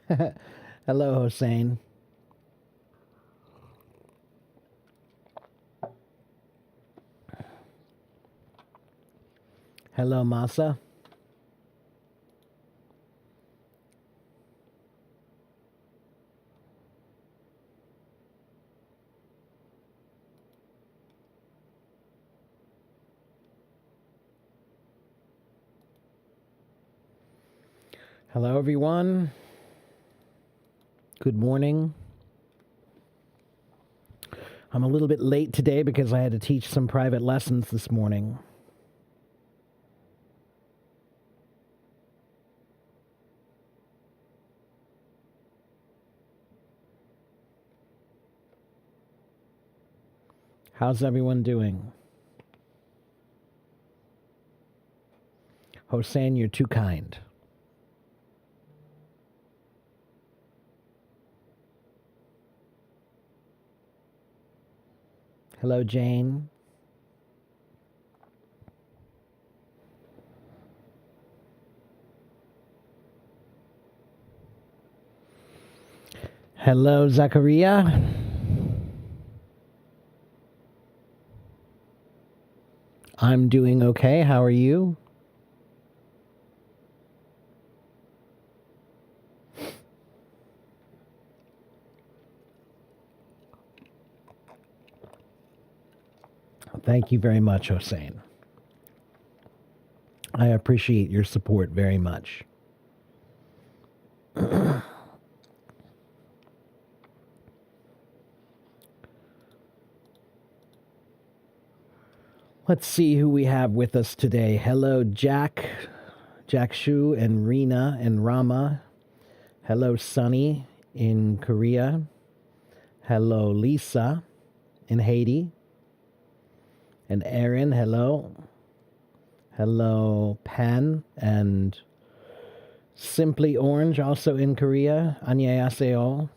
Hello, Hossein. Hello, Masa. Hello, everyone. Good morning. I'm a little bit late today because I had to teach some private lessons this morning. How's everyone doing? Hossein, you're too kind. Hello, Jane. Hello, Zachariah. I'm doing okay. How are you? Thank you very much, Hossein. I appreciate your support very much. Let's see who we have with us today. Hello, Jack Shu and Rena and Rama. Hello, Sunny in Korea. Hello, Lisa in Haiti. And Aaron, hello. Hello, Pan and Simply Orange, also in Korea. Annyeonghaseyo.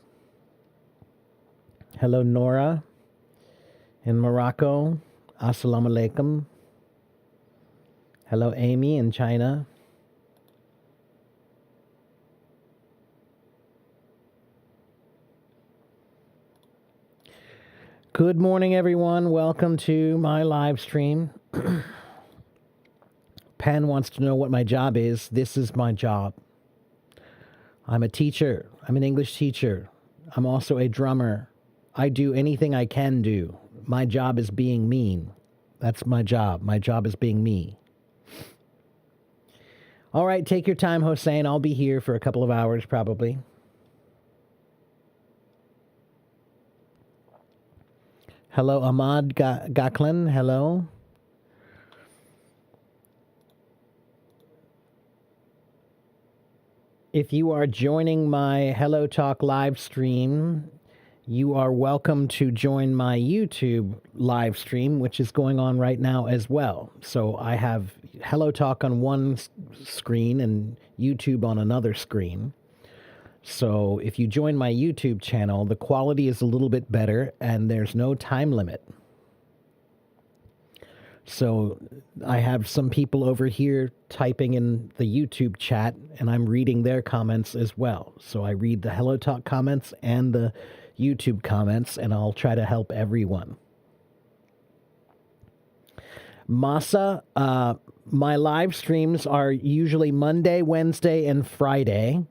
Hello, Nora in Morocco. Assalamu alaikum. Hello, Amy in China. Good morning, everyone. Welcome to my live stream. Pan wants to know what my job is. This is my job. I'm a teacher. I'm an English teacher. I'm also a drummer. I do anything I can do. My job is being mean. That's my job. My job is being me. All right, take your time, Hossein. I'll be here for a couple of hours probably. Hello, Ahmad Gaklan. Hello. If you are joining my Hello Talk live stream, you are welcome to join my YouTube live stream, which is going on right now as well. So I have Hello Talk on one screen and YouTube on another screen. So if you join my YouTube channel, the quality is a little bit better and there's no time limit. So I have some people over here typing in the YouTube chat and I'm reading their comments as well. So I read the Hello Talk comments and the YouTube comments and I'll try to help everyone. Masa, my live streams are usually Monday, Wednesday, and Friday.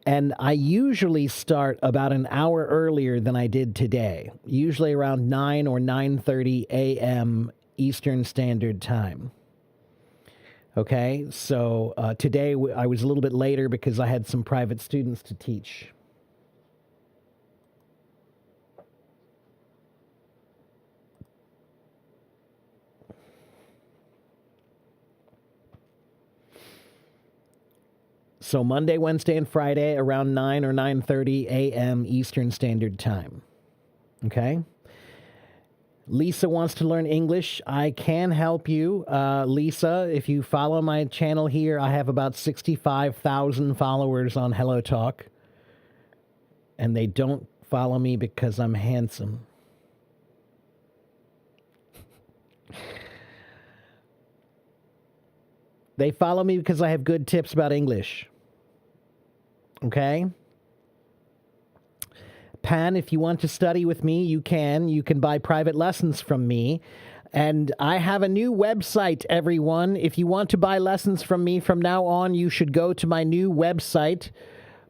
And I usually start about an hour earlier than I did today, usually around 9 or 9:30 a.m. Eastern Standard Time. Okay, so today I was a little bit later because I had some private students to teach. So Monday, Wednesday, and Friday around 9 or 9:30 a.m. Eastern Standard Time. Okay? Lisa wants to learn English. I can help you. Lisa, if you follow my channel here, I have about 65,000 followers on Hello Talk. And they don't follow me because I'm handsome. They follow me because I have good tips about English. Okay? Pan, if you want to study with me, you can. You can buy private lessons from me. And I have a new website, everyone. If you want to buy lessons from me from now on, you should go to my new website.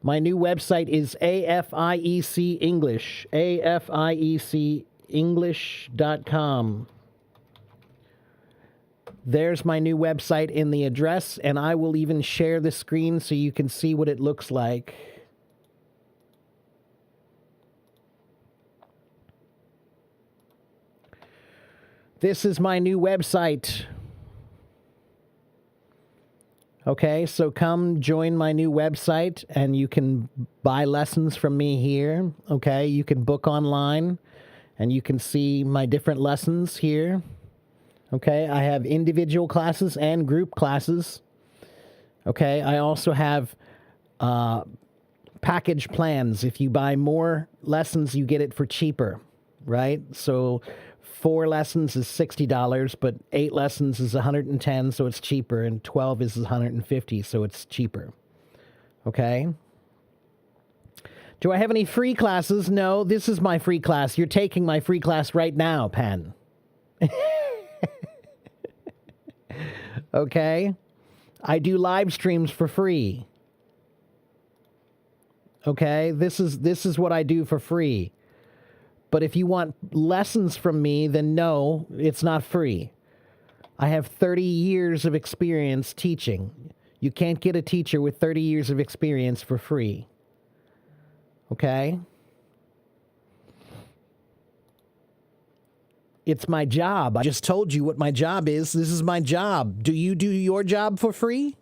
My new website is AFIEC English, AFIECEnglish.com. There's my new website in the address, and I will even share the screen so you can see what it looks like. This is my new website. Okay, so come join my new website, and you can buy lessons from me here. Okay, you can book online, and you can see my different lessons here. Okay, I have individual classes and group classes. Okay, I also have package plans. If you buy more lessons, you get it for cheaper, right? So 4 lessons is $60, but 8 lessons is $110, so it's cheaper, and 12 is $150, so it's cheaper. Okay? Do I have any free classes? No, this is my free class. You're taking my free class right now, Pan. Okay? I do live streams for free. Okay? This is what I do for free. But if you want lessons from me, then no, it's not free. I have 30 years of experience teaching. You can't get a teacher with 30 years of experience for free. Okay? It's my job. I just told you what my job is. This is my job. Do you do your job for free?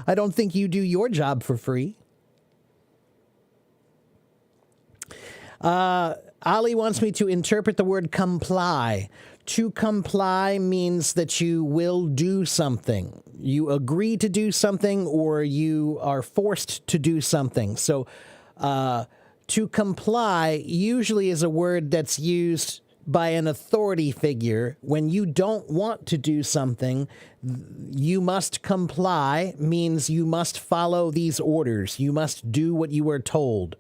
I don't think you do your job for free. Ali wants me to interpret the word comply. To comply means that you will do something. You agree to do something, or you are forced to do something. So, to comply usually is a word that's used by an authority figure. When you don't want to do something, you must comply means you must follow these orders. You must do what you are told.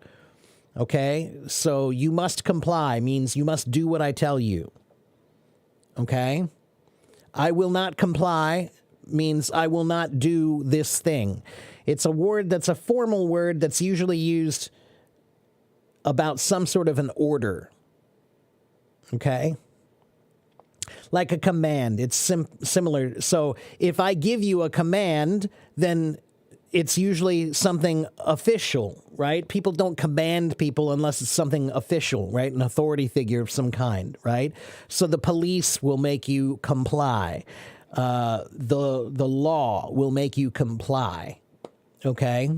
Okay? So you must comply means you must do what I tell you. Okay? I will not comply means I will not do this thing. It's a word that's a formal word that's usually used about some sort of an order. Okay? Like a command. It's similar. So if I give you a command, then it's usually something official, right? People don't command people unless it's something official, right? An authority figure of some kind, right? So the police will make you comply. The law will make you comply. Okay?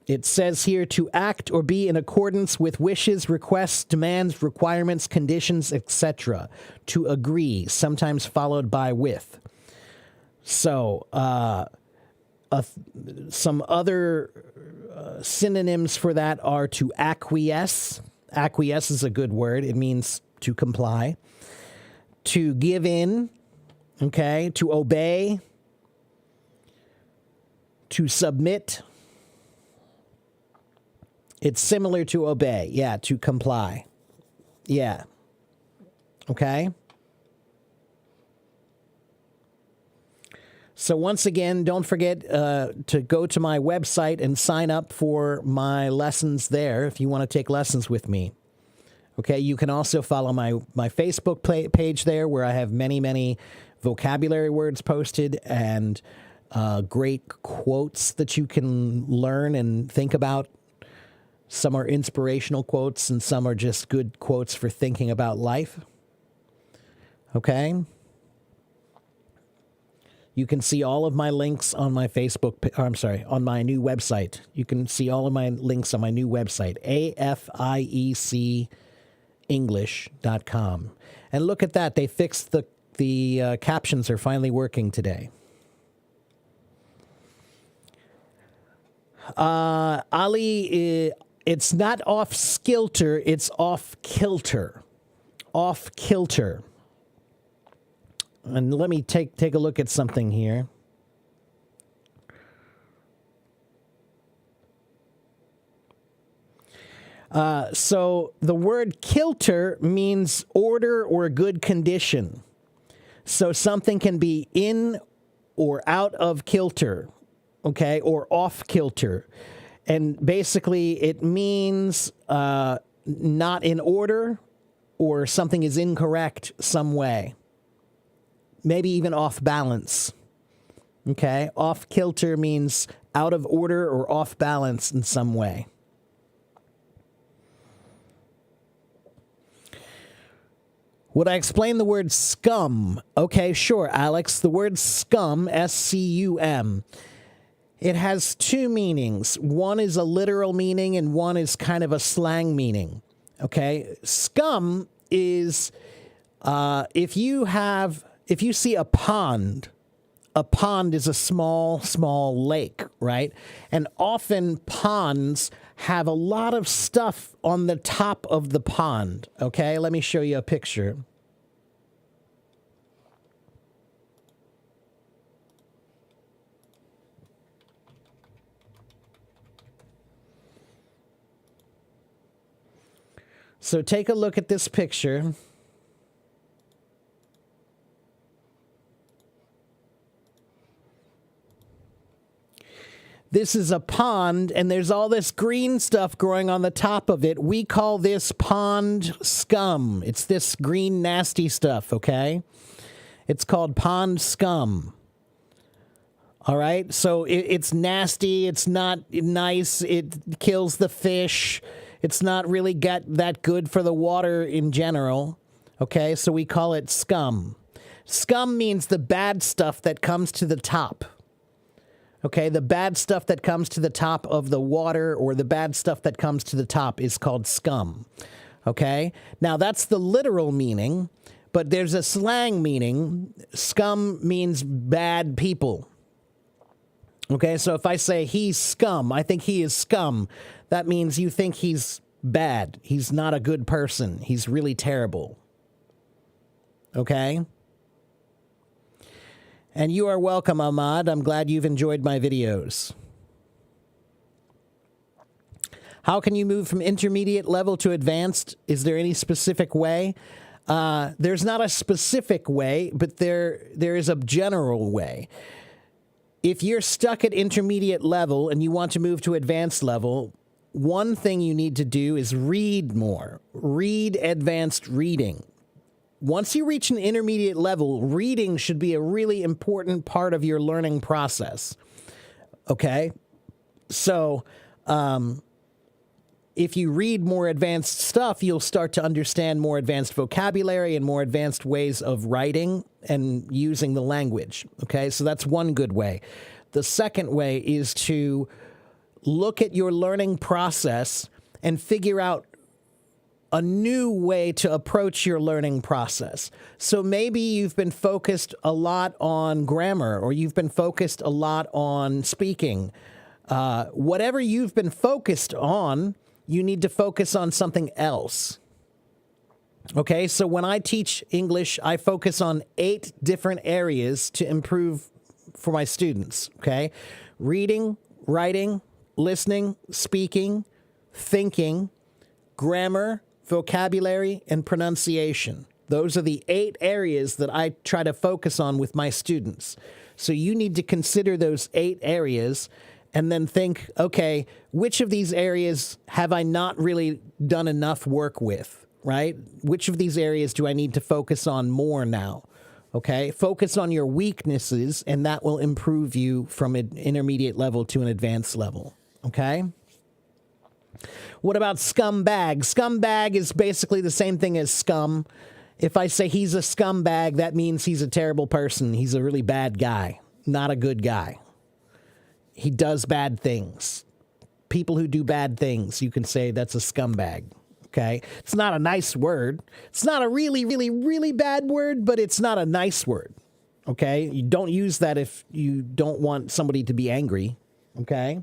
It says here to act or be in accordance with wishes, requests, demands, requirements, conditions, etc. To agree, sometimes followed by with. So, some other synonyms for that are to acquiesce. Acquiesce is a good word. It means to comply. To give in, okay? To obey. To submit. It's similar to obey. Yeah, to comply. Yeah. Okay? So once again, don't forget to go to my website and sign up for my lessons there if you want to take lessons with me. Okay, you can also follow my Facebook page there where I have many, many vocabulary words posted and great quotes that you can learn and think about. Some are inspirational quotes, and some are just good quotes for thinking about life. Okay? You can see all of my links on my on my new website. You can see all of my links on my new website, AFIECEnglish.com. And look at that. They fixed the captions are finally working today. Ali, it's not off-skilter, it's off-kilter. off kilter. And let me take a look at something here. So the word kilter means order or good condition. So something can be in or out of kilter, okay, or off kilter. And basically it means not in order, or something is incorrect some way. Maybe even off balance. Okay? Off kilter means out of order or off balance in some way. Would I explain the word scum? Okay, sure, Alex. The word scum, S-C-U-M, it has two meanings. One is a literal meaning and one is kind of a slang meaning. Okay? Scum is if you see a pond is a small lake, right? And often ponds have a lot of stuff on the top of the pond, okay? Let me show you a picture. So take a look at this picture. This is a pond, and there's all this green stuff growing on the top of it. We call this pond scum. It's this green, nasty stuff, okay? It's called pond scum. All right? So it's nasty. It's not nice. It kills the fish. It's not really that good for the water in general, okay? So we call it scum. Scum means the bad stuff that comes to the top. Okay, the bad stuff that comes to the top of the water, or the bad stuff that comes to the top, is called scum. Okay? Now, that's the literal meaning, but there's a slang meaning. Scum means bad people. Okay, so if I say he's scum, I think he is scum, that means you think he's bad. He's not a good person. He's really terrible. Okay? And you are welcome, Ahmad. I'm glad you've enjoyed my videos. How can you move from intermediate level to advanced? Is there any specific way? There's not a specific way, but there is a general way. If you're stuck at intermediate level and you want to move to advanced level, one thing you need to do is read more. Read advanced reading. Once you reach an intermediate level, reading should be a really important part of your learning process. Okay? So, if you read more advanced stuff, you'll start to understand more advanced vocabulary and more advanced ways of writing and using the language. Okay? So that's one good way. The second way is to look at your learning process and figure out a new way to approach your learning process. So maybe you've been focused a lot on grammar, or you've been focused a lot on speaking. Whatever you've been focused on, you need to focus on something else. Okay, so when I teach English, I focus on 8 different areas to improve for my students. Okay, reading, writing, listening, speaking, thinking, grammar, vocabulary, and pronunciation. Those are the 8 areas that I try to focus on with my students. So you need to consider those 8 areas and then think, okay, which of these areas have I not really done enough work with, right? Which of these areas do I need to focus on more now? Okay, focus on your weaknesses, and that will improve you from an intermediate level to an advanced level. Okay? What about scumbag? Scumbag is basically the same thing as scum. If I say he's a scumbag, that means he's a terrible person. He's a really bad guy, not a good guy. He does bad things. People who do bad things, you can say that's a scumbag. Okay? It's not a nice word. It's not a really, really, really bad word, but it's not a nice word. Okay? You don't use that if you don't want somebody to be angry. Okay?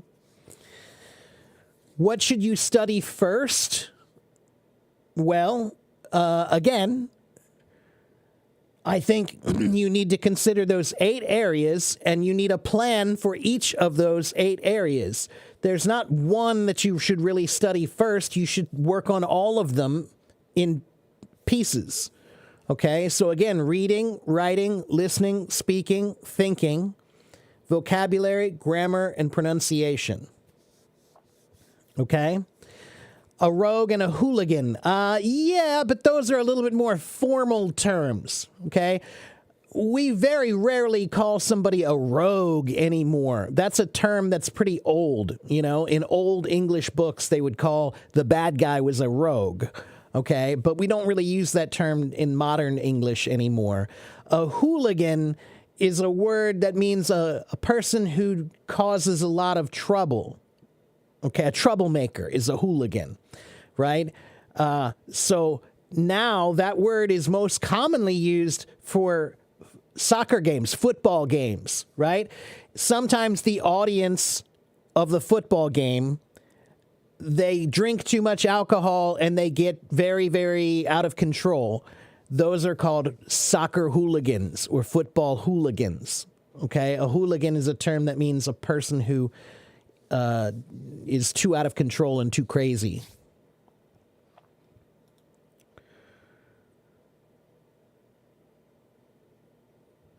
What should you study first? Well, again, I think you need to consider those 8 areas, and you need a plan for each of those 8 areas. There's not one that you should really study first. You should work on all of them in pieces. Okay? So again, reading, writing, listening, speaking, thinking, vocabulary, grammar, and pronunciation. Okay? A rogue and a hooligan. Yeah, but those are a little bit more formal terms, okay? We very rarely call somebody a rogue anymore. That's a term that's pretty old, you know? In old English books, they would call the bad guy was a rogue, okay? But we don't really use that term in modern English anymore. A hooligan is a word that means a person who causes a lot of trouble. Okay, a troublemaker is a hooligan, right? So now that word is most commonly used for soccer games, football games, right? Sometimes the audience of the football game, they drink too much alcohol and they get very, very out of control. Those are called soccer hooligans or football hooligans, okay? A hooligan is a term that means a person who is too out of control and too crazy.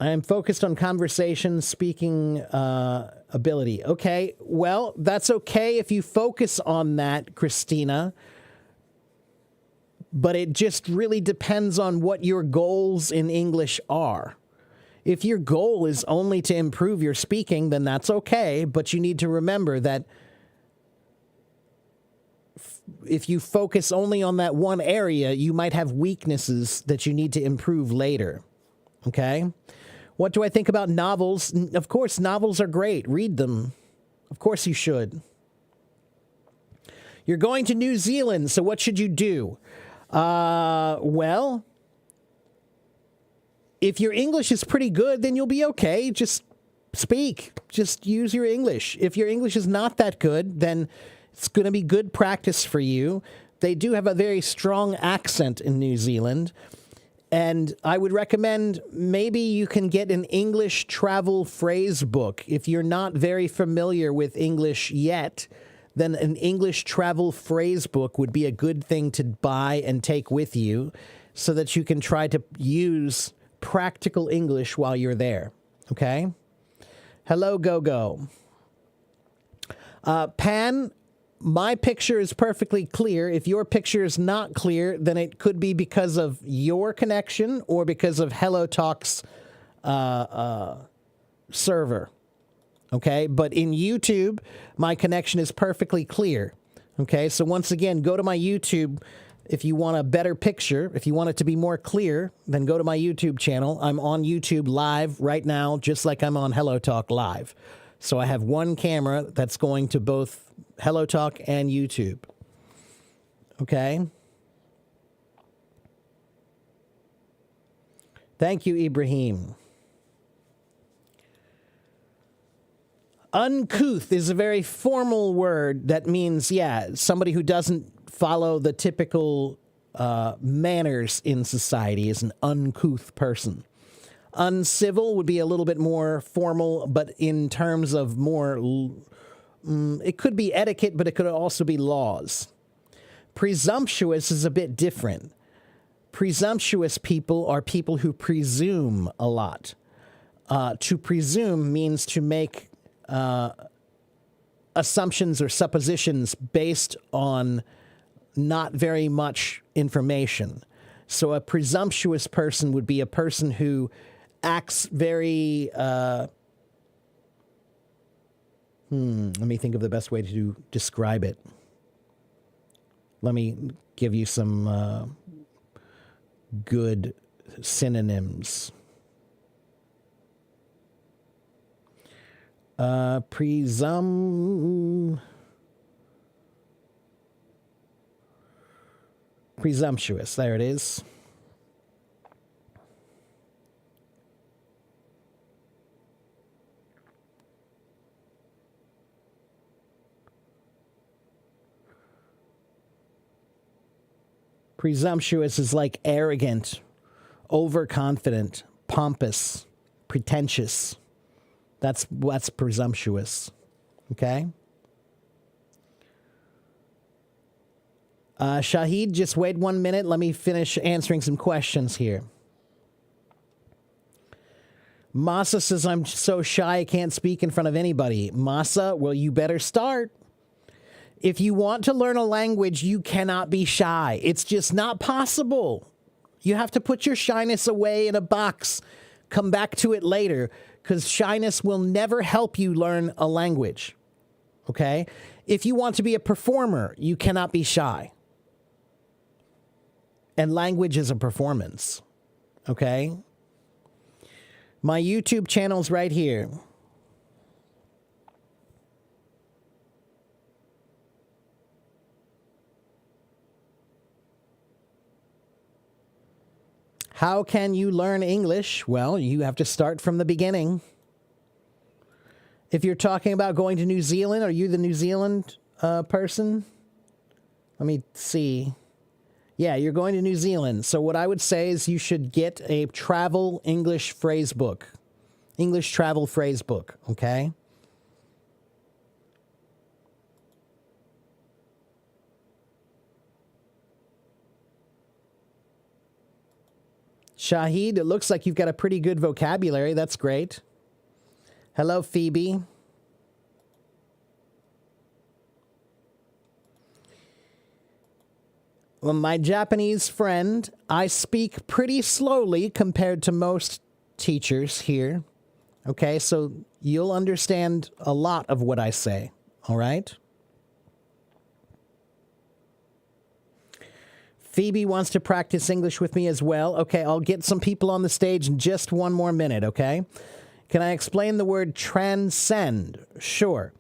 I am focused on conversation, speaking ability. Okay, well, that's okay if you focus on that, Christina. But it just really depends on what your goals in English are. If your goal is only to improve your speaking, then that's okay. But you need to remember that if you focus only on that one area, you might have weaknesses that you need to improve later. Okay? What do I think about novels? Of course, novels are great. Read them. Of course you should. You're going to New Zealand, so what should you do? Well, if your English is pretty good, then you'll be okay. Just speak. Just use your English. If your English is not that good, then it's going to be good practice for you. They do have a very strong accent in New Zealand. And I would recommend maybe you can get an English travel phrase book. If you're not very familiar with English yet, then an English travel phrase book would be a good thing to buy and take with you so that you can try to use practical English while you're there, okay? Hello, Go-Go. Pan, my picture is perfectly clear. If your picture is not clear, then it could be because of your connection or because of HelloTalk's server, okay? But in YouTube, my connection is perfectly clear, okay? So once again, go to my YouTube. If you want a better picture, if you want it to be more clear, then go to my YouTube channel. I'm on YouTube live right now, just like I'm on HelloTalk live. So I have one camera that's going to both HelloTalk and YouTube. Okay? Thank you, Ibrahim. Uncouth is a very formal word that means, yeah, somebody who doesn't follow the typical manners in society is an uncouth person. Uncivil would be a little bit more formal, but in terms of more, it could be etiquette, but it could also be laws. Presumptuous is a bit different. Presumptuous people are people who presume a lot. To presume means to make assumptions or suppositions based on not very much information. So a presumptuous person would be a person who acts very, let me think of the best way to describe it. Let me give you some good synonyms. Presumptuous, there it is. Presumptuous is like arrogant, overconfident, pompous, pretentious. That's presumptuous. Okay? Shahid, just wait 1 minute. Let me finish answering some questions here. Masa says, I'm so shy I can't speak in front of anybody. Masa, well, you better start. If you want to learn a language, you cannot be shy. It's just not possible. You have to put your shyness away in a box. Come back to it later, because shyness will never help you learn a language. Okay? If you want to be a performer, you cannot be shy. And language is a performance. Okay? My YouTube channel's right here. How can you learn English? Well, you have to start from the beginning. If you're talking about going to New Zealand, are you the New Zealand person? Let me see. Yeah, you're going to New Zealand. So what I would say is you should get a travel English phrase book. English travel phrase book, okay? Shahid, it looks like you've got a pretty good vocabulary. That's great. Hello, Phoebe. Well, my Japanese friend, I speak pretty slowly compared to most teachers here. Okay, so you'll understand a lot of what I say, all right? Phoebe wants to practice English with me as well. Okay, I'll get some people on the stage in just 1 more minute, okay? Can I explain the word transcend? Sure.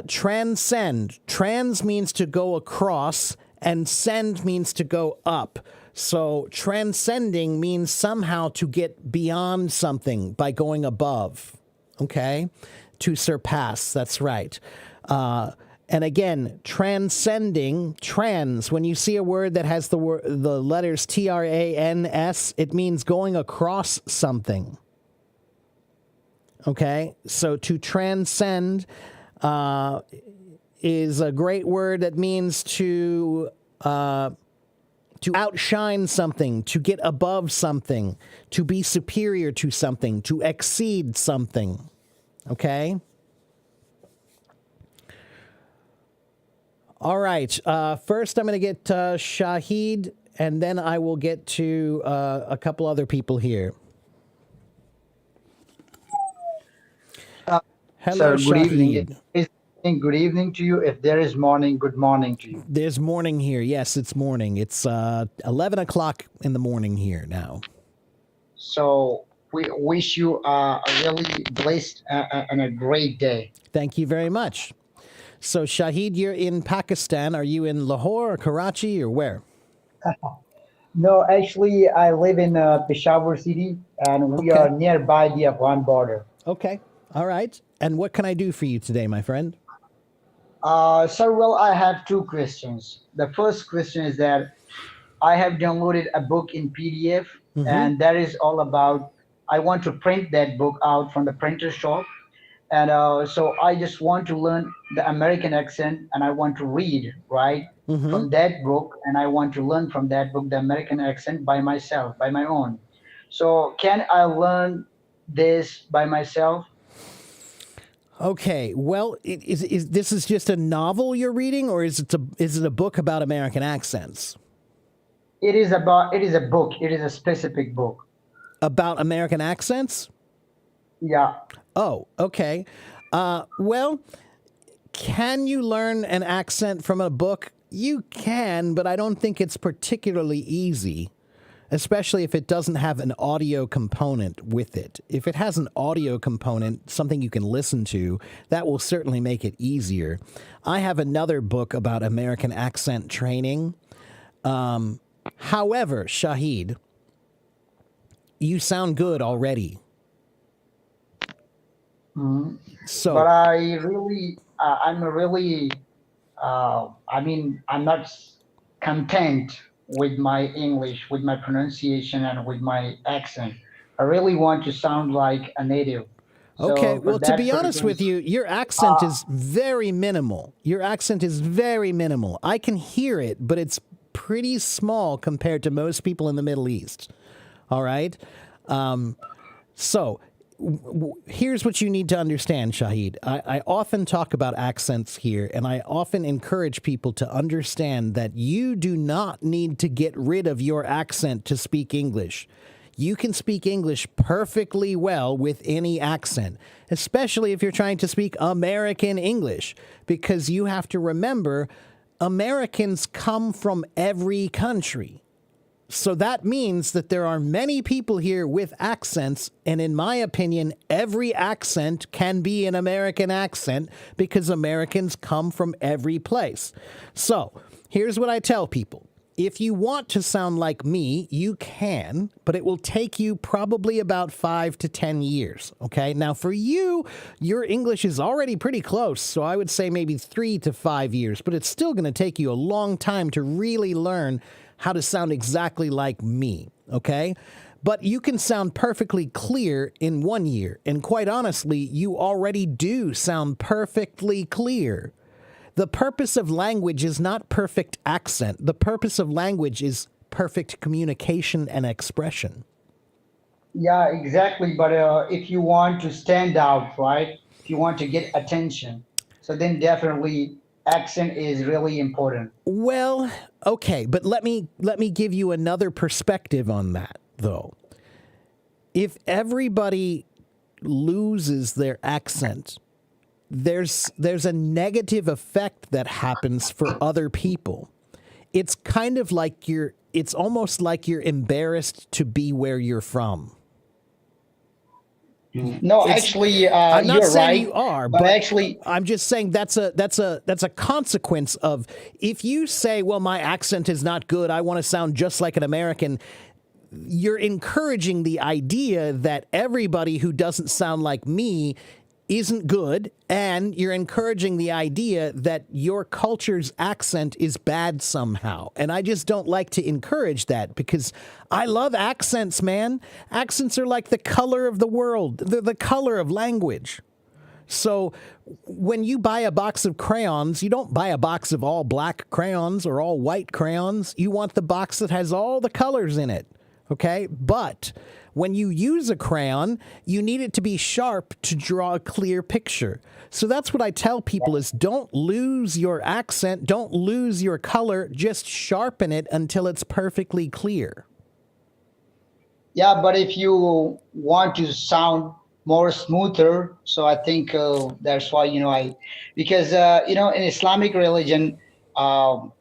Transcend. Trans means to go across, and send means to go up. So transcending means somehow to get beyond something by going above, okay? To surpass, that's right. And again, transcending, trans, when you see a word that has the letters T-R-A-N-S, it means going across something. Okay? So to transcend is a great word that means to outshine something, to get above something, to be superior to something, to exceed something. Okay? All right. First, I'm going to get Shahid, and then I will get to a couple other people here. Hello, Sir, good evening. Shahid. Good evening to you. If there is morning, good morning to you. There's morning here. Yes, it's morning. It's 11 o'clock in the morning here now. So we wish you a really blessed and a great day. Thank you very much. So, Shahid, you're in Pakistan. Are you in Lahore or Karachi or where? No, actually, I live in Peshawar city, and we are nearby the Afghan border. Okay. All right. And what can I do for you today, my friend? Sir, well, I have 2 questions. The first question is that I have downloaded a book in PDF, and that is all about. I want to print that book out from the printer shop, and so I just want to learn the American accent, and I want to read right from that book, and I want to learn from that book the American accent by myself, by my own. So can I learn this by myself? Okay. Well, is this is just a novel you're reading, or is it a book about American accents? It is a book. It is a specific book. About American accents? Yeah. Oh, okay. Well, can you learn an accent from a book? You can, but I don't think it's particularly easy, especially if it doesn't have an audio component with it. If it has an audio component, something you can listen to, that will certainly make it easier. I have another book about American accent training. However, Shahid, you sound good already. So, But I'm really, I mean, I'm not content with my English, with my pronunciation, and with my accent. I really want to sound like a native. Okay, So for well, to that be honest with purpose, you, your accent uh, is very minimal. Your accent is very minimal. I can hear it, but it's pretty small compared to most people in the Middle East. All right? So here's what you need to understand, Shahid. I often talk about accents here, and I often encourage people to understand that you do not need to get rid of your accent to speak English. You can speak English perfectly well with any accent, especially if you're trying to speak American English, because you have to remember Americans come from every country. So that means that there are many people here with accents, and in my opinion, every accent can be an American accent because Americans come from every place. So here's what I tell people. If you want to sound like me, you can, but it will take you probably about 5 to 10 years, okay? Now, for you, your English is already pretty close, so I would say maybe 3 to 5 years, but it's still going to take you a long time to really learn how to sound exactly like me, okay? But you can sound perfectly clear in 1 year, and quite honestly, you already do sound perfectly clear. The purpose of language is not perfect accent. The purpose of language is perfect communication and expression. yeah, exactly. But if you want to stand out, right? If you want to get attention, so then definitely accent is really important. Well, okay, but let me give you another perspective on that, though. If everybody loses their accent, there's a negative effect that happens for other people. It's kind of like it's almost like you're embarrassed to be where you're from. No, It's actually, I'm not you're saying right. you are, But but actually, I'm just saying that's a consequence of if you say, well, my accent is not good, I want to sound just like an American, you're encouraging the idea that everybody who doesn't sound like me isn't good, and you're encouraging the idea that your culture's accent is bad somehow. And I just don't like to encourage that because I love accents, man. Accents are like the color of the world, they're the color of language. So when you buy a box of crayons, you don't buy a box of all black crayons or all white crayons. You want the box that has all the colors in it. Okay? But when you use a crayon, you need it to be sharp to draw a clear picture. So that's what I tell people is don't lose your accent, don't lose your color, just sharpen it until it's perfectly clear. yeah, but if you want to sound more smoother, so I think that's why because in Islamic religion, um,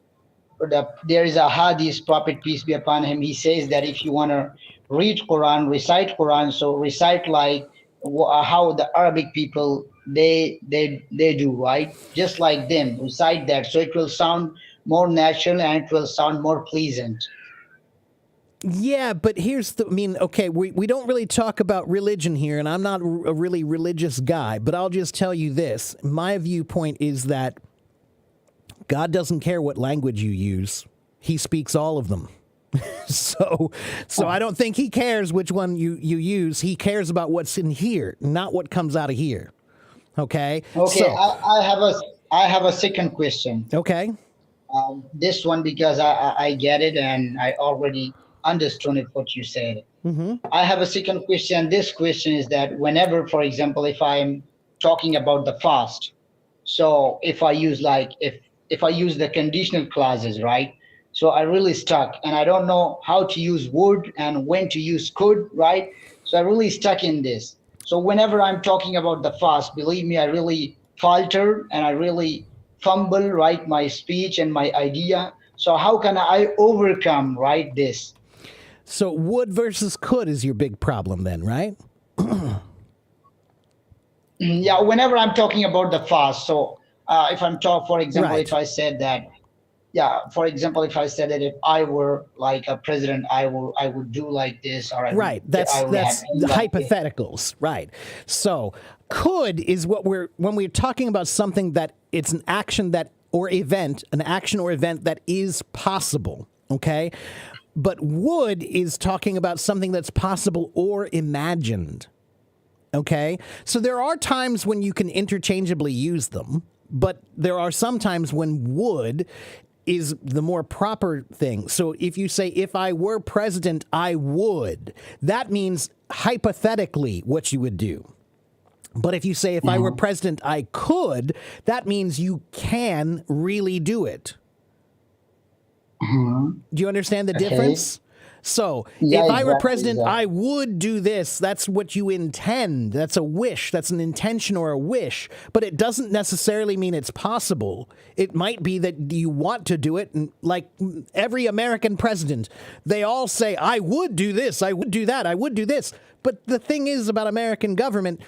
there is a hadith, Prophet peace be upon him. He says that if you want to read Quran, recite Quran, so recite like how the Arabic people they do, right? Just like them, recite that, so it will sound more natural and it will sound more pleasant. Yeah, but I mean, okay, we don't really talk about religion here, and I'm not a really religious guy, but I'll just tell you this. My viewpoint is that God doesn't care what language you use. He speaks all of them. So I don't think he cares which one you use. He cares about what's in here, not what comes out of here. Okay? Okay, So, I have a second question. okay. This one because I get it and I already understood it what you said. I have a second question. This question is that whenever, for example, if I'm talking about the fast, so if I use the conditional clauses, right? So I really stuck and I don't know how to use would and when to use could, right? So I really stuck in this. So whenever I'm talking about the fast, believe me, I really falter and I really fumble, right, my speech and my idea. So how can I overcome, right, this? So would versus could is your big problem then, right? Yeah, whenever I'm talking about the fast. So if I'm talk, for example, if Right. I said that, yeah, for example, if I said that if I were like a president, I would do like this, or Right. I That's would have that's done the like this. hypotheticals. Right. So could is what when we're talking about something that it's an action that or event, an action or event that is possible. Okay? But would is talking about something that's possible or imagined. Okay? So there are times when you can interchangeably use them, but there are some times when would is the more proper thing. So if you say, if I were president, I would, that means hypothetically what you would do. But if you say, if I were president, I could, that means you can really do it. Do you understand the difference? So Yeah, if I were exactly, president, exactly. I would do this. That's what you intend. That's a wish. That's an intention or a wish. But it doesn't necessarily mean it's possible. It might be that you want to do it. And like every American president, they all say, I would do this. I would do that. I would do this. But the thing is about American government,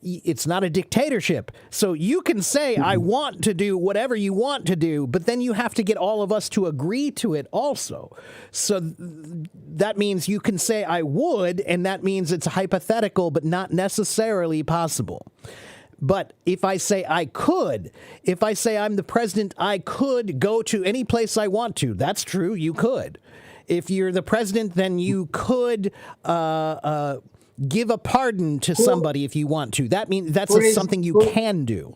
it's not a dictatorship. So you can say, I want to do whatever you want to do, but then you have to get all of us to agree to it also. So that means you can say, I would, and that means it's hypothetical, but not necessarily possible. But if I say I could, if I say I'm the president, I could go to any place I want to. That's true. You could. If you're the president, then you could give a pardon to somebody if you want to. That means that's something you can do.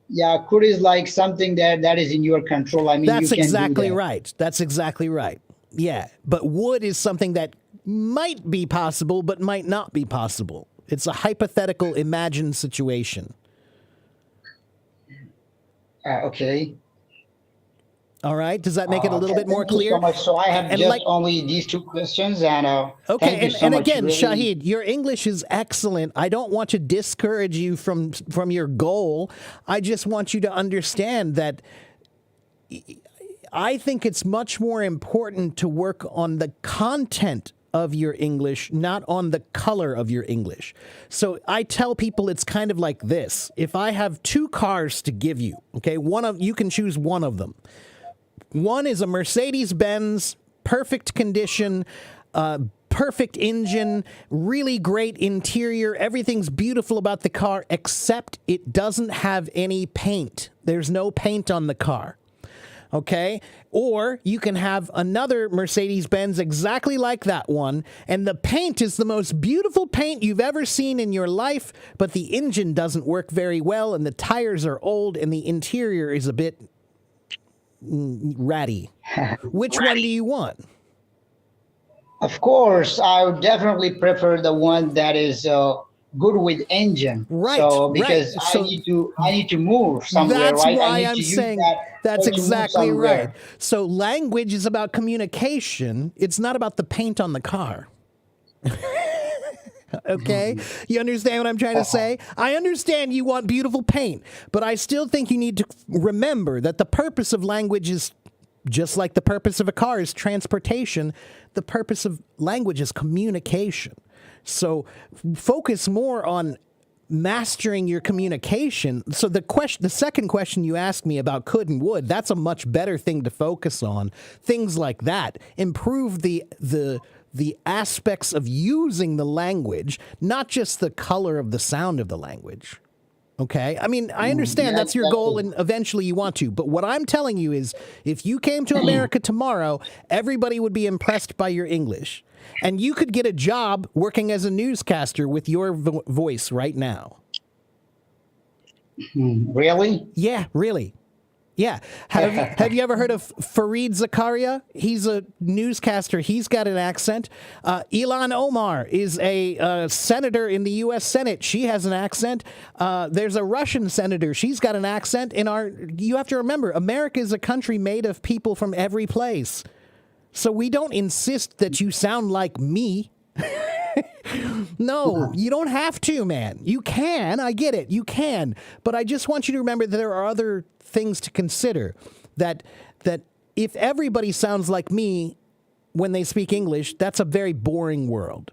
Yeah, could is like something that is in your control. I mean, That's you can exactly do that. right. That's exactly right. Yeah. But would is something that might be possible, but might not be possible. It's a hypothetical imagined situation. Okay. All right. Does that make it a little Okay, bit more thank you clear? so much. So I have And just like- only these two questions, and Okay, thank you so and much. again, really. Shahid, your English is excellent. I don't want to discourage you from your goal. I just want you to understand that I think it's much more important to work on the content of your English, not on the color of your English. So I tell people it's kind of like this. If I have two cars to give you, okay, you can choose one of them. One is a Mercedes-Benz, perfect condition, perfect engine, really great interior. Everything's beautiful about the car, except it doesn't have any paint. There's no paint on the car. Okay? Or you can have another Mercedes-Benz exactly like that one, and the paint is the most beautiful paint you've ever seen in your life, but the engine doesn't work very well, and the tires are old, and the interior is a bit ratty. Which one do you want? Of course, I would definitely prefer the one that is good with engine. Right, So right. because So I need to move somewhere, that's right? I why need I'm to use saying that that's to move exactly right. somewhere. So language is about communication. It's not about the paint on the car. Okay? You understand what I'm trying to say? I understand you want beautiful paint, but I still think you need to remember that the purpose of language is just like the purpose of a car is transportation. The purpose of language is communication. So focus more on mastering your communication. So the second question you asked me about could and would, that's a much better thing to focus on. Things like that improve the aspects of using the language, not just the color of the sound of the language. Okay? I mean, I understand that's your goal and eventually you want to. But what I'm telling you is if you came to America tomorrow, everybody would be impressed by your English. And you could get a job working as a newscaster with your voice right now. Really? Yeah, really. Yeah. Have you ever heard of Fareed Zakaria? He's a newscaster. He's got an accent. Ilhan Omar is a senator in the U.S. Senate. She has an accent. There's a Russian senator. She's got an accent. You have to remember, America is a country made of people from every place. So we don't insist that you sound like me. No, you don't have to, man. You can. I get it. You can. But I just want you to remember that there are other things to consider. That if everybody sounds like me when they speak English, that's a very boring world.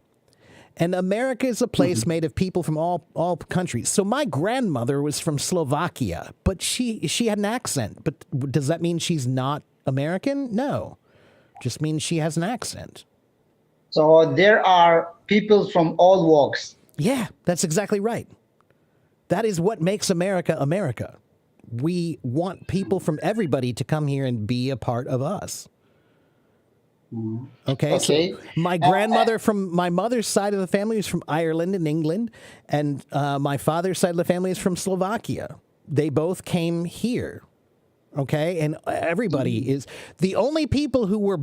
And America is a place made of people from all countries. So my grandmother was from Slovakia, but she had an accent. But does that mean she's not American? No. Just means she has an accent. So there are people from all walks. Yeah, that's exactly right. That is what makes America America. We want people from everybody to come here and be a part of us. Mhm. Okay, so Okay. my grandmother from my mother's side of the family is from Ireland and England, and my father's side of the family is from Slovakia. They both came here. Okay, and everybody is the only people who were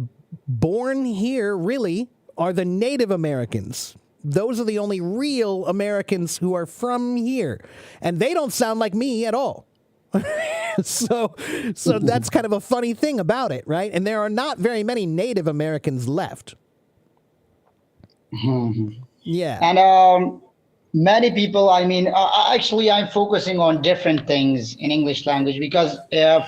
born here really are the Native Americans. Those are the only real Americans who are from here, and they don't sound like me at all. so so that's kind of a funny thing about it, right? And there are not very many Native Americans left. Yeah. And many people, I mean, actually, I'm focusing on different things in English language because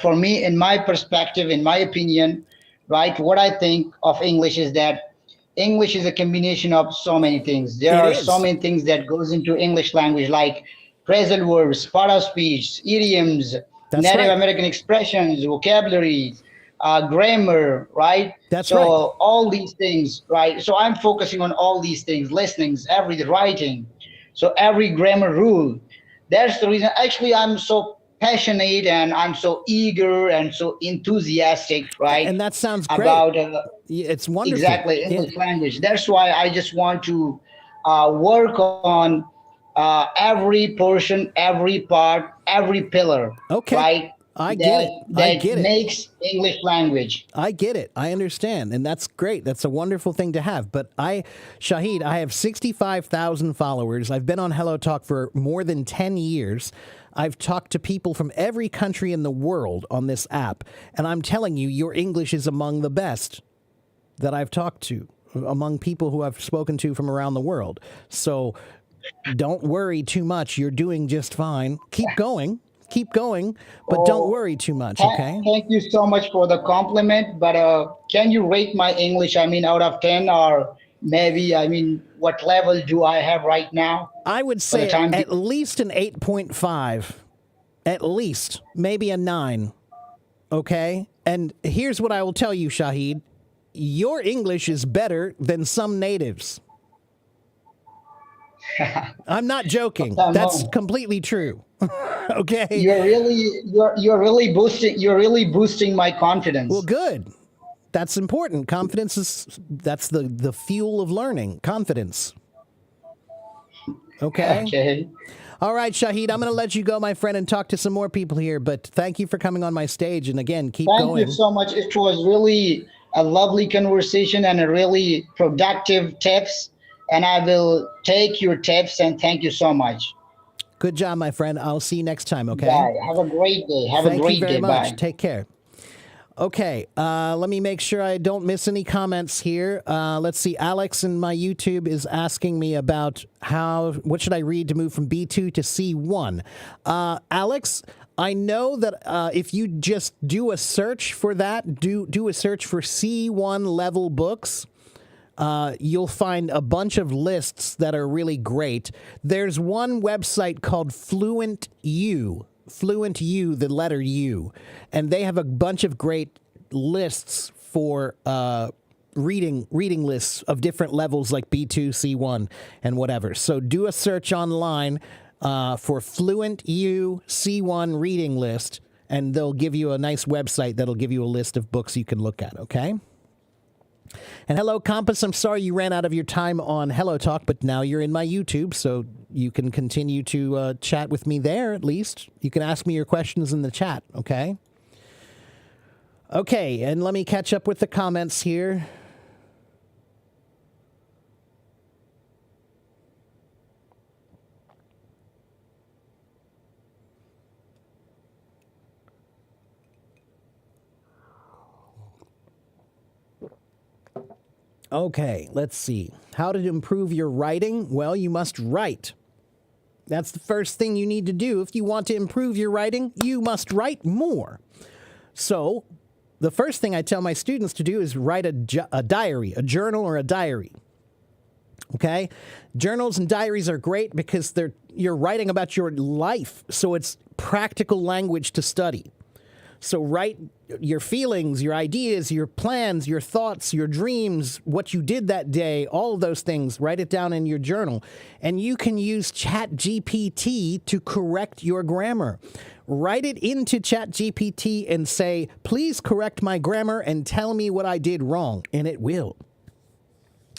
for me, in my perspective, in my opinion, right, what I think of English is that English is a combination of so many things. There It are so is. many things that goes into English language, like phrasal verbs, part of speech, idioms, That's Native right. American expressions, vocabulary, grammar, right? That's right. So all these things, right? So I'm focusing on all these things, listenings, every writing, so every grammar rule. That's the reason. Actually, I'm so passionate and I'm so eager and so enthusiastic, right, And that sounds great. about It's wonderful. exactly Yeah. English language. That's why I just want to work on every portion, every part, every pillar, Okay. right? I get That it. I that get it. makes English language. I get it. I understand. And that's great. That's a wonderful thing to have. But Shahid, I have 65,000 followers. I've been on Hello Talk for more than 10 years. I've talked to people from every country in the world on this app. And I'm telling you, your English is among the best that I've talked to, among people who I've spoken to from around the world. So don't worry too much. You're doing just fine. Keep going, but don't Oh, worry too much, okay? thank you so much for the compliment. But can you rate my English? I mean, out of 10, or maybe, I mean, what level do I have right now I would for the say time at being? least an 8.5, at least, maybe a 9, okay? And here's what I will tell you, Shahid. Your English is better than some natives. I'm not joking. Come That's on. completely true. Okay? You're really boosting my Well, confidence. good. That's important. Confidence is that's the fuel of learning. Confidence. Okay? Okay. All right, Shahid, I'm going to let you go, my friend, and talk to some more people here. But thank you for coming on my stage. And again, keep Thank you going. so much. It was really a lovely conversation and a really productive tips. And I will take your tips and thank you so much. Good job, my friend. I'll see you next time, okay? Bye. Have a great day. Have a Thank you great very day. much. Bye. Take care. Okay, let me make sure I don't miss any comments here. Let's see. Alex in my YouTube is asking me about what should I read to move from B2 to C1. Alex, I know that if you just do a search for that, do a search for C1 level books. You'll find a bunch of lists that are really great. There's one website called Fluent U, the letter U, and they have a bunch of great lists for reading lists of different levels like B2, C1, and whatever. So do a search online for Fluent U C1 reading list, and they'll give you a nice website that'll give you a list of books you can look at, okay? And hello, Compass. I'm sorry you ran out of your time on Hello Talk, but now you're in my YouTube, so you can continue to chat with me there at least. You can ask me your questions in the chat, okay? Okay, and let me catch up with the comments here. Okay, let's see. How to improve your writing? Well, you must write. That's the first thing you need to do. If you want to improve your writing, you must write more. So, the first thing I tell my students to do is write a diary, a journal or a diary. Okay? Journals and diaries are great because you're writing about your life, so it's practical language to study. So write your feelings, your ideas, your plans, your thoughts, your dreams, what you did that day, all of those things, write it down in your journal. And you can use ChatGPT to correct your grammar. Write it into ChatGPT and say, please correct my grammar and tell me what I did wrong. And it will.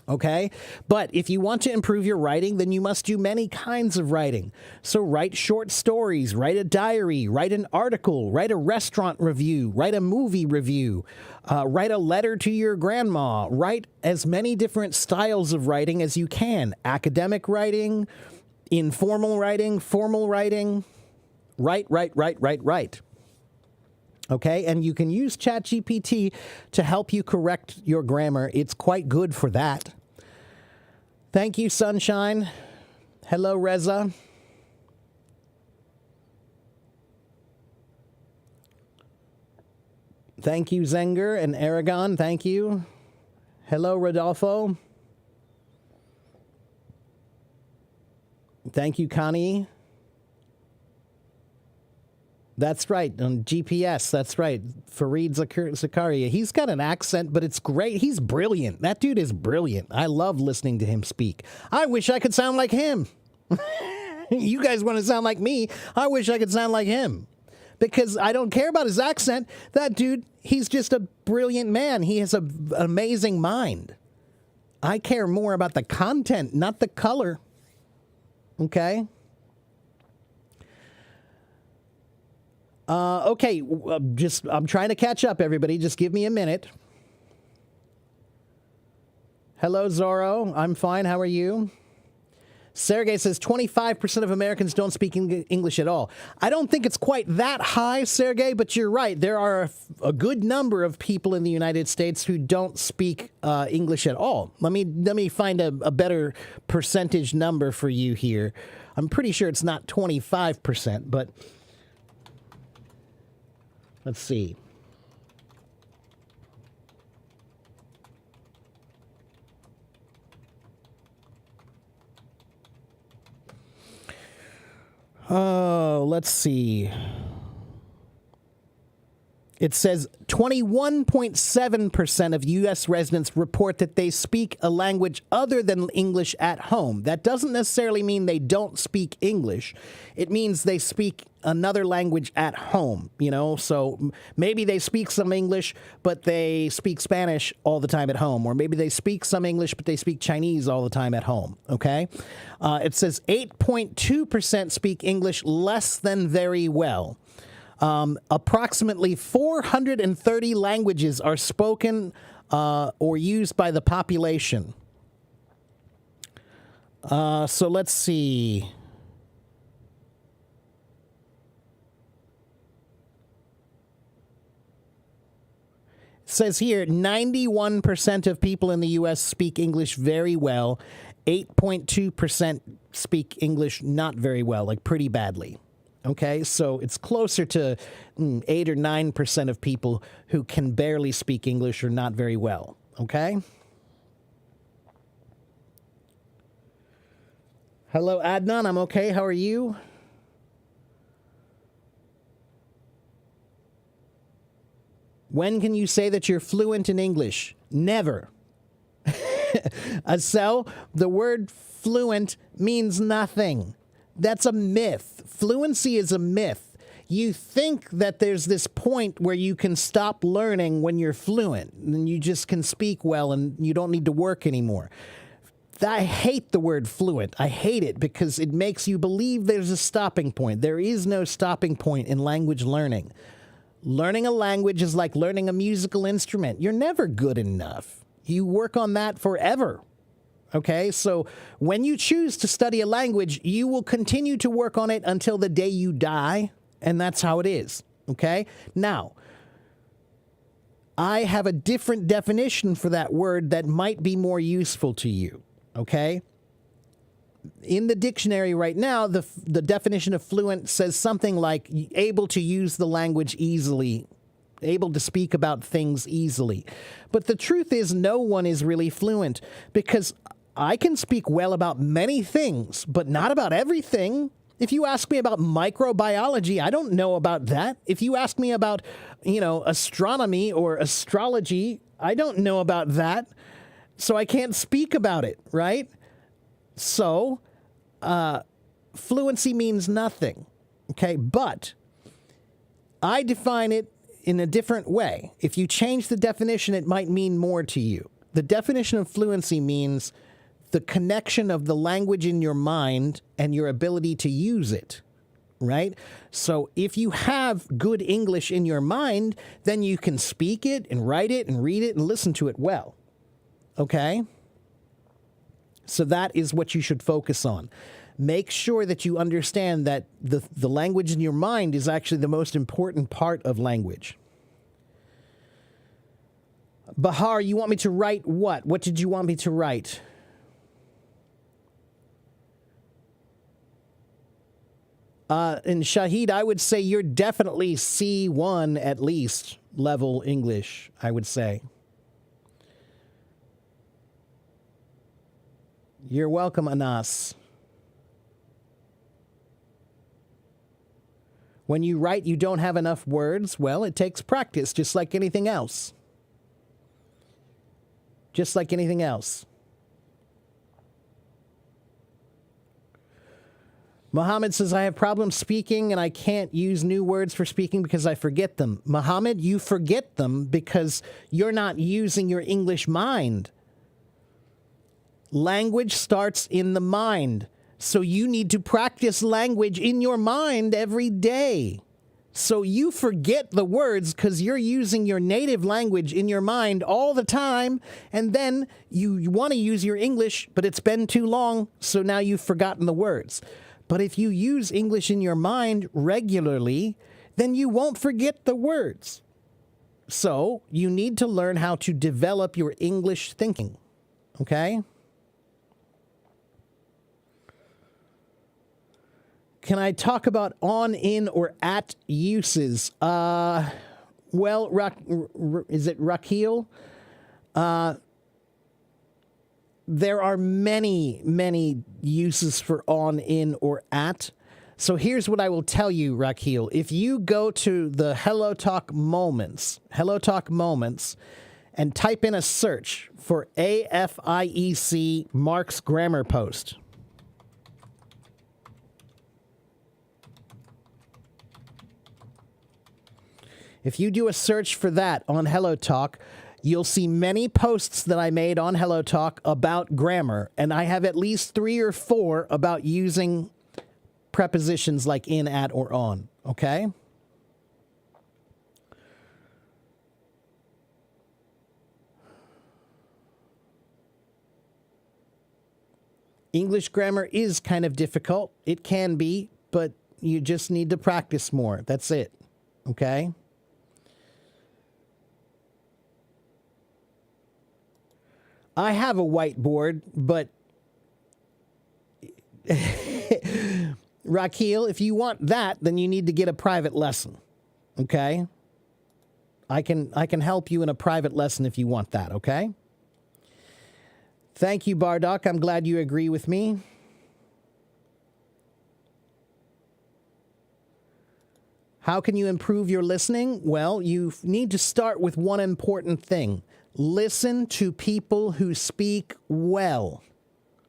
Okay? But if you want to improve your writing, then you must do many kinds of writing. So write short stories, write a diary, write an article, write a restaurant review, write a movie review, write a letter to your grandma, write as many different styles of writing as you can. Academic writing, informal writing, formal writing. Write. Okay, and you can use ChatGPT to help you correct your grammar. It's quite good for that. Thank you, Sunshine. Hello, Reza. Thank you, Zenger and Aragon. Thank you. Hello, Rodolfo. Thank you, Connie. That's right, on GPS, that's right. Fareed Zakaria. He's got an accent, but it's great. He's brilliant. That dude is brilliant. I love listening to him speak. I wish I could sound like him. You guys want to sound like me? I wish I could sound like him. Because I don't care about his accent. That dude, he's just a brilliant man. He has an amazing mind. I care more about the content, not the color. Okay? Okay, I'm trying to catch up, everybody. Just give me a minute. Hello, Zorro. I'm fine. How are you? Sergey says 25% of Americans don't speak English at all. I don't think it's quite that high, Sergey, but you're right. There are a good number of people in the United States who don't speak English at all. Let me find a better percentage number for you here. I'm pretty sure it's not 25%, but let's see. Oh, let's see. It says 21.7% of U.S. residents report that they speak a language other than English at home. That doesn't necessarily mean they don't speak English. It means they speak another language at home, you know? So maybe they speak some English, but they speak Spanish all the time at home. Or maybe they speak some English, but they speak Chinese all the time at home, okay? It says 8.2% speak English less than very well. Approximately 430 languages are spoken or used by the population. So let's see. It says here 91% of people in the U.S. speak English very well. 8.2% speak English not very well, like pretty badly. Okay, so it's closer to 8 or 9% of people who can barely speak English or not very well. Okay? Hello, Adnan. I'm okay. How are you? When can you say that you're fluent in English? Never. Asel, the word fluent means nothing. That's a myth. Fluency is a myth. You think that there's this point where you can stop learning when you're fluent and you just can speak well and you don't need to work anymore. I hate the word fluent. I hate it because it makes you believe there's a stopping point. There is no stopping point in language learning. Learning a language is like learning a musical instrument. You're never good enough. You work on that forever. Okay, so when you choose to study a language, you will continue to work on it until the day you die, and that's how it is. Okay, now, I have a different definition for that word that might be more useful to you. Okay, in the dictionary right now, the definition of fluent says something like able to use the language easily, able to speak about things easily. But the truth is no one is really fluent because I can speak well about many things, but not about everything. If you ask me about microbiology, I don't know about that. If you ask me about, astronomy or astrology, I don't know about that. So I can't speak about it, right? So, fluency means nothing, okay? But I define it in a different way. If you change the definition, it might mean more to you. The definition of fluency means the connection of the language in your mind and your ability to use it, right? So if you have good English in your mind, then you can speak it and write it and read it and listen to it well, okay? So that is what you should focus on. Make sure that you understand that the language in your mind is actually the most important part of language. Bahar, you want me to write what? What did you want me to write? And Shahid, I would say you're definitely C1 at least level English, I would say. You're welcome, Anas. When you write, you don't have enough words. Well, it takes practice, just like anything else. Just like anything else. Muhammad says, I have problems speaking and I can't use new words for speaking because I forget them. Muhammad, you forget them because you're not using your English mind. Language starts in the mind. So you need to practice language in your mind every day. So you forget the words because you're using your native language in your mind all the time. And then you want to use your English, but it's been too long. So now you've forgotten the words. But if you use English in your mind regularly, then you won't forget the words. So you need to learn how to develop your English thinking. Okay? Can I talk about on, in, or at uses? Well, is it Rakil? There are many, many uses for on, in, or at. So here's what I will tell you, Rakil. If you go to the HelloTalk Moments, and type in a search for AFIEC Mark's Grammar Post. If you do a search for that on HelloTalk, you'll see many posts that I made on HelloTalk about grammar, and I have at least 3 or 4 about using prepositions like in, at, or on, okay? English grammar is kind of difficult. It can be, but you just need to practice more. That's it, okay? I have a whiteboard, but Rakil, if you want that, then you need to get a private lesson. Okay? I can help you in a private lesson if you want that, okay? Thank you, Bardock. I'm glad you agree with me. How can you improve your listening? Well, you need to start with one important thing. Listen to people who speak well.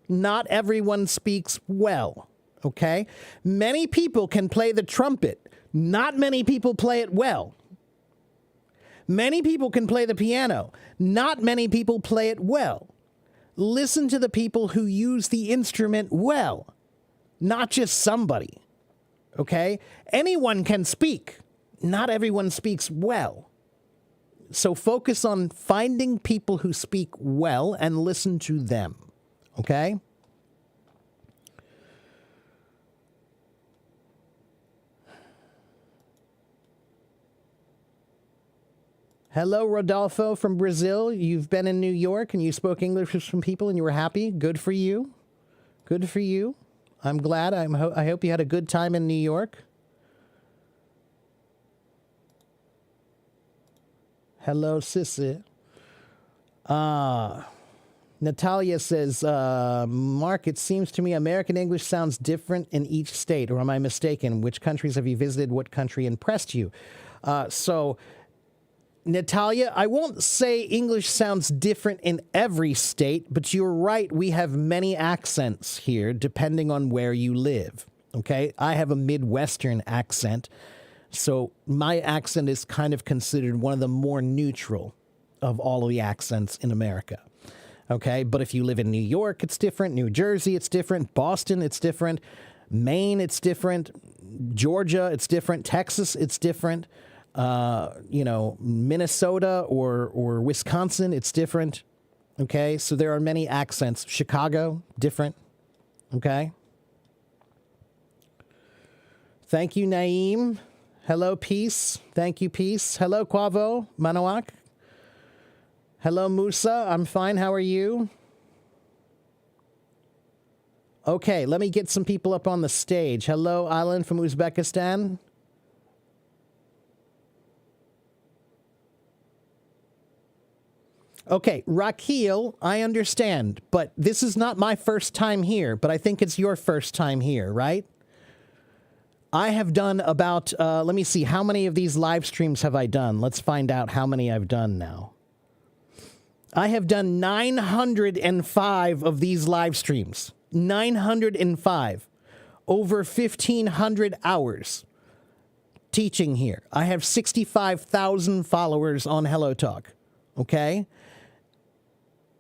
Not everyone speaks well, okay? Many people can play the trumpet. Not many people play it well. Many people can play the piano. Not many people play it well. Listen to the people who use the instrument well, not just somebody, okay? Anyone can speak. Not everyone speaks well. So focus on finding people who speak well and listen to them, okay? Hello, Rodolfo from Brazil. You've been in New York and you spoke English with some people and you were happy. Good for you. Good for you. I'm glad. I hope you had a good time in New York. Hello, Sissy. Natalia says, Mark, it seems to me American English sounds different in each state, or am I mistaken? Which countries have you visited? What country impressed you? So, Natalia, I won't say English sounds different in every state, but you're right. We have many accents here depending on where you live. Okay? I have a Midwestern accent, so my accent is kind of considered one of the more neutral of all of the accents in America. Okay? But if you live in New York, it's different. New Jersey, it's different. Boston, it's different. Maine, it's different. Georgia, it's different. Texas, it's different. Minnesota or Wisconsin, it's different. Okay, so there are many accents. Chicago, different. Okay. Thank you, Naeem. Hello, Peace. Thank you, Peace. Hello, Quavo, Manawak. Hello, Musa. I'm fine. How are you? Okay, let me get some people up on the stage. Hello, Alan from Uzbekistan. Okay, Rakil, I understand, but this is not my first time here, but I think it's your first time here, right? I have done about, let me see, how many of these live streams have I done? Let's find out how many I've done now. I have done 905 of these live streams. 905. Over 1,500 hours teaching here. I have 65,000 followers on Hello Talk, okay?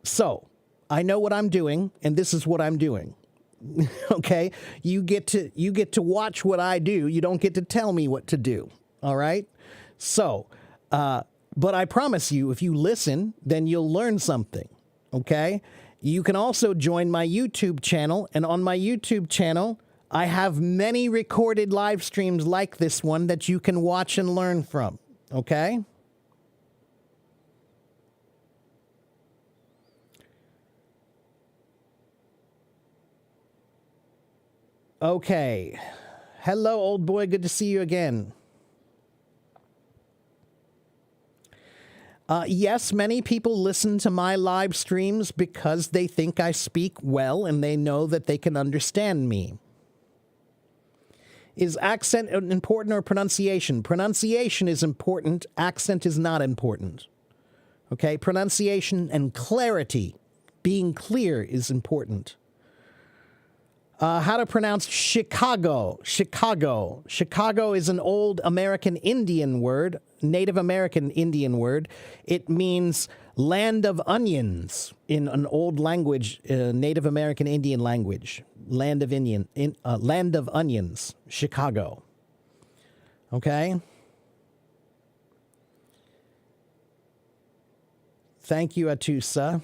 So, I know what I'm doing, and this is what I'm doing. Okay? You get to watch what I do. You don't get to tell me what to do. All right? So, but I promise you, if you listen, then you'll learn something. Okay? You can also join my YouTube channel, and on my YouTube channel, I have many recorded live streams like this one that you can watch and learn from. Okay? Okay. Hello, old boy. Good to see you again. Yes, many people listen to my live streams because they think I speak well and they know that they can understand me. Is accent important or pronunciation? Pronunciation is important. Accent is not important. Okay? Pronunciation and clarity, being clear, is important. How to pronounce Chicago. Chicago. Chicago is an old American Indian word, Native American Indian word. It means land of onions in an old language, Native American Indian language. Land of onions. Chicago. Okay? Thank you, Atusa.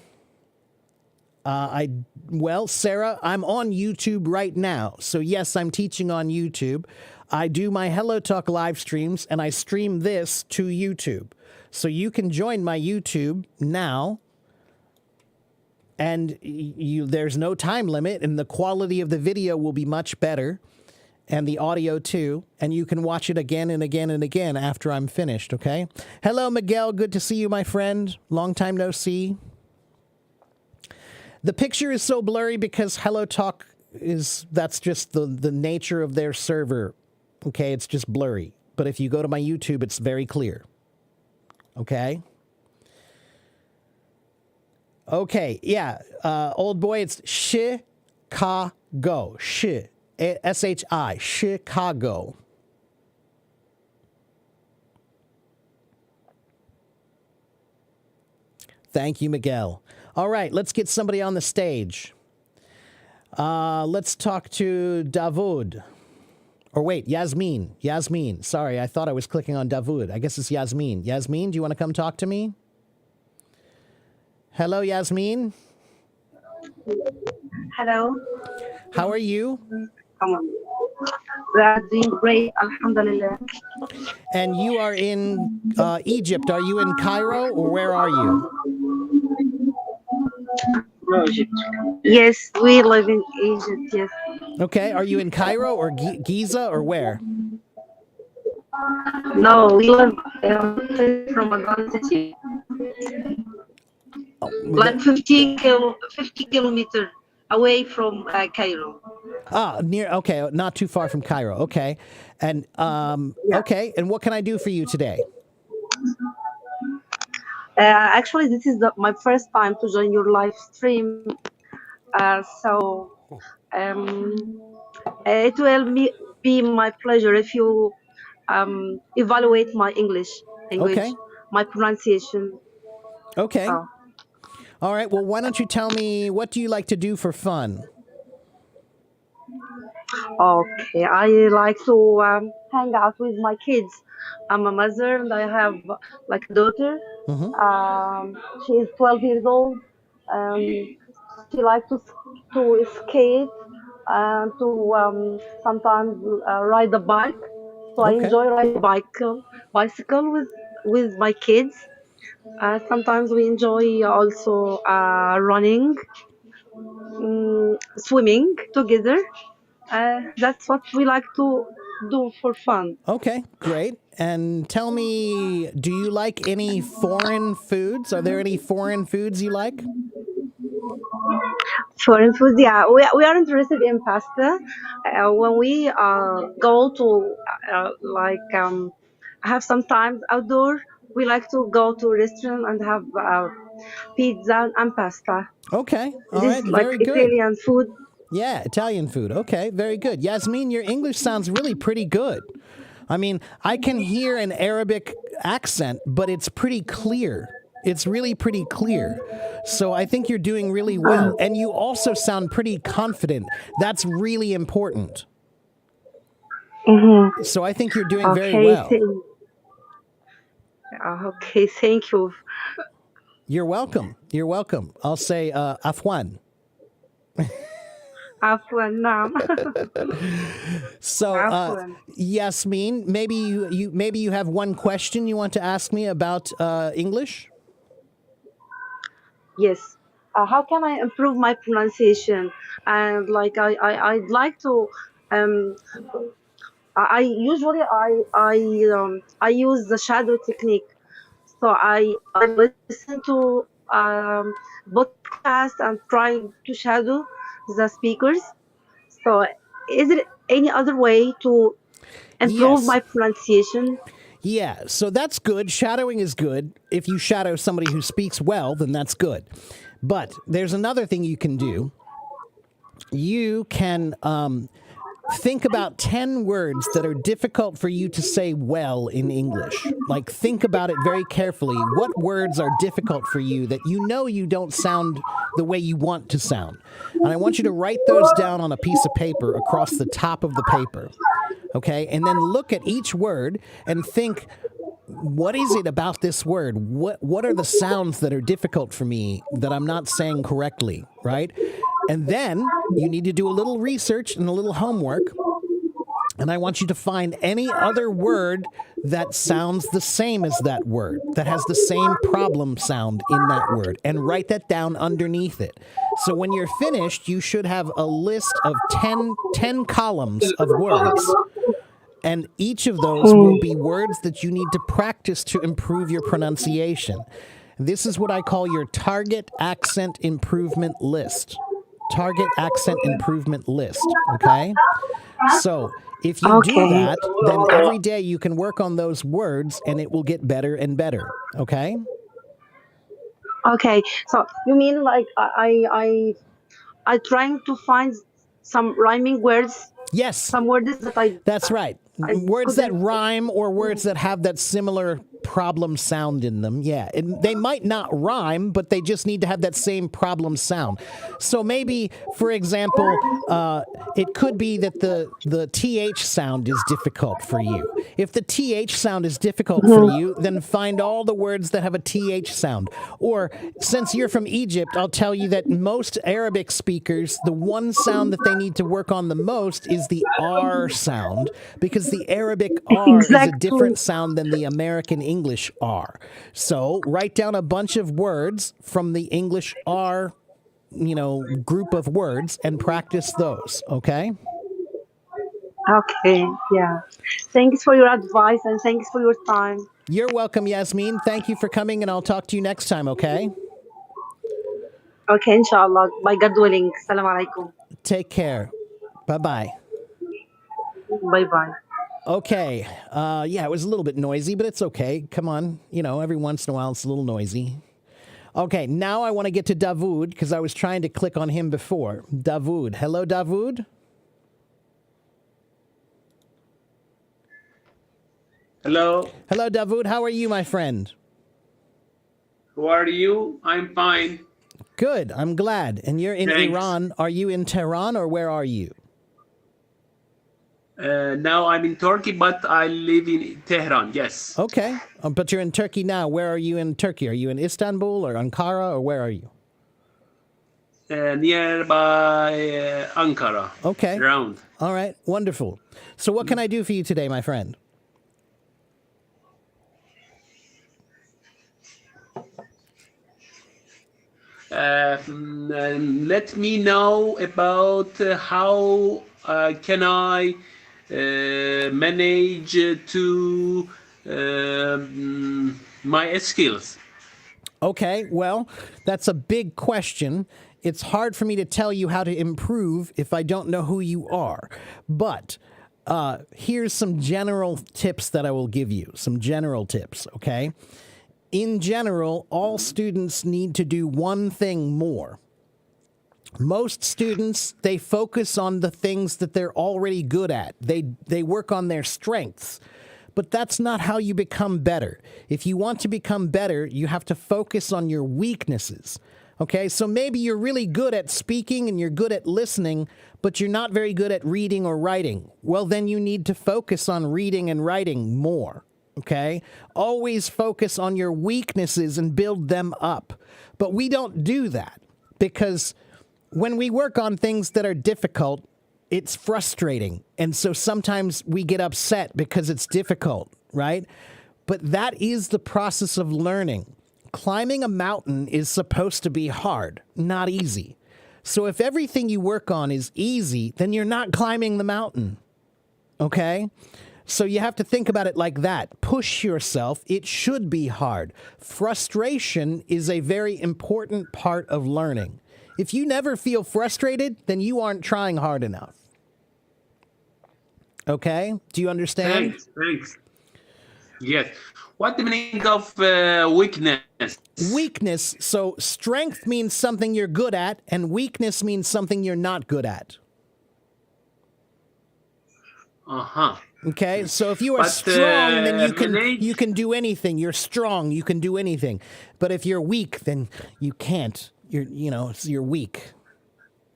Sarah, I'm on YouTube right now. So yes, I'm teaching on YouTube. I do my Hello Talk live streams and I stream this to YouTube. So you can join my YouTube now. And there's no time limit and the quality of the video will be much better. And the audio too. And you can watch it again and again and again after I'm finished, okay? Hello, Miguel. Good to see you, my friend. Long time no see. The picture is so blurry because Hello Talk that's just the nature of their server. Okay, it's just blurry. But if you go to my YouTube, it's very clear. Okay? Okay, yeah. Old boy, it's Chicago. S-H-I, Chicago. Thank you, Miguel. All right, let's get somebody on the stage. Let's talk to Davud. Or wait, Yasmin. Yasmin. Sorry, I thought I was clicking on Davud. I guess it's Yasmin. Yasmin, do you want to come talk to me? Hello, Yasmin. Hello. How are you? We are doing great, alhamdulillah. And you are in Egypt. Are you in Cairo or where are you? Yes, we live in Egypt, yes. Okay, are you in Cairo or Giza or where? No, we live from Ramadan City. like 50 kilometer away from Cairo. Near. Okay, not too far from Cairo. Okay, and Yeah. okay, and what can I do for you today? Actually, this is my first time to join your live stream. So it will be my pleasure if you evaluate my English language, Okay, my pronunciation. okay, Oh, all right. Well, why don't you tell me what do you like to do for fun? okay. I like to hang out with my kids. I'm a mother and I have like a daughter. Mm-hmm. She is 12 years old. Um, she likes to skate and to sometimes ride a bike. So I Okay. enjoy riding bicycle with my kids. Sometimes we enjoy also running, swimming together. That's what we like to do for fun. Okay, great. And tell me, do you like any foreign foods? Are there any foreign foods you like? Foreign food, yeah, we are interested in pasta. When we go to like have some time outdoor, we like to go to a restaurant and have pizza and pasta. Okay, all This right, is like very good. Italian food. Yeah, Italian food. Okay, very good. Yasmin, your English sounds really pretty good. I mean, I can hear an Arabic accent, but it's pretty clear. It's really pretty clear. So I think you're doing really well. And you also sound pretty confident. That's really important. Mm-hmm. So I think you're doing very Okay, well. okay, thank you. You're welcome. You're welcome. I'll say Afwan. Afwan, naam. So, Afwan. Yasmin, maybe you have one question you want to ask me about English. Yes. How can I improve my pronunciation? And like I'd like to um I usually I use the shadow technique. So I listen to podcast and try to shadow the speakers. So is there any other way to improve Yes. my pronunciation? Yeah, so that's good. Shadowing is good. If you shadow somebody who speaks well, then that's good. But there's another thing you can do. You can think about 10 words that are difficult for you to say well in English. Like, think about it very carefully. What words are difficult for you that you know you don't sound the way you want to sound? And I want you to write those down on a piece of paper across the top of the paper. Okay? And then look at each word and think, what is it about this word? What are the sounds that are difficult for me that I'm not saying correctly, right? And then you need to do a little research and a little homework. And I want you to find any other word that sounds the same as that word, that has the same problem sound in that word, and write that down underneath it. So when you're finished, you should have a list of 10 columns of words. And each of those will be words that you need to practice to improve your pronunciation. This is what I call your target accent improvement list. Target accent improvement list. Okay? So if you do that, then every day you can work on those words and it will get better and better. Okay? Okay. So you mean like I trying to find some rhyming words, Yes. some words that That's right. I Words that couldn't. rhyme or words that have that similar problem sound in them. Yeah. They might not rhyme, but they just need to have that same problem sound. So maybe, for example, it could be that the TH sound is difficult for you. If the TH sound is difficult for you, then find all the words that have a TH sound. Or since you're from Egypt, I'll tell you that most Arabic speakers, the one sound that they need to work on the most is the R sound, because the Arabic R is a Exactly. different sound than the American English R. So write down a bunch of words from the English R, group of words and practice those, okay? Okay. Yeah. Thanks for your advice and thanks for your time. You're welcome, Yasmin. Thank you for coming, and I'll talk to you next time, okay? Okay, inshallah. By God willing. Salam alaikum. Take care. Bye-bye. Bye bye. Okay. Yeah, it was a little bit noisy, but it's okay. Come on. Every once in a while it's a little noisy. Okay, now I want to get to Davoud because I was trying to click on him before. Davoud. Hello, Davoud. Hello, Hello, Davoud. How are you, my friend? who are you? I'm fine. Good. I'm glad. And you're in Thanks. Iran. Are you in Tehran or where are you? Now I'm in Turkey, but I live in Tehran. Yes. Okay. But you're in Turkey now. Where are you in Turkey? Are you in Istanbul or Ankara or where are you? Nearby Ankara. Okay. Around. All right. Wonderful. So what can I do for you today, my friend? Let me know about how can I manage to my skills. Okay, well, that's a big question. It's hard for me to tell you how to improve if I don't know who you are. But here's some general tips that I will give you. Some general tips, okay? In general, all students need to do one thing more. Most students, they focus on the things that they're already good at. They work on their strengths. But that's not how you become better. If you want to become better, you have to focus on your weaknesses. Okay, so maybe you're really good at speaking and you're good at listening, but you're not very good at reading or writing. Well, then you need to focus on reading and writing more. Okay, always focus on your weaknesses and build them up. But we don't do that because when we work on things that are difficult, it's frustrating. And so sometimes we get upset because it's difficult, right? But that is the process of learning. Climbing a mountain is supposed to be hard, not easy. So if everything you work on is easy, then you're not climbing the mountain, okay? So you have to think about it like that. Push yourself. It should be hard. Frustration is a very important part of learning. If you never feel frustrated, then you aren't trying hard enough. Okay? Do you understand? Thanks. Yes. What the meaning of weakness? Weakness. So strength means something you're good at, and weakness means something you're not good at. Uh-huh. Okay, so if you are But, strong, then manage- you can do anything. You're strong, you can do anything. But if you're weak, then you can't. You're weak.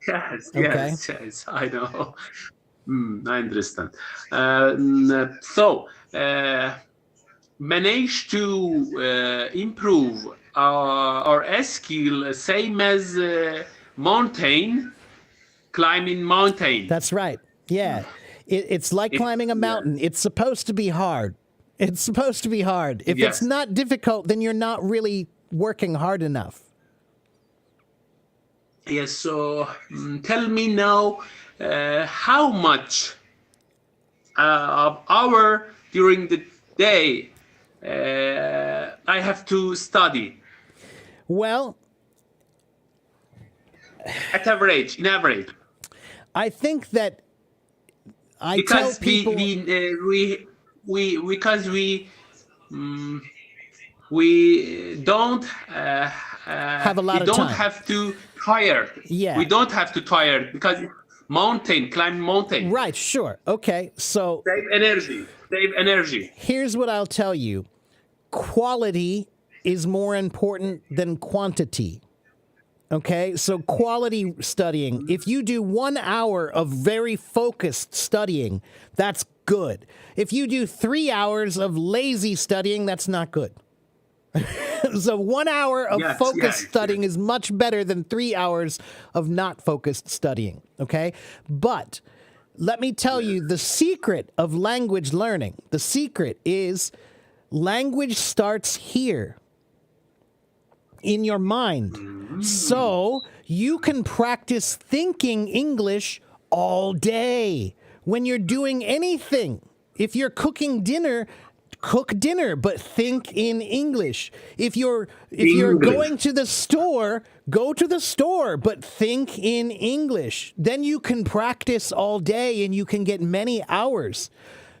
Yes, Okay. yes, I know. I understand. So, manage to improve our skill, same as climbing mountain. That's right. Yeah. It's like climbing a mountain. It's supposed to be hard. It's supposed to be hard. If it's Yes. not difficult, then you're not really working hard enough. Yes, so tell me now how much of hour during the day I have to study Well, in average. I think that I Because tell people we don't have a lot we of don't time. have to tire. Yeah. We don't have to tire because climb mountain. Right, sure. Okay, so Save energy. here's what I'll tell you. Quality is more important than quantity. Okay, so quality studying. If you do 1 hour of very focused studying, that's good. If you do 3 hours of lazy studying, that's not good. So 1 hour of Yes, focused yes, studying is much better than 3 hours of not focused studying. Okay, but let me tell you the secret of language learning. The secret is language starts here in your mind. So you can practice thinking English all day when you're doing anything. If you're cooking dinner, cook dinner, but think in English. If you're English. going to the store, go to the store, but think in English. Then you can practice all day and you can get many hours.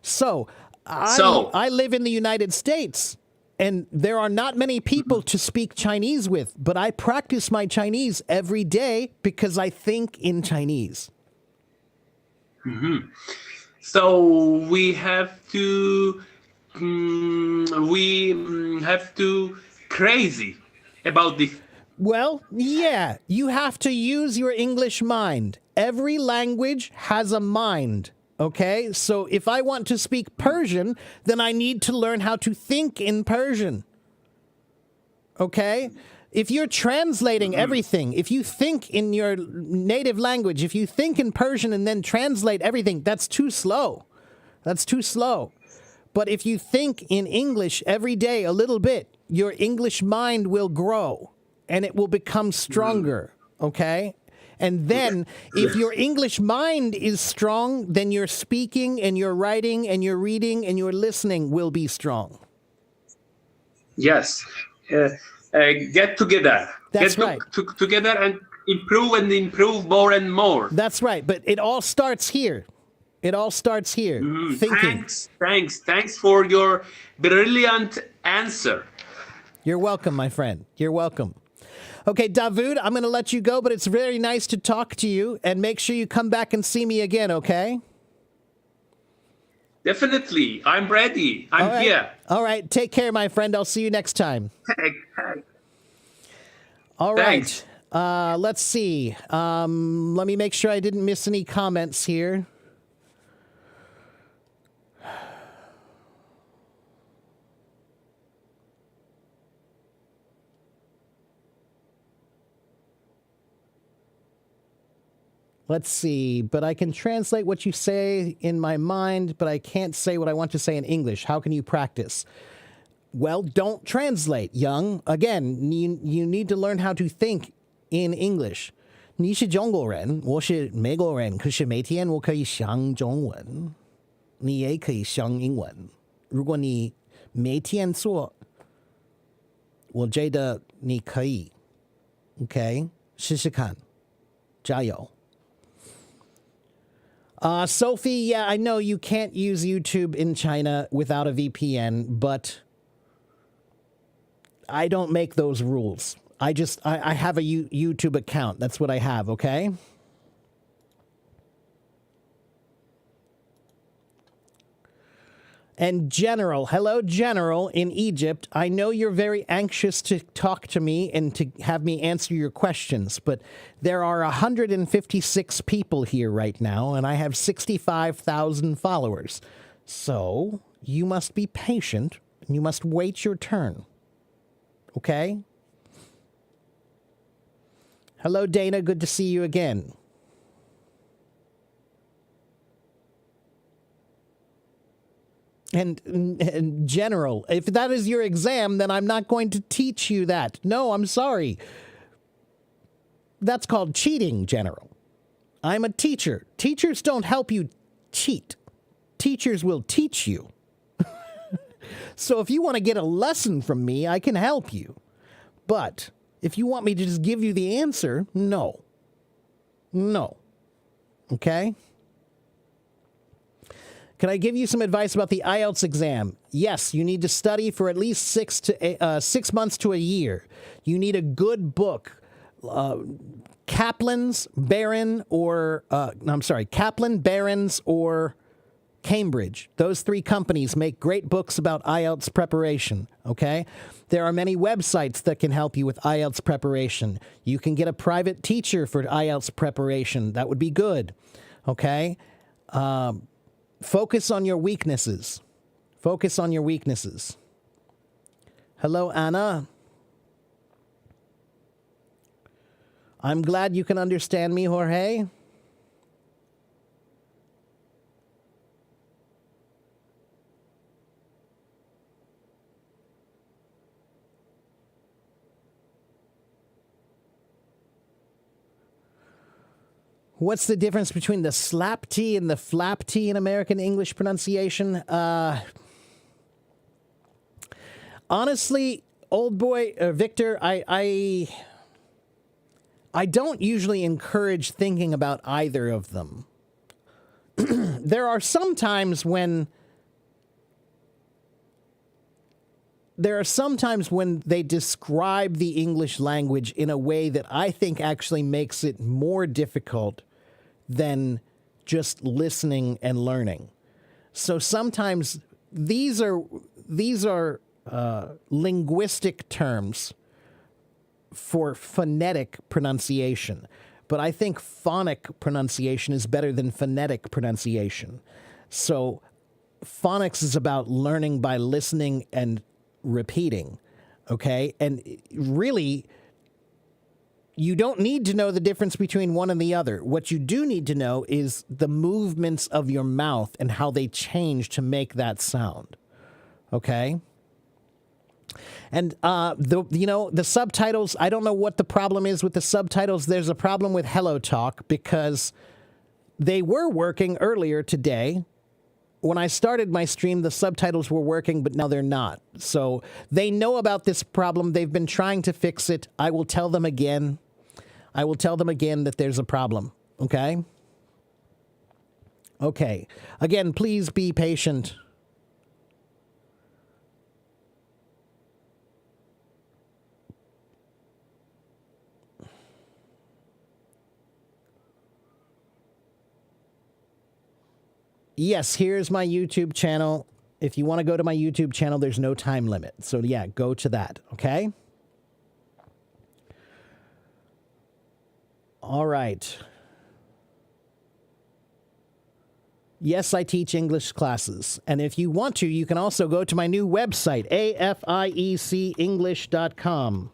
So I live in the United States, and there are not many people to speak Chinese with, but I practice my Chinese every day because I think in Chinese. So we have to crazy about this. Well, yeah, you have to use your English mind. Every language has a mind, okay? So if I want to speak Persian, then I need to learn how to think in Persian, okay? If you're translating everything, if you think in your native language, if you think in Persian and then translate everything, that's too slow. That's too slow. But if you think in English every day a little bit, your English mind will grow and it will become stronger, okay? And then if your English mind is strong, then your speaking and your writing and your reading and your listening will be strong. Yes. Get together. That's get right. Together and improve more and more. That's right. But it all starts here. It all starts here. Thinking. Thanks for your brilliant answer. You're welcome, my friend. You're welcome. Okay, Davoud, I'm going to let you go, but it's very nice to talk to you, and make sure you come back and see me again, okay? Definitely. I'm ready. I'm here. All right. Take care, my friend. I'll see you next time. Hey. All Thanks. right. Let's see. Let me make sure I didn't miss any comments here. Let's see, but I can translate what you say in my mind, but I can't say what I want to say in English. How can you practice? Well, don't translate, Young. Again, you need to learn how to think in English. 你是中国人，我是美国人，可是每天我可以讲中文，你也可以讲英文。如果你每天做，我觉得你可以。OK， 试试看，加油。Sophie, yeah, I know you can't use YouTube in China without a VPN, but I don't make those rules. I have a YouTube account. That's what I have, okay? And General, hello, General, in Egypt. I know you're very anxious to talk to me and to have me answer your questions, but there are 156 people here right now, and I have 65,000 followers. So you must be patient, and you must wait your turn. Okay? Hello, Dana. Good to see you again. And General, if that is your exam, then I'm not going to teach you that. No, I'm sorry. That's called cheating, General. I'm a teacher. Teachers don't help you cheat. Teachers will teach you. So if you want to get a lesson from me, I can help you. But if you want me to just give you the answer, no. No. Okay? Can I give you some advice about the IELTS exam? Yes, you need to study for at least 6 months to a year. You need a good book. Kaplan's, Barron, or Kaplan, Barron's, or Cambridge. Those three companies make great books about IELTS preparation, okay? There are many websites that can help you with IELTS preparation. You can get a private teacher for IELTS preparation. That would be good, okay? Focus on your weaknesses. Focus on your weaknesses. Hello, Anna. I'm glad you can understand me, Jorge. What's the difference between the slap T and the flap T in American English pronunciation? Honestly, old boy, Victor, I don't usually encourage thinking about either of them. There are some times when they describe the English language in a way that I think actually makes it more difficult than just listening and learning. So sometimes these are linguistic terms for phonetic pronunciation, but I think phonic pronunciation is better than phonetic pronunciation. So phonics is about learning by listening and repeating, okay? And really, you don't need to know the difference between one and the other. What you do need to know is the movements of your mouth and how they change to make that sound, okay? And the subtitles, I don't know what the problem is with the subtitles. There's a problem with HelloTalk because they were working earlier today. When I started my stream, the subtitles were working, but now they're not. So they know about this problem. They've been trying to fix it. I will tell them again. That there's a problem, okay? Okay. Again, please be patient. Yes, here's my YouTube channel. If you want to go to my YouTube channel, there's no time limit. So yeah, go to that, okay? All right. Yes, I teach English classes. And if you want to, you can also go to my new website, afiecenglish.com.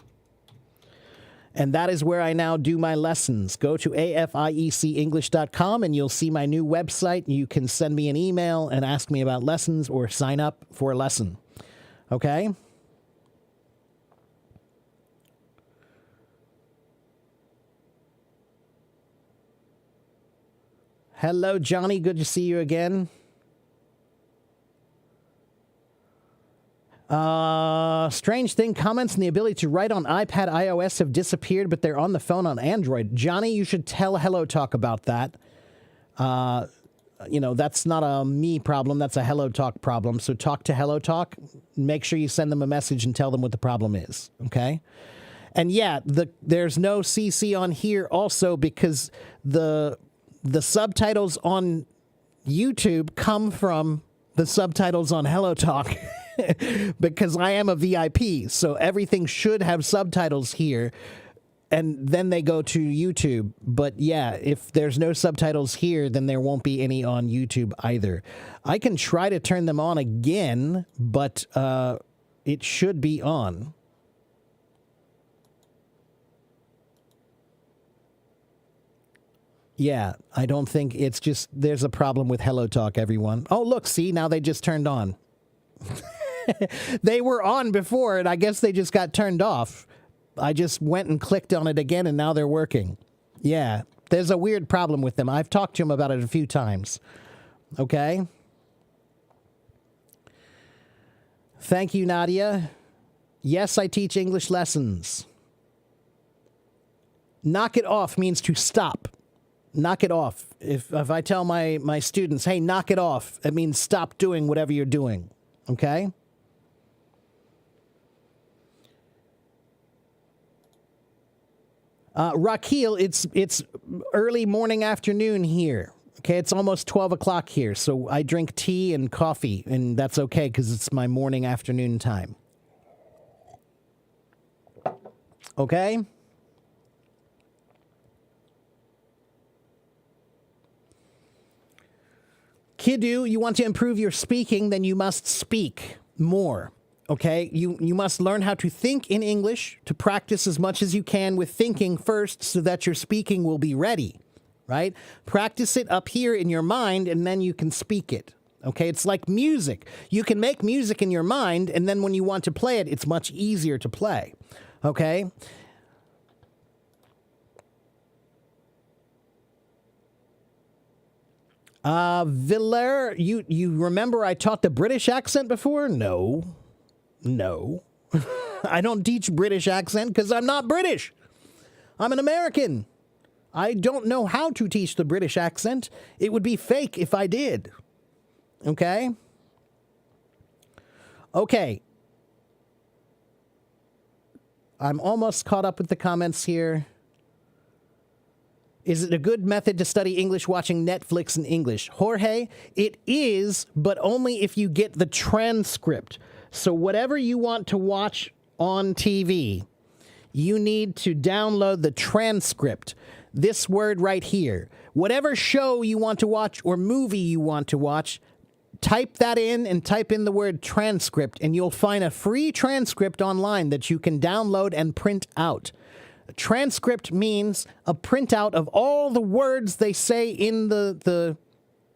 And that is where I now do my lessons. Go to afiecenglish.com and you'll see my new website. You can send me an email and ask me about lessons or sign up for a lesson. Okay? Hello, Johnny. Good to see you again. Strange thing, comments and the ability to write on iPad iOS have disappeared, but they're on the phone on Android. Johnny, you should tell HelloTalk about that. That's not a me problem. That's a HelloTalk problem. So talk to HelloTalk. Make sure you send them a message and tell them what the problem is. Okay? And yeah, there's no CC on here also because the subtitles on YouTube come from the subtitles on HelloTalk. Because I am a VIP, so everything should have subtitles here, and then they go to YouTube. But yeah, if there's no subtitles here, then there won't be any on YouTube either. I can try to turn them on again, but it should be on. Yeah, I don't think it's just, there's a problem with HelloTalk, everyone. Oh, look, see, now they just turned on. They were on before, and I guess they just got turned off. I just went and clicked on it again, and now they're working. Yeah, there's a weird problem with them. I've talked to him about it a few times. Okay? Thank you, Nadia. Yes, I teach English lessons. Knock it off means to stop. Knock it off. If I tell my students, hey, knock it off, it means stop doing whatever you're doing. Okay? Rakil, it's early morning afternoon here. Okay, it's almost 12 o'clock here, so I drink tea and coffee, and that's okay because it's my morning afternoon time. Okay? Kidu, you want to improve your speaking, then you must speak more. Okay, you must learn how to think in English, to practice as much as you can with thinking first so that your speaking will be ready, right? Practice it up here in your mind and then you can speak it. Okay, it's like music. You can make music in your mind and then when you want to play it, it's much easier to play. Okay? Viller, you remember I taught the British accent before? No. No. I don't teach British accent because I'm not British. I'm an American. I don't know how to teach the British accent. It would be fake if I did. Okay? Okay. I'm almost caught up with the comments here. Is it a good method to study English watching Netflix in English? Jorge, it is, but only if you get the transcript. So whatever you want to watch on TV, you need to download the transcript. This word right here. Whatever show you want to watch or movie you want to watch, type that in and type in the word transcript, and you'll find a free transcript online that you can download and print out. A transcript means a printout of all the words they say in the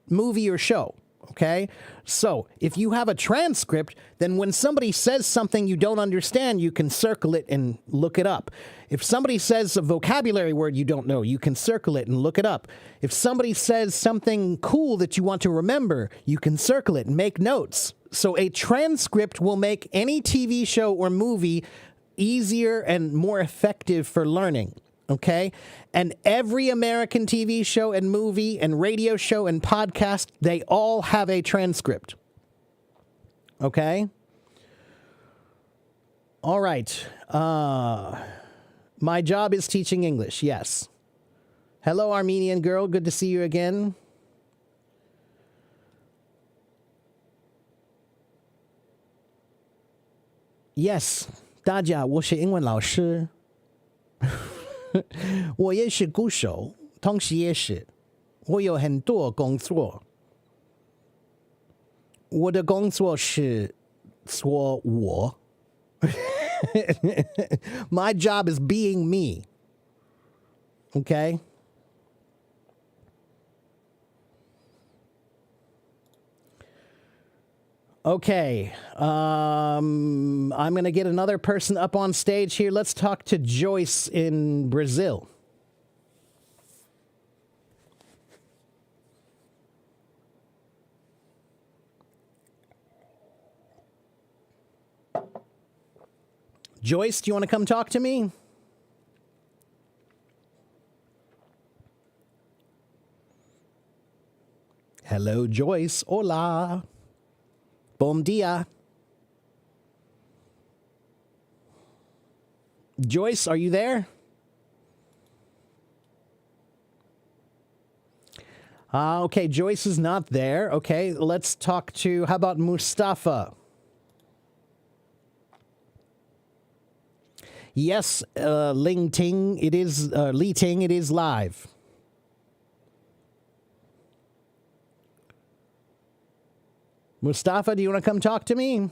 movie or show. Okay? So, if you have a transcript, then when somebody says something you don't understand, you can circle it and look it up. If somebody says a vocabulary word you don't know, you can circle it and look it up. If somebody says something cool that you want to remember, you can circle it and make notes. So, a transcript will make any TV show or movie easier and more effective for learning. Okay? And every American TV show and movie and radio show and podcast, they all have a transcript. Okay? All right. My job is teaching English. Yes. Hello, Armenian girl. Good to see you again. Yes. 大家，我是英文老师。我也是鼓手，同时也是我有很多工作。我的工作是做我。My job is being me. Okay? Okay. I'm going to get another person up on stage here. Let's talk to Joyce in Brazil. Joyce, do you want to come talk to me? Hello, Joyce. Hola. Bom dia. Joyce, are you there? Okay, Joyce is not there. Okay, let's talk to, how about Mustafa? Yes, Ling Ting, it is, Li Ting, it is live. Mustafa, do you want to come talk to me?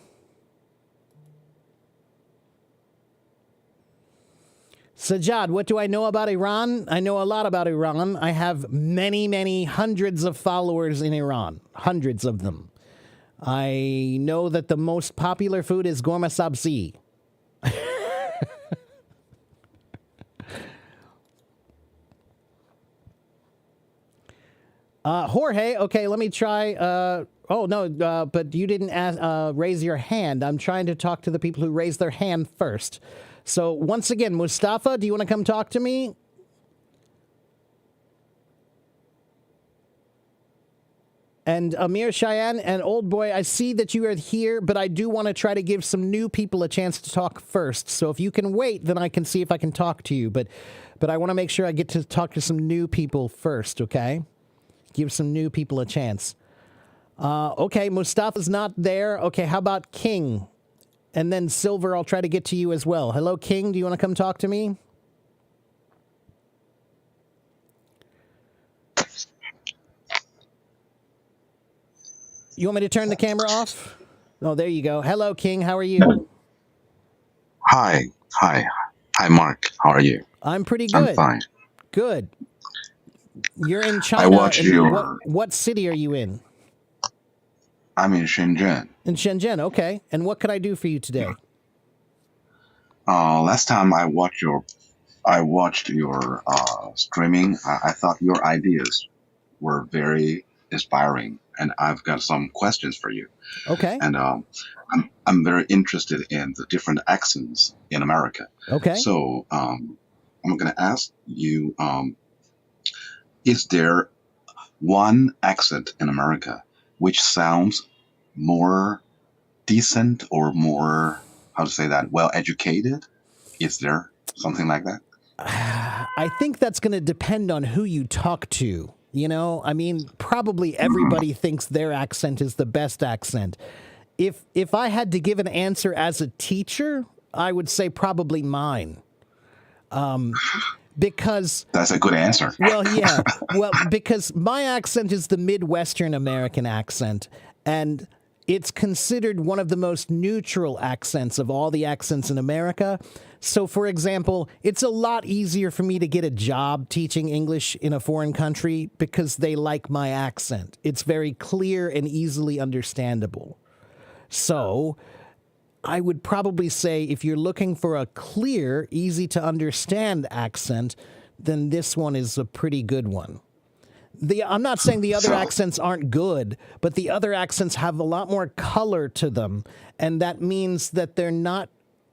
Sajjad, what do I know about Iran? I know a lot about Iran. I have many hundreds of followers in Iran. Hundreds of them. I know that the most popular food is ghormeh sabzi. Jorge, okay, let me try. Oh, no, but you didn't raise your hand. I'm trying to talk to the people who raised their hand first. So once again, Mustafa, do you want to come talk to me? And Amir Cheyenne and Old Boy, I see that you are here, but I do want to try to give some new people a chance to talk first. So if you can wait, then I can see if I can talk to you. But I want to make sure I get to talk to some new people first, okay? Give some new people a chance. Okay, Mustafa's not there. Okay, how about King? And then Silver, I'll try to get to you as well. Hello, King. Do you want to come talk to me? You want me to turn the camera off? Oh, there you go. Hello, King. How are you? Hi, Mark. How are you? I'm pretty good. I'm fine. Good. You're in China. I watch your... What city are you in? I'm in Shenzhen. In Shenzhen, okay. And what could I do for you today? Last time I watched your streaming. I thought your ideas were very inspiring, and I've got some questions for you. Okay. And I'm very interested in the different accents in America. Okay. So I'm going to ask you: is there one accent in America which sounds more decent or more, how to say that, well educated? Is there something like that? I think that's going to depend on who you talk to. You know, I mean, probably everybody thinks their accent is the best accent. If I had to give an answer as a teacher, I would say probably mine. Because That's a good answer. well, yeah. Well, because my accent is the Midwestern American accent, and it's considered one of the most neutral accents of all the accents in America. So, for example, it's a lot easier for me to get a job teaching English in a foreign country because they like my accent. It's very clear and easily understandable. So, I would probably say if you're looking for a clear, easy to understand accent, then this one is a pretty good one. I'm not saying the other So- accents aren't good, but the other accents have a lot more color to them, and that means that they're not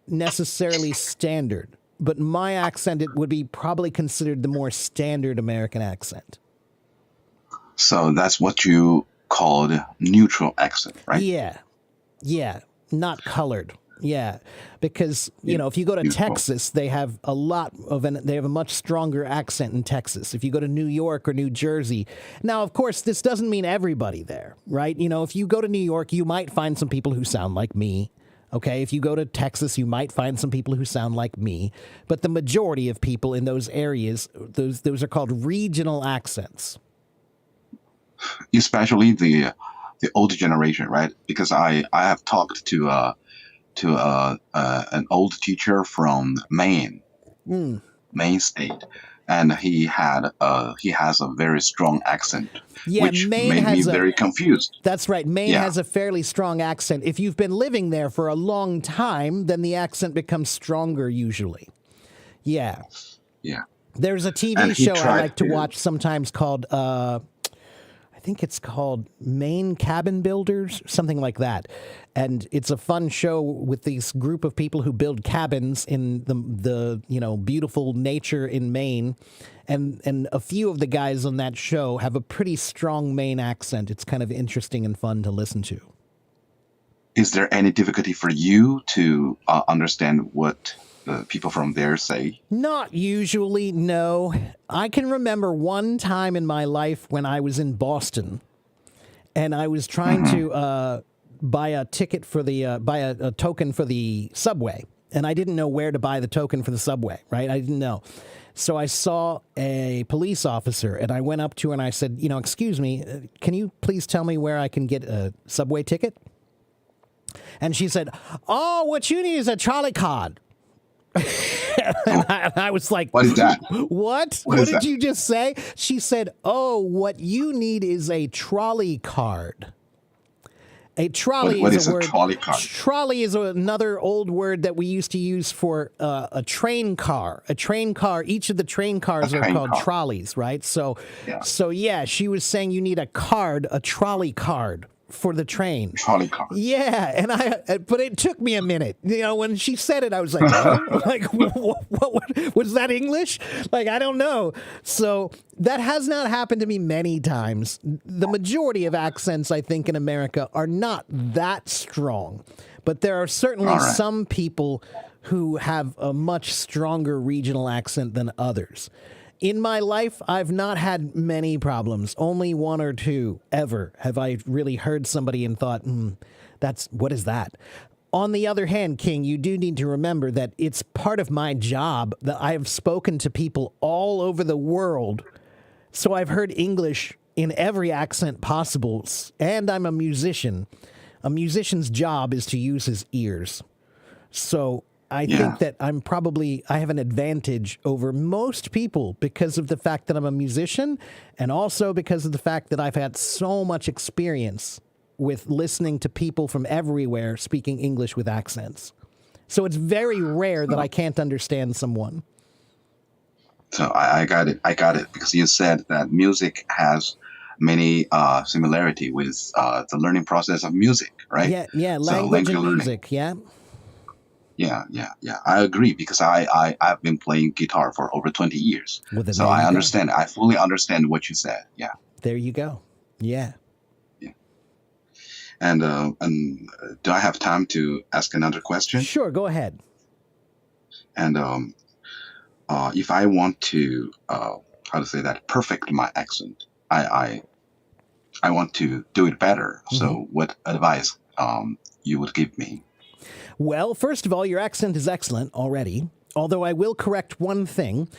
necessarily standard. But my accent, it would be probably considered the more standard American accent. So that's what you called neutral accent, right? Yeah, not colored. Yeah, because you know, if you go to Beautiful. Texas, they have a much stronger accent in Texas. If you go to New York or New Jersey, now of course this doesn't mean everybody there, right? You know, if you go to New York, you might find some people who sound like me. Okay, if you go to Texas, you might find some people who sound like me, but the majority of people in those areas, those are called regional accents. Especially the older generation, right? Because I have talked to an old teacher from Maine, Mm. Maine State, and he has a very strong accent, Yeah, which Maine made me has very confused. That's right. Maine Yeah. has a fairly strong accent. If you've been living there for a long time, then the accent becomes stronger usually. Yeah. Yeah, There's a TV And he show I tried like to to- watch sometimes called, I think it's called Maine Cabin Builders, something like that. And it's a fun show with this group of people who build cabins in the beautiful nature in Maine. And a few of the guys on that show have a pretty strong Maine accent. It's kind of interesting and fun to listen to. is there any difficulty for you to understand what people from there say? Not usually, no. I can remember one time in my life when I was in Boston, and I was trying to buy a ticket for the buy a token for the subway, and I didn't know where to buy the token for the subway. Right, I didn't know. So I saw a police officer, and I went up to her and I said, "Excuse me, can you please tell me where I can get a subway ticket?" And she said, "Oh, what you need is a trolley card." And I was like, What is that? What? What What is did that? you just say? She said, "Oh, what you need is a trolley card." A trolley What is is a a word. trolley card? Trolley is another old word that we used to use for a train car. A train car. Each of the train cars are train called car. trolleys, right? So, Yeah. so yeah, she was saying you need a card, a trolley card for the train. Trolley card. Yeah, but it took me a minute. When she said it, I was like, oh, like, what was that English? Like, I don't know. So that has not happened to me many times. The majority of accents, I think, in America are not that strong, but there are certainly All right. some people who have a much stronger regional accent than others. In my life, I've not had many problems. Only one or two ever have I really heard somebody and thought, what is that? On the other hand, King, you do need to remember that it's part of my job that I have spoken to people all over the world. So I've heard English in every accent possible, and I'm a musician. A musician's job is to use his ears. So I think that I have an advantage over most people because of the fact that I'm a musician, and also because of the fact that I've had so much experience with listening to people from everywhere speaking English with accents. So it's very rare that I can't understand someone. So I got it. I got it because you said that music has many similarity with the learning process of music, right? Yeah, yeah, So language and learning. music, yeah. Yeah. I agree because I've been playing guitar for over 20 years. Well, then So there you I go. understand. I fully understand what you said. Yeah. There you go. Yeah. And do I have time to ask another question? Sure, go ahead. And if I want to, how to say that, perfect my accent, I want to do it better. So what advice you would give me? Well, first of all, your accent is excellent already, although I will correct one thing.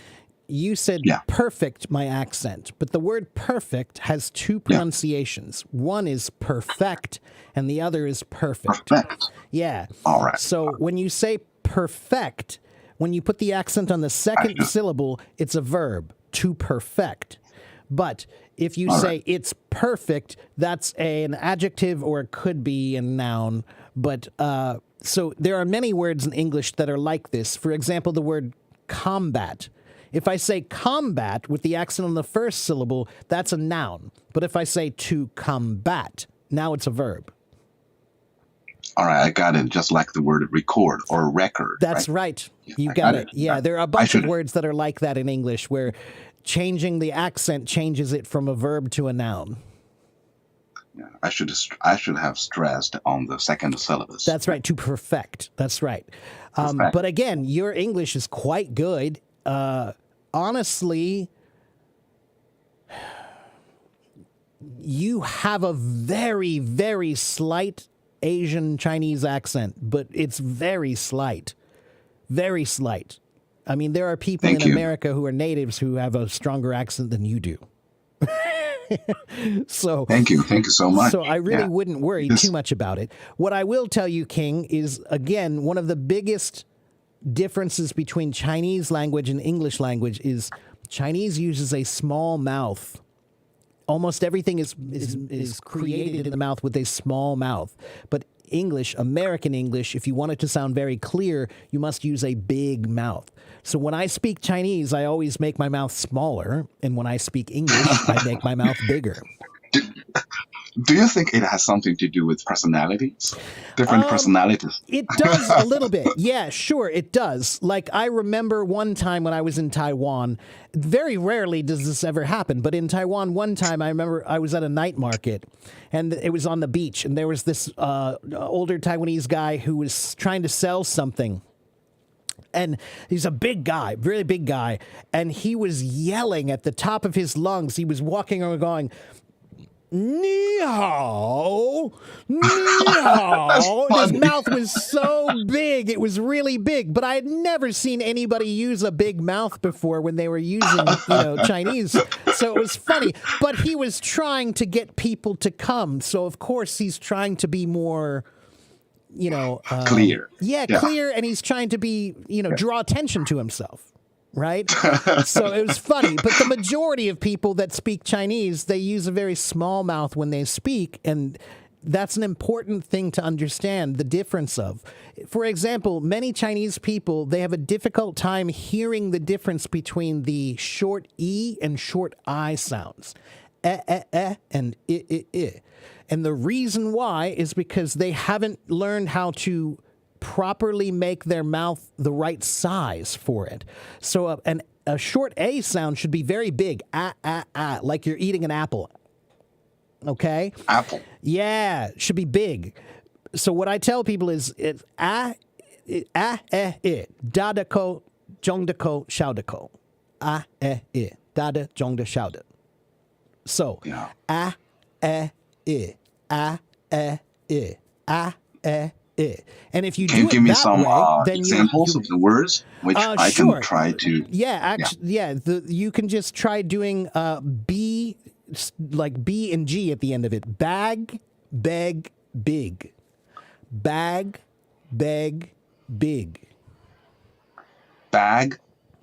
You said Yeah. perfect my accent, but the word perfect has two pronunciations. One is perfect, and the other is perfect. Perfect. Yeah. All right. So when you say perfect, when you put the accent on the second syllable, it's a verb, to perfect. But if you say it's perfect, that's an adjective or it could be a noun. But so there are many words in English that are like this. For example, the word combat. If I say combat with the accent on the first syllable, that's a noun. But if I say to combat, now it's a verb. All right, I got it. Just like the word record or record. That's right. You I got got it. it. Yeah, there are a I bunch of should- words that are like that in English where changing the accent changes it from a verb to a noun. Yeah, I should have stressed on the second syllabus. That's right, to perfect. That's right. Perfect. But again, your English is quite good. Honestly, you have a very, very slight Asian Chinese accent, but it's very slight. Very slight. I mean, there are people Thank in you. America who are natives who have a stronger accent than you do. So Thank you so much. So I really Yeah. wouldn't worry This- too much about it. What I will tell you, King, is again, one of the biggest differences between Chinese language and English language is Chinese uses a small mouth. Almost everything is created in the mouth with a small mouth. But English, American English, if you want it to sound very clear, you must use a big mouth. So when I speak Chinese, I always make my mouth smaller. And when I speak English, I make my mouth bigger. Do you think it has something to do with personalities? Different personalities. It does a little bit. Yeah, sure, it does. Like, I remember one time when I was in Taiwan, very rarely does this ever happen, but in Taiwan, one time I remember I was at a night market, and it was on the beach, and there was this older Taiwanese guy who was trying to sell something. And he's a big guy, really big guy, and he was yelling at the top of his lungs. He was walking around going, "Ni hao, ni hao." And his mouth was so big, it was really big. But I had never seen anybody use a big mouth before when they were using, Chinese. So it was funny. But he was trying to get people to come. So of course he's trying to be more, Clear. Yeah, clear, and he's trying to be, draw attention to himself. Right? So it was funny. But the majority of people that speak Chinese, they use a very small mouth when they speak. And that's an important thing to understand the difference of. For example, many Chinese people, they have a difficult time hearing the difference between the short E and short I sounds. And I. And the reason why is because they haven't learned how to properly make their mouth the right size for it. So a short A sound should be very big, like you're eating an apple. Okay? Apple. Yeah, it should be big. So what I tell people is it's da da ko, zhong da ko, xiao da ko. Da da, zhong da, xiao da. So, Yeah. And if you Can do you it give me that some way, then examples you of the words which I sure. can try to? yeah, actually, you can just try doing B, like B and G at the end of it. Bag, beg, big. Bag, beg, big. Bag,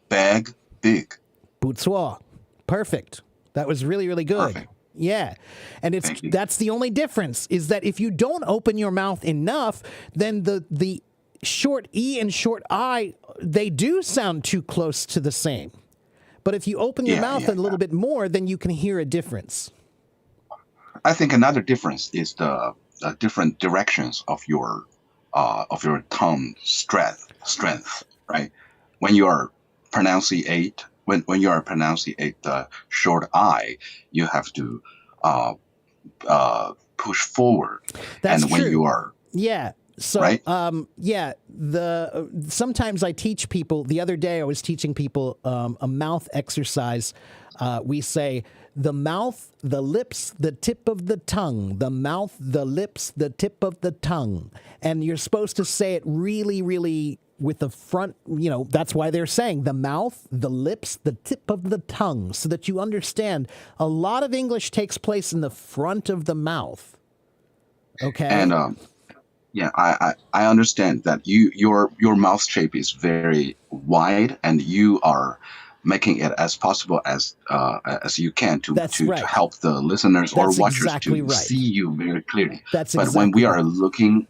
bag, big. Bootswa. Perfect. That was really, really good. Perfect. Yeah. And Thank you. that's the only difference is that if you don't open your mouth enough, then the short E and short I, they do sound too close to the same. But if you open your mouth a little bit more, then you can hear a difference. I think another difference is the different directions of your tongue strength, right? When you are pronunciate when you are pronunciate the short I, you have to push forward. That's and when true. you are Yeah. So, right? yeah, sometimes I teach people. The other day, I was teaching people a mouth exercise. We say the mouth, the lips, the tip of the tongue. The mouth, the lips, the tip of the tongue. And you're supposed to say it really, really with the front. That's why they're saying the mouth, the lips, the tip of the tongue, so that you understand. A lot of English takes place in the front of the mouth. Okay. And yeah, I understand that your mouth shape is very wide, and you are making it as possible as you can to That's right. to help the listeners That's or watchers exactly to right. see you very clearly. That's But when exactly we are right. looking,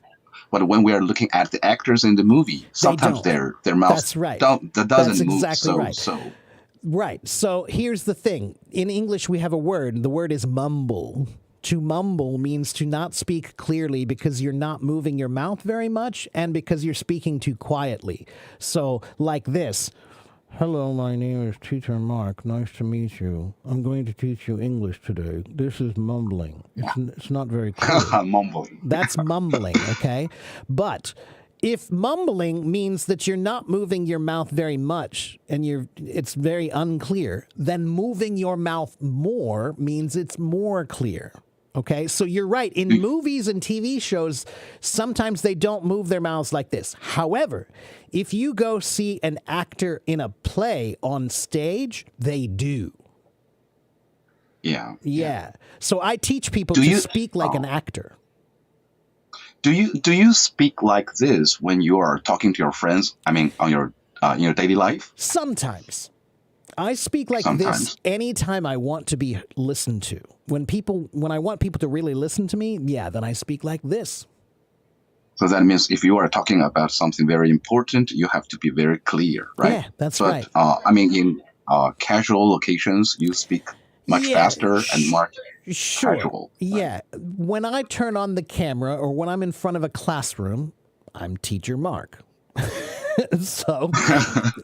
at the actors in the movie, sometimes don't. their mouths That's right. doesn't That's move. exactly So right. so Right. So here's the thing. In English, we have a word. The word is mumble. To mumble means to not speak clearly because you're not moving your mouth very much and because you're speaking too quietly. So like this. Hello, my name is Teacher Mark. Nice to meet you. I'm going to teach you English today. This is mumbling. It's not very clear. mumbling. That's mumbling, okay? But if mumbling means that you're not moving your mouth very much and it's very unclear, then moving your mouth more means it's more clear. Okay, so you're right. In movies and TV shows, sometimes they don't move their mouths like this. However, if you go see an actor in a play on stage, they do. Yeah. Yeah. So I teach people Do to you- speak like an actor. Do you speak like this when you are talking to your friends? I mean, on your in your daily life? Sometimes. I speak like this Sometimes. anytime I want to be listened to. When I want people to really listen to me, yeah, then I speak like this. So that means if you are talking about something very important, you have to be very clear, right? Yeah, that's but, right. I mean, in casual occasions, you speak much Yeah, faster and more Sure. casual. Yeah. When I turn on the camera or when I'm in front of a classroom, I'm Teacher Mark. So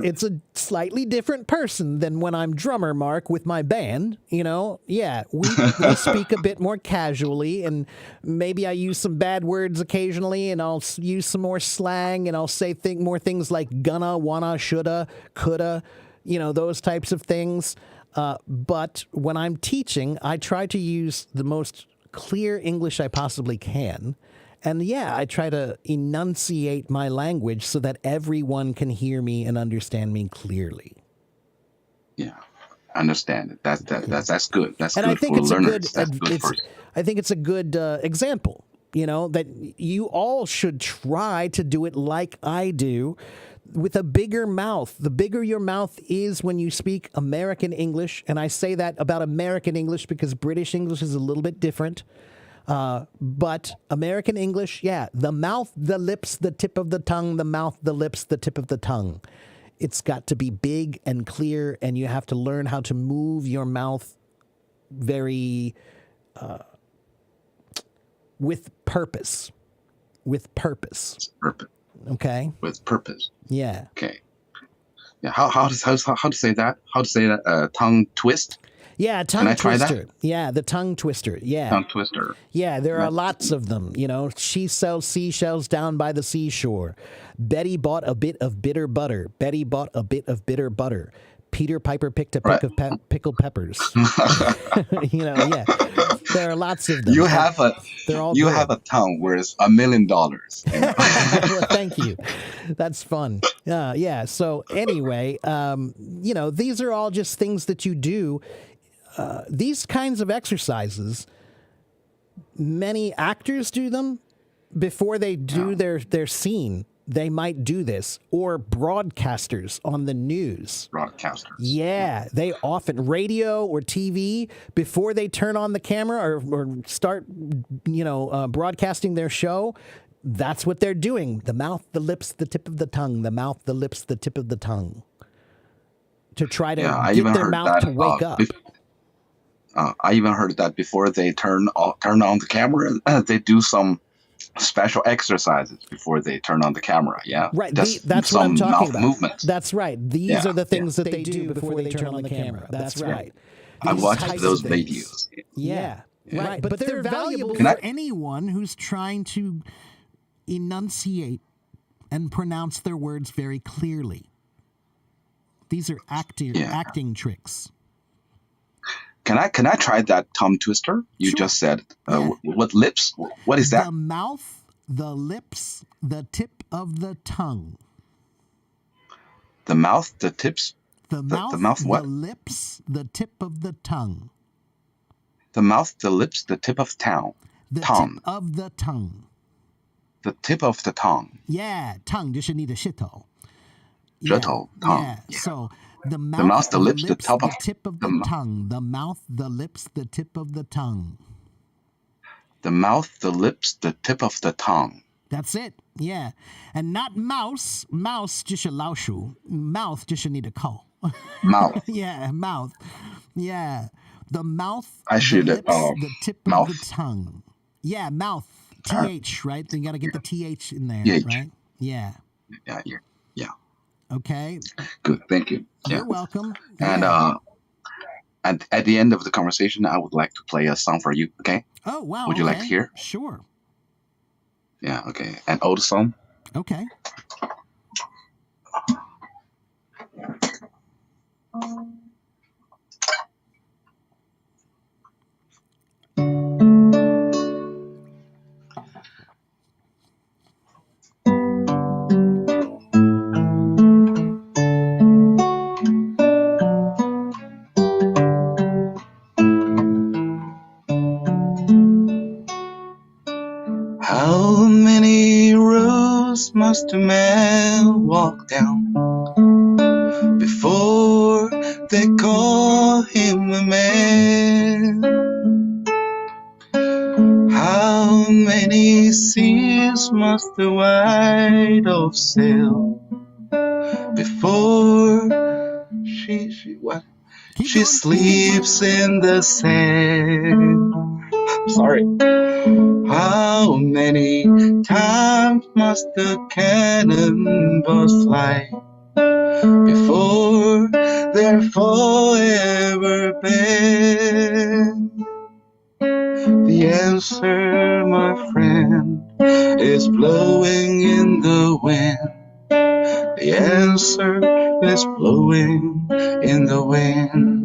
it's a slightly different person than when I'm Drummer Mark with my band. Yeah, we speak a bit more casually, and maybe I use some bad words occasionally, and I'll use some more slang, and I'll say more things like gonna, wanna, shoulda, coulda, those types of things. But when I'm teaching, I try to use the most clear English I possibly can. And yeah, I try to enunciate my language so that everyone can hear me and understand me clearly. Yeah, I understand. That's good. That's And good I think for it's learners. That's good for. I think it's a good example. That you all should try to do it like I do, with a bigger mouth. The bigger your mouth is when you speak American English, and I say that about American English because British English is a little bit different. But American English, yeah, the mouth, the lips, the tip of the tongue, the mouth, the lips, the tip of the tongue. It's got to be big and clear, and you have to learn how to move your mouth very with purpose. With purpose. Purpose. Okay? With purpose. Yeah. Okay. Yeah. How to say that? How to say that? Tongue twist. Yeah, tongue Can I try twister. that? Yeah, the tongue twister. Yeah. Tongue twister. Yeah, there are lots of them. She sells seashells down by the seashore. Betty bought a bit of bitter butter. Betty bought a bit of bitter butter. Peter Piper picked a peck of pickled peppers. Yeah. There are lots of them. You have They're all you good. have a tongue worth $1 million. Well, thank you. That's fun. Yeah. So anyway, these are all just things that you do. These kinds of exercises, many actors do them before they do their scene. They might do this, or broadcasters on the news. Broadcasters. Yeah, they often, radio or TV, before they turn on the camera or start, broadcasting their show, that's what they're doing. The mouth, the lips, the tip of the tongue, the mouth, the lips, the tip of the tongue. To try to I get even their heard mouth that, to wake up. I even heard that before they turn on the camera, they do some special exercises before they turn on the camara. Yeah, Right. just That's what I'm some talking mouth about. movements. That's right. These Yeah, are the things that they do before they turn on the camera. That's right. I These watched types those of things. videos. Yeah. Right. But they're valuable Can I- for anyone who's trying to enunciate and pronounce their words very clearly. These are acting tricks. Can I try that tongue twister you Sure. just said? Yeah. What lips? What is that? The mouth, the lips, the tip of the tongue. The mouth, the tips, The mouth, mouth what? the lips, the tip of the tongue. the mouth, the lips, the tip of tongue, The tongue, tip of the tongue. the tip of the tongue. Yeah, tongue 就是你的舌头。舌头, tongue. Yeah. So the mouth, mouth, the lips, the top the of tip of the the mou- tongue. The mouth, the lips, the tip of the tongue. The mouth, the lips, the tip of the tongue. That's it. Yeah. And not mouse. Mouse 就是老鼠. Mouth 就是你的口. Mouth. Yeah, mouth. Yeah. The mouth, I should, the lips, the tip mouth. of the tongue. Yeah, mouth. TH, right? You got to get the TH in there, TH. right? Yeah. Yeah. Okay. Good. Thank you. Yeah. You're welcome. And Yeah. and at the end of the conversation, I would like to play a song for you. Okay? Oh, wow. would you like to okay. hear? Sure. Yeah. Okay. An old song. Okay. How many roads must a man walk down before they call him a man? How many seas must the white dove sail before she what? Keep She going. sleeps in the sand. Sorry. How many times must the cannonballs fly before they're forever banned? The answer, my friend, is blowing in the wind. The answer is blowing in the wind.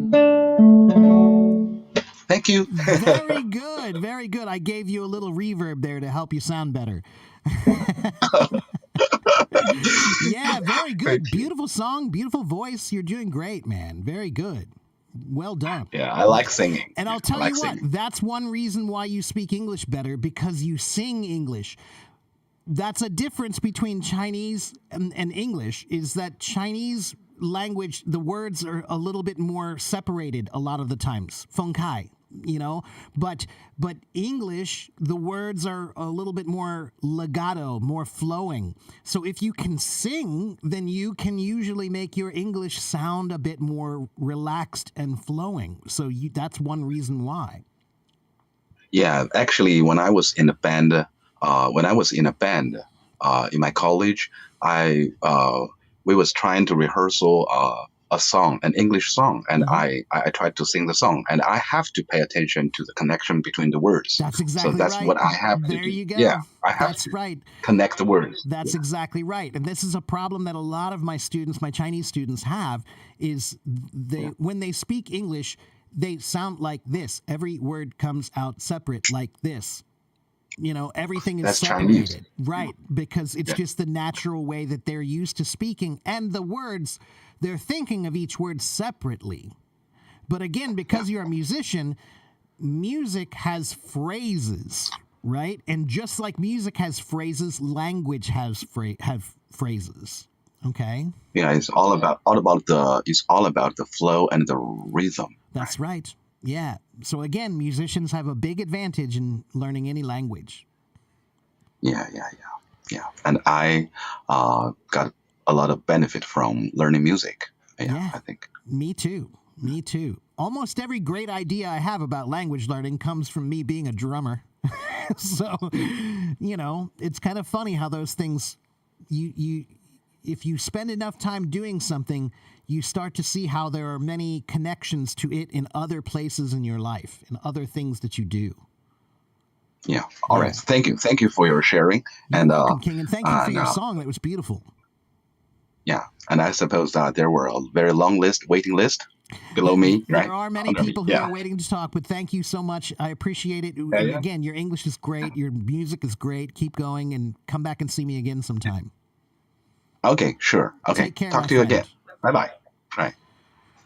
Thank you. Very good. Very good. I gave you a little reverb there to help you sound better. Yeah, very good. Thank you. Beautiful song, beautiful voice. You're doing great, man. Very good. Well done. Yeah, I like singing. And I'll I tell like you what, singing. that's one reason why you speak English better, because you sing English. That's a difference between Chinese and English, is that Chinese language, the words are a little bit more separated a lot of the times. 分开, you know, but English, the words are a little bit more legato, more flowing. So if you can sing, then you can usually make your English sound a bit more relaxed and flowing. So that's one reason why. Yeah, actually, when I was in a band, in my college, we was trying to rehearsal a song, an English song, and I tried to sing the song, and I have to pay attention to the connection between the words. That's exactly So that's right. what I have to do. There you go. Yeah, I have That's to right. connect the words. That's exactly right. And this is a problem that a lot of my students, my Chinese students have, is when they speak English, they sound like this. Every word comes out separate like this. You know, everything is That's separated. Chinese. Right, because it's just the natural way that they're used to speaking. And the words, they're thinking of each word separately. But again, because you're a musician, music has phrases, right? And just like music has phrases, language has phrases. Okay? Yeah, it's all about the flow and the rhythm. That's right. Yeah. So again, musicians have a big advantage in learning any language. Yeah. And I got a lot of benefit from learning music. Yeah, Yeah. I think. Me too. Me too. Almost every great idea I have about language learning comes from me being a drummer. So, it's kind of funny how those things, if you spend enough time doing something, you start to see how there are many connections to it in other places in your life, in other things that you do. Yeah. All right. Thank you for your sharing. You're welcome, King, and thank you for your song. That was beautiful. Yeah, and I suppose there were a very long waiting list below me, right? There are many people who are waiting to talk, but thank you so much. I appreciate it. And again, your English is great. Your music is great. Keep going and come back and see me again sometime. Okay, sure. Okay, take care, talk to you again. Bye-bye. Right.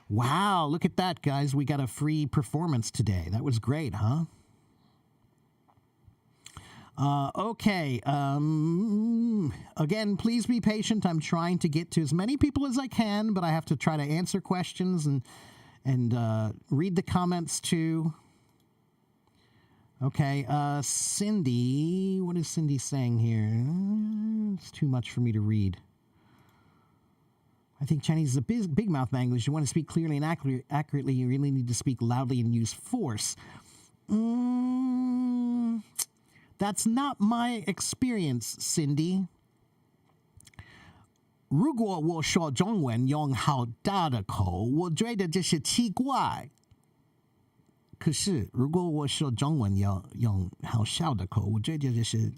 Wow, look at that, guys. We got a free performance today. That was great, huh? Okay. Again, please be patient. I'm trying to get to as many people as I can, but I have to try to answer questions and read the comments too. Okay. Cindy, what is Cindy saying here? It's too much for me to read. I think Chinese is a big mouth language. You want to speak clearly and accurately, you really need to speak loudly and use force. That's not my experience, Cindy. 如果我说中文用好大的口，我觉得这是奇怪。可是如果我说中文要用好小的口，我觉得这是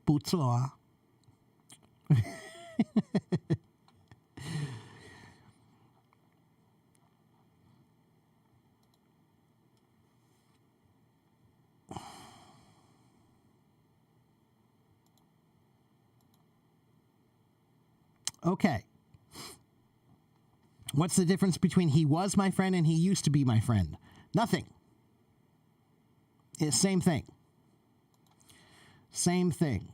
不错啊。Okay. What's the difference between he was my friend and he used to be my friend? Nothing. It's same thing. Same thing.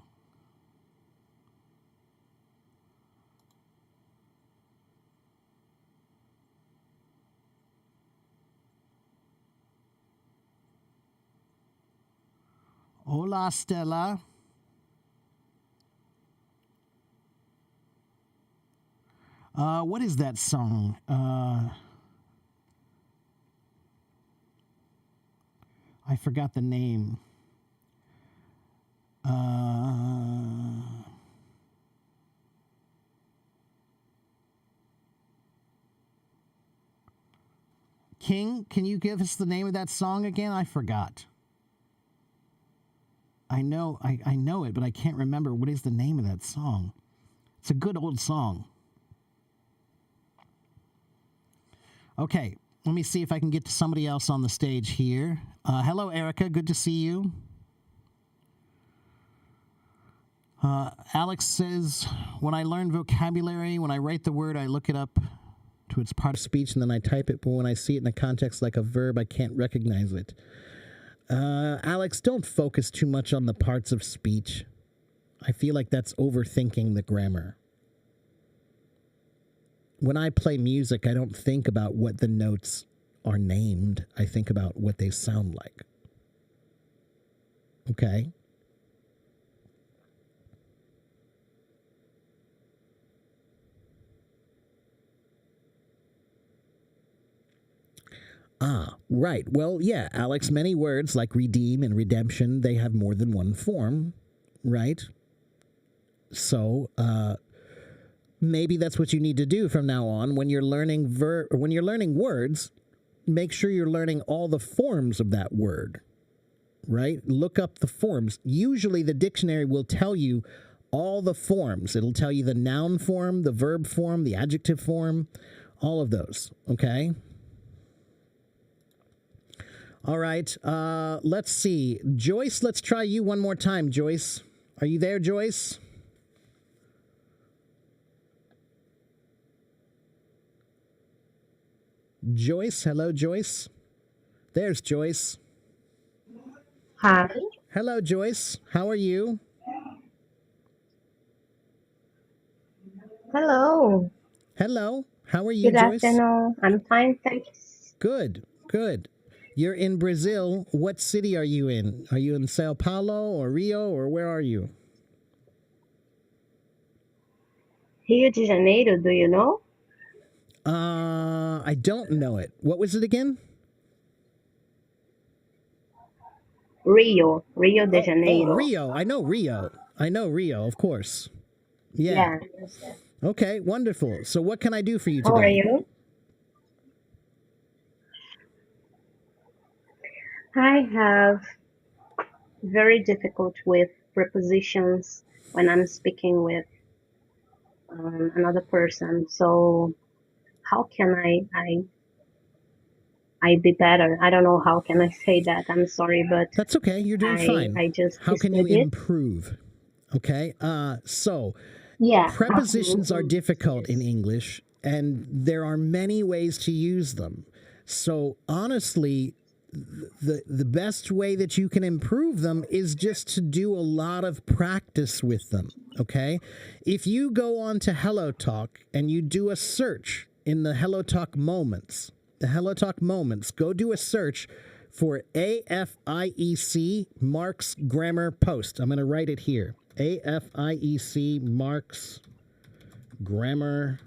Hola, Stella. What is that song? I forgot the name. King, can you give us the name of that song again? I forgot. I know it, but I can't remember what is the name of that song. It's a good old song. Okay, let me see if I can get to somebody else on the stage here. Hello, Erica. Good to see you. Alex says, when I learn vocabulary, when I write the word, I look it up to its part of speech, and then I type it. But when I see it in a context like a verb, I can't recognize it. Alex, don't focus too much on the parts of speech. I feel like that's overthinking the grammar. When I play music, I don't think about what the notes are named. I think about what they sound like. Okay? Ah, right. Well, yeah, Alex, many words like redeem and redemption, they have more than one form, right? So, maybe that's what you need to do from now on. When you're learning words, make sure you're learning all the forms of that word, right? Look up the forms. Usually the dictionary will tell you all the forms. It'll tell you the noun form, the verb form, the adjective form, all of those, okay? All right, let's see. Joyce, let's try you one more time, Joyce. Are you there, Joyce? Joyce, hello, Joyce. There's Joyce. Hi. Hello, Joyce. How are you? Hello. Hello. How are you, Good Joyce? afternoon. I'm fine, thanks. Good, good. You're in Brazil. What city are you in? Are you in Sao Paulo or Rio or where are you? Rio de Janeiro, do you know? I don't know it. What was it again? Rio de Oh, Janeiro. Rio. I know Rio. Of course. Yeah. Yeah. Okay, wonderful. So what can I do for you How are today? you? I have very difficult with prepositions when I'm speaking with another person. So how can I be better? I don't know how can I say that. I'm sorry, but That's okay. You're doing fine. I just How can you studied. improve? Okay. So Yeah. prepositions are difficult in English, and there are many ways to use them. So honestly, the best way that you can improve them is just to do a lot of practice with them. Okay. If you go on to HelloTalk and you do a search in the HelloTalk moments, go do a search for AFIEC Mark's Grammar Post. I'm going to write it here. AFIEC Mark's Grammar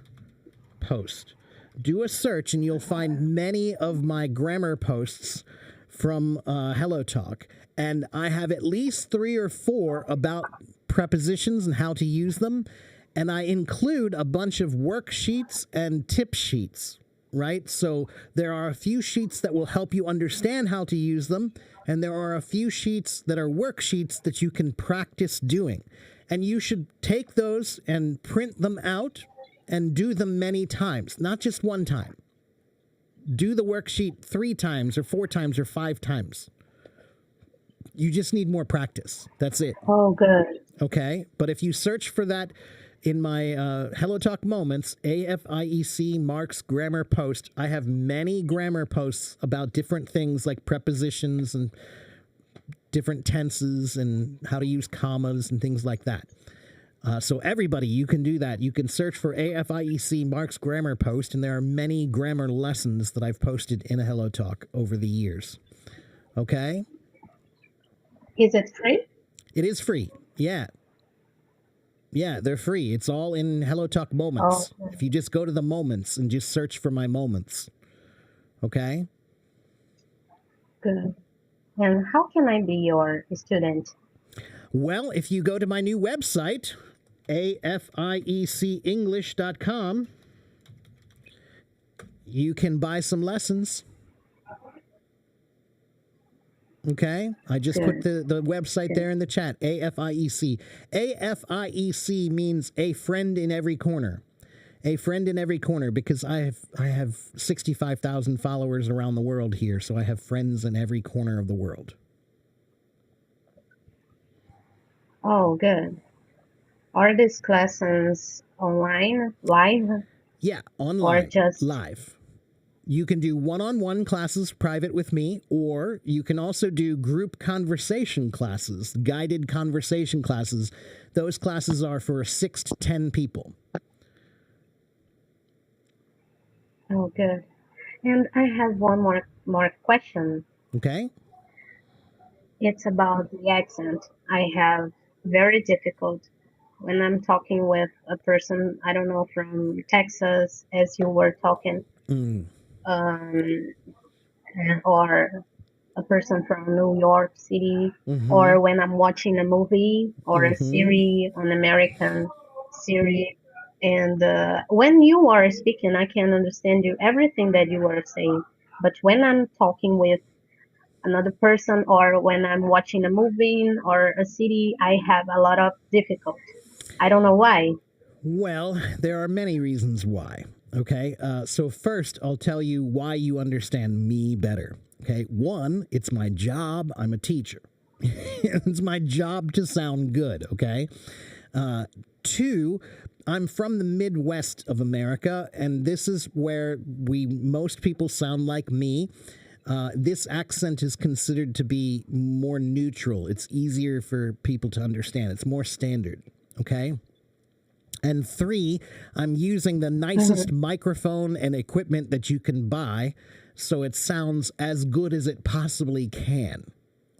Post. Do a search and you'll find many of my grammar posts from HelloTalk. And I have at least 3 or 4 about prepositions and how to use them. And I include a bunch of worksheets and tip sheets, right? So there are a few sheets that will help you understand how to use them. And there are a few sheets that are worksheets that you can practice doing. And you should take those and print them out and do them many times, not just one time. Do the worksheet 3 times or 4 times or 5 times. You just need more practice. That's it. Oh, good. Okay? But if you search for that in my HelloTalk moments, AFIEC Mark's Grammar Post, I have many grammar posts about different things like prepositions and different tenses and how to use commas and things like that. So everybody, you can do that. You can search for AFIEC Mark's Grammar Post, and there are many grammar lessons that I've posted in a HelloTalk over the years. Okay? Is it free? It is free. Yeah. Yeah, they're free. It's all in HelloTalk Moments. Oh. If you just go to the moments and just search for my moments. Okay? Good. And how can I be your student? Well, if you go to my new website, afiecenglish.com, you can buy some lessons. Okay? I just put the website there in the chat, AFIEC. AFIEC means a friend in every corner. A friend in every corner, because I have 65,000 followers around the world here, so I have friends in every corner of the world. Oh, good. Are these classes online, live? Yeah, online, or just live. You can do one-on-one classes private with me, or you can also do group conversation classes, guided conversation classes. Those classes are for 6 to 10 people. Oh, good. And I have one more question. Okay. It's about the accent. I have very difficult when I'm talking with a person, I don't know, from Texas, as you were talking, or a person from New York City, or when I'm watching a movie or a series, an American series. And when you are speaking, I can understand you, everything that you are saying. But when I'm talking with another person, or when I'm watching a movie or a series, I have a lot of difficulty. I don't know why. Well, there are many reasons why. Okay. So first, I'll tell you why you understand me better. Okay. 1, it's my job. I'm a teacher. It's my job to sound good. Okay. 2, I'm from the Midwest of America, and this is where most people sound like me. This accent is considered to be more neutral. It's easier for people to understand. It's more standard. Okay. And 3, I'm using the nicest microphone and equipment that you can buy, so it sounds as good as it possibly can.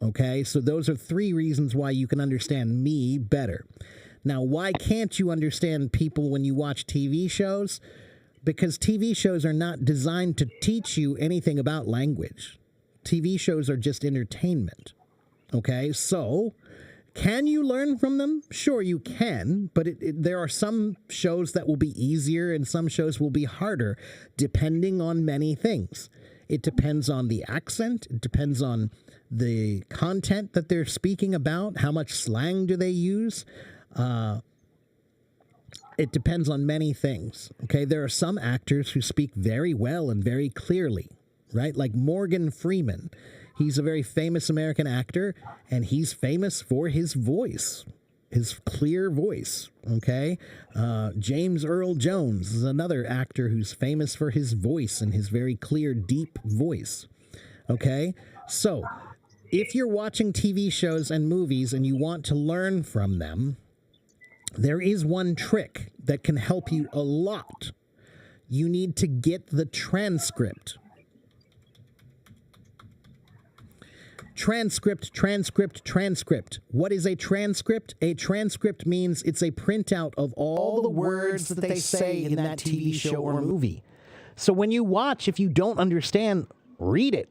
Okay. So those are 3 reasons why you can understand me better. Now, why can't you understand people when you watch TV shows? because TV shows are not designed to teach you anything about language. TV shows are just entertainment. Okay, so can you learn from them? Sure, you can, but there are some shows that will be easier and some shows will be harder, depending on many things. It depends on the accent. It depends on the content that they're speaking about. How much slang do they use? It depends on many things. Okay, there are some actors who speak very well and very clearly, right? Like Morgan Freeman. He's a very famous American actor, and he's famous for his voice, his clear voice, okay? James Earl Jones is another actor who's famous for his voice and his very clear, deep voice, okay? So, if you're watching TV shows and movies and you want to learn from them, there is one trick that can help you a lot. You need to get the transcript. Transcript. What is a transcript? A transcript means it's a printout of all the words that they say in that TV show or movie. So when you watch, if you don't understand, read it.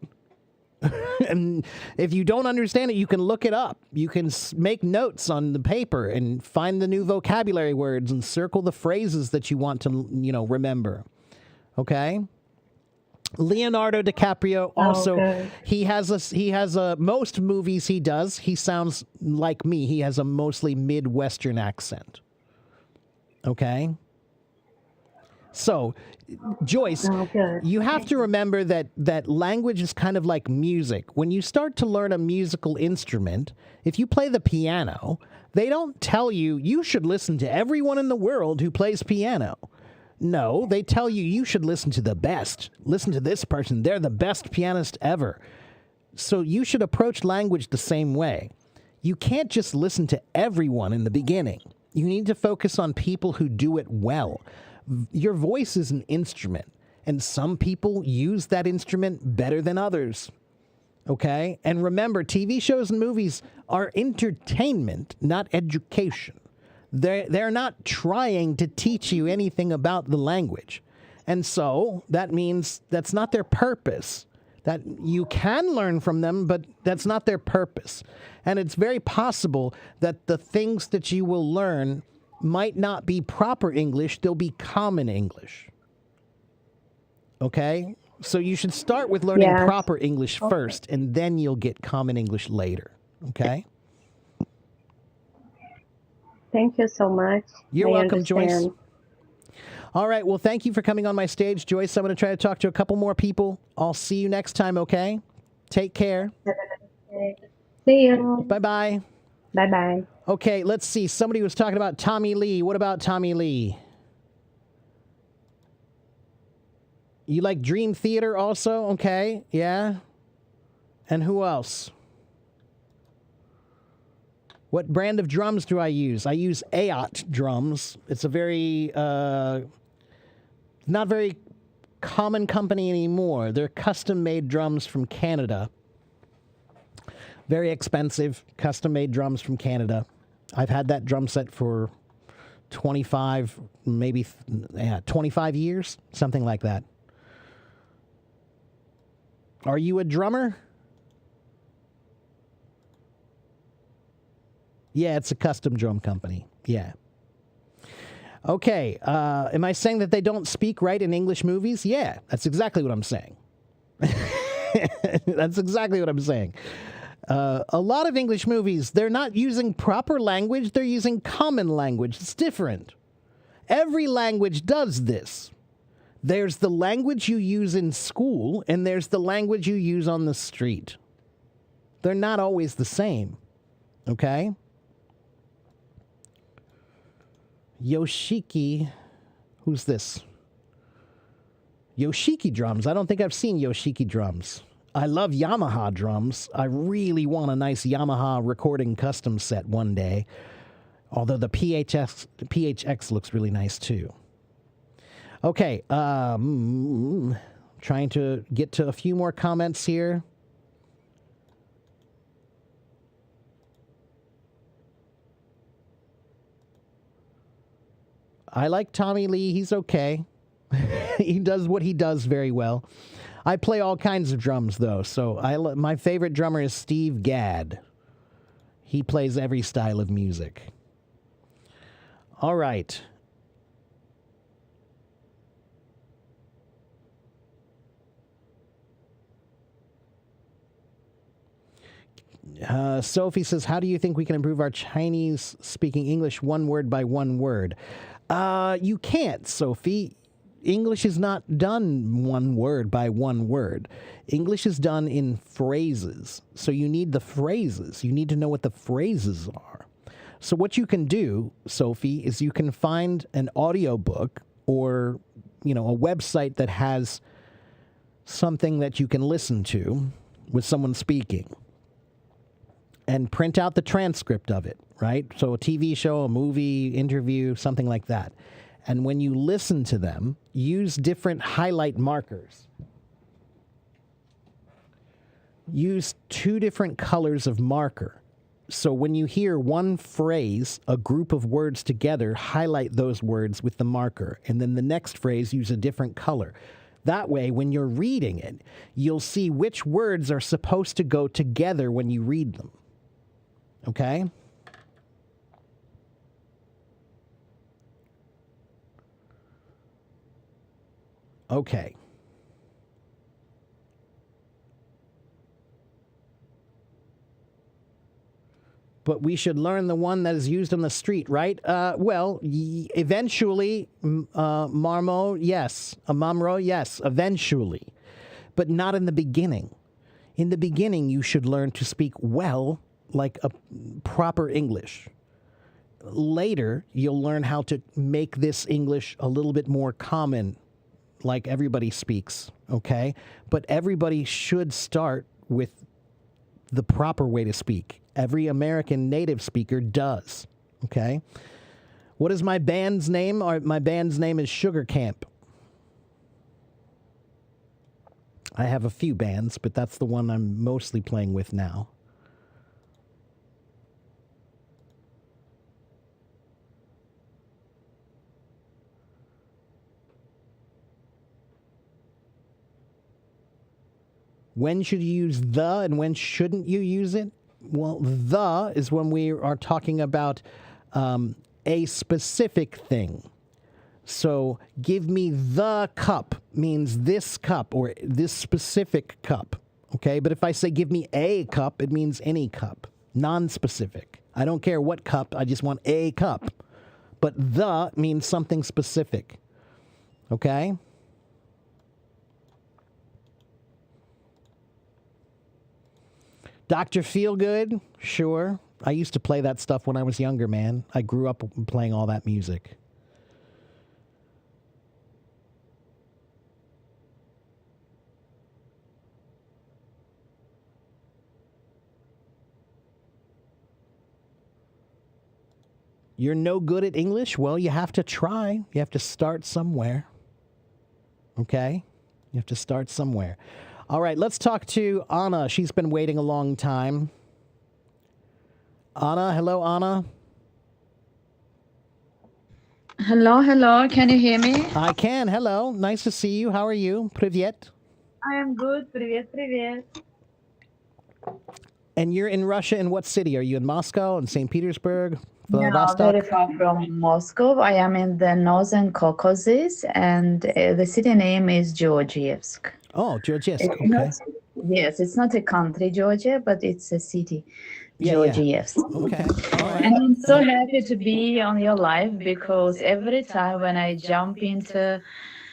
And if you don't understand it, you can look it up. You can make notes on the paper and find the new vocabulary words and circle the phrases that you want to, remember. Okay? Leonardo DiCaprio also, he has most movies he does, he sounds like me. He has a mostly Midwestern accent. Okay? So, Joyce, you have to remember that language is kind of like music. When you start to learn a musical instrument, if you play the piano, they don't tell you, you should listen to everyone in the world who plays piano. No, they tell you, you should listen to the best. Listen to this person. They're the best pianist ever. So you should approach language the same way. You can't just listen to everyone in the beginning. You need to focus on people who do it well. Your voice is an instrument, and some people use that instrument better than others. Okay? And remember, TV shows and movies are entertainment, not education. They're not trying to teach you anything about the language. And so that means that's not their purpose. That you can learn from them, but that's not their purpose. And it's very possible that the things that you will learn might not be proper English, they'll be common English. Okay? So you should start with learning proper English first, and then you'll get common English later. Okay? Thank you so much. You're welcome, Joyce. All right. Well, thank you for coming on my stage, Joyce. I'm going to try to talk to a couple more people. I'll see you next time, okay? Take care. See you. Bye-bye. Bye-bye. Okay, let's see. Somebody was talking about Tommy Lee. What about Tommy Lee? You like Dream Theater also? Okay, yeah. And who else? What brand of drums do I use? I use AOT drums. It's a very, not very common company anymore. They're custom-made drums from Canada. Very expensive, custom-made drums from Canada. I've had that drum set for 25, maybe 25 years, something like that. Are you a drummer? Yeah, it's a custom drum company. Yeah. Okay. Am I saying that they don't speak right in English movies? Yeah, that's exactly what I'm saying. That's exactly what I'm saying. A lot of English movies, they're not using proper language. They're using common language. It's different. Every language does this. There's the language you use in school, and there's the language you use on the street. They're not always the same. Okay? Yoshiki, who's this? Yoshiki drums. I don't think I've seen Yoshiki drums. I love Yamaha drums. I really want a nice Yamaha recording custom set one day. Although the PHX looks really nice too. Okay, trying to get to a few more comments here. I like Tommy Lee. He's okay. He does what he does very well. I play all kinds of drums, though. So my favorite drummer is Steve Gadd. He plays every style of music. All right. Sophie says, how do you think we can improve our Chinese speaking English one word by one word? You can't, Sophie. English is not done one word by one word. English is done in phrases. So you need the phrases. You need to know what the phrases are. So what you can do, Sophie, is you can find an audiobook or, a website that has something that you can listen to with someone speaking and print out the transcript of it, right? So a TV show, a movie, interview, something like that. And when you listen to them, use different highlight markers. Use 2 different colors of marker. So when you hear one phrase, a group of words together, highlight those words with the marker. And then the next phrase, use a different color. That way, when you're reading it, you'll see which words are supposed to go together when you read them. Okay? Okay. But we should learn the one that is used on the street, right? Eventually, Marmo, yes. Mamro, yes, eventually. But not in the beginning. In the beginning, you should learn to speak well, like a proper English. Later, you'll learn how to make this English a little bit more common, like everybody speaks, okay? But everybody should start with the proper way to speak. Every American native speaker does, okay? What is my band's name? My band's name is Sugar Camp. I have a few bands, but that's the one I'm mostly playing with now. When should you use the and when shouldn't you use it? Well, the is when we are talking about a specific thing. So give me the cup means this cup or this specific cup. Okay, but if I say give me a cup, it means any cup, non-specific. I don't care what cup, I just want a cup. But the means something specific. Okay? Dr. Feelgood, sure. I used to play that stuff when I was younger, man. I grew up playing all that music. You're no good at English? Well, you have to try. You have to start somewhere. Okay? You have to start somewhere. All right, let's talk to Anna. She's been waiting a long time. Anna, hello, Anna. Hello. Can you hear me? I can. Hello. Nice to see you. How are you? Привет. I am good. Привет. And you're in Russia. In what city? Are you in Moscow, in St. Petersburg, No, Vladivostok? very far from Moscow. I am in the Northern Caucasus, and the city name is Georgievsk. Oh, Georgievsk. It's Okay. not, yes, it's not a country, Georgia, but it's a city, Georgievsk. Okay. All right. And I'm so happy to be on your live because every time when I jump into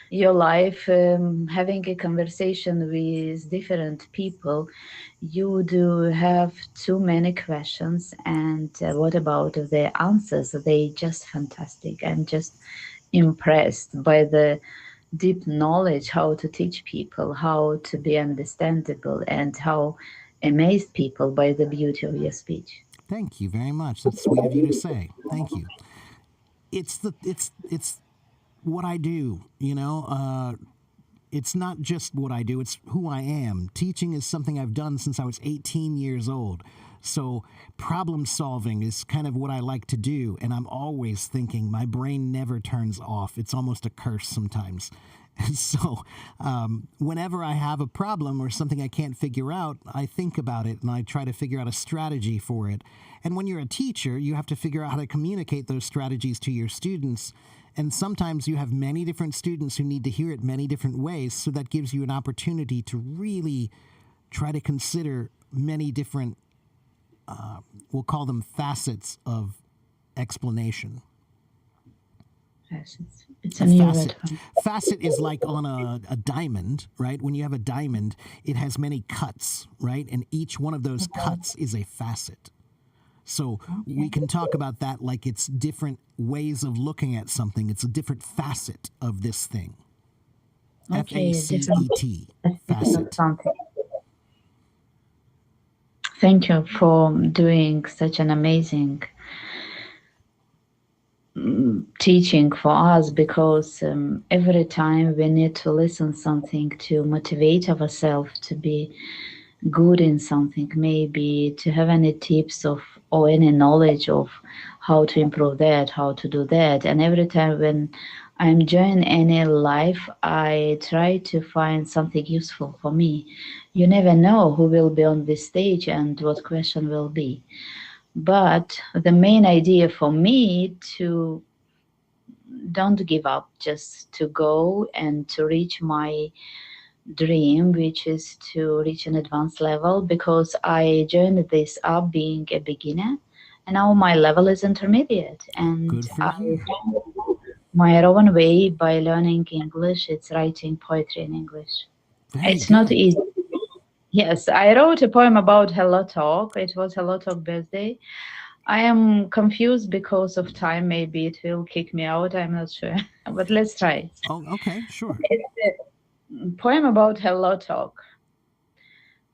your life, having a conversation with different people, you do have too many questions. And what about the answers? They just fantastic. I'm just impressed by the deep knowledge, how to teach people, how to be understandable, and how amazed people by the beauty of your speech. Thank you very much. That's sweet of you to say. Thank you. It's what I do, It's not just what I do, it's who I am. Teaching is something I've done since I was 18 years old. So problem solving is kind of what I like to do. And I'm always thinking. My brain never turns off. It's almost a curse sometimes. So whenever I have a problem or something I can't figure out, I think about it and I try to figure out a strategy for it. And when you're a teacher, you have to figure out how to communicate those strategies to your students. And sometimes you have many different students who need to hear it many different ways. So that gives you an opportunity to really try to consider many different, we'll call them facets of explanation. Facets. It's a new Facet. word. Facet is like on a diamond, right? When you have a diamond, it has many cuts, right? And each one of those cuts is a facet. So we can talk about that like it's different ways of looking at something. It's a different facet of this thing. Okay, F-A-C-E-T. Facet. Something. Thank you for doing such an amazing teaching for us, because every time we need to listen something to motivate ourselves to be good in something, maybe to have any tips of or any knowledge of how to improve that, how to do that. And every time when I'm joining any live, I try to find something useful for me. You never know who will be on this stage and what question will be. But the main idea for me to don't give up, just to go and to reach my dream, which is to reach an advanced level, because I joined this up being a beginner and now my level is intermediate. And Good for I you. found my own way by learning English. It's writing poetry in English. Very It's not good. easy. Yes, I wrote a poem about Hello Talk. It was Hello Talk birthday. I am confused because of time. Maybe it will kick me out. I'm not sure. But let's try. Oh, okay, sure. It's a poem about Hello Talk.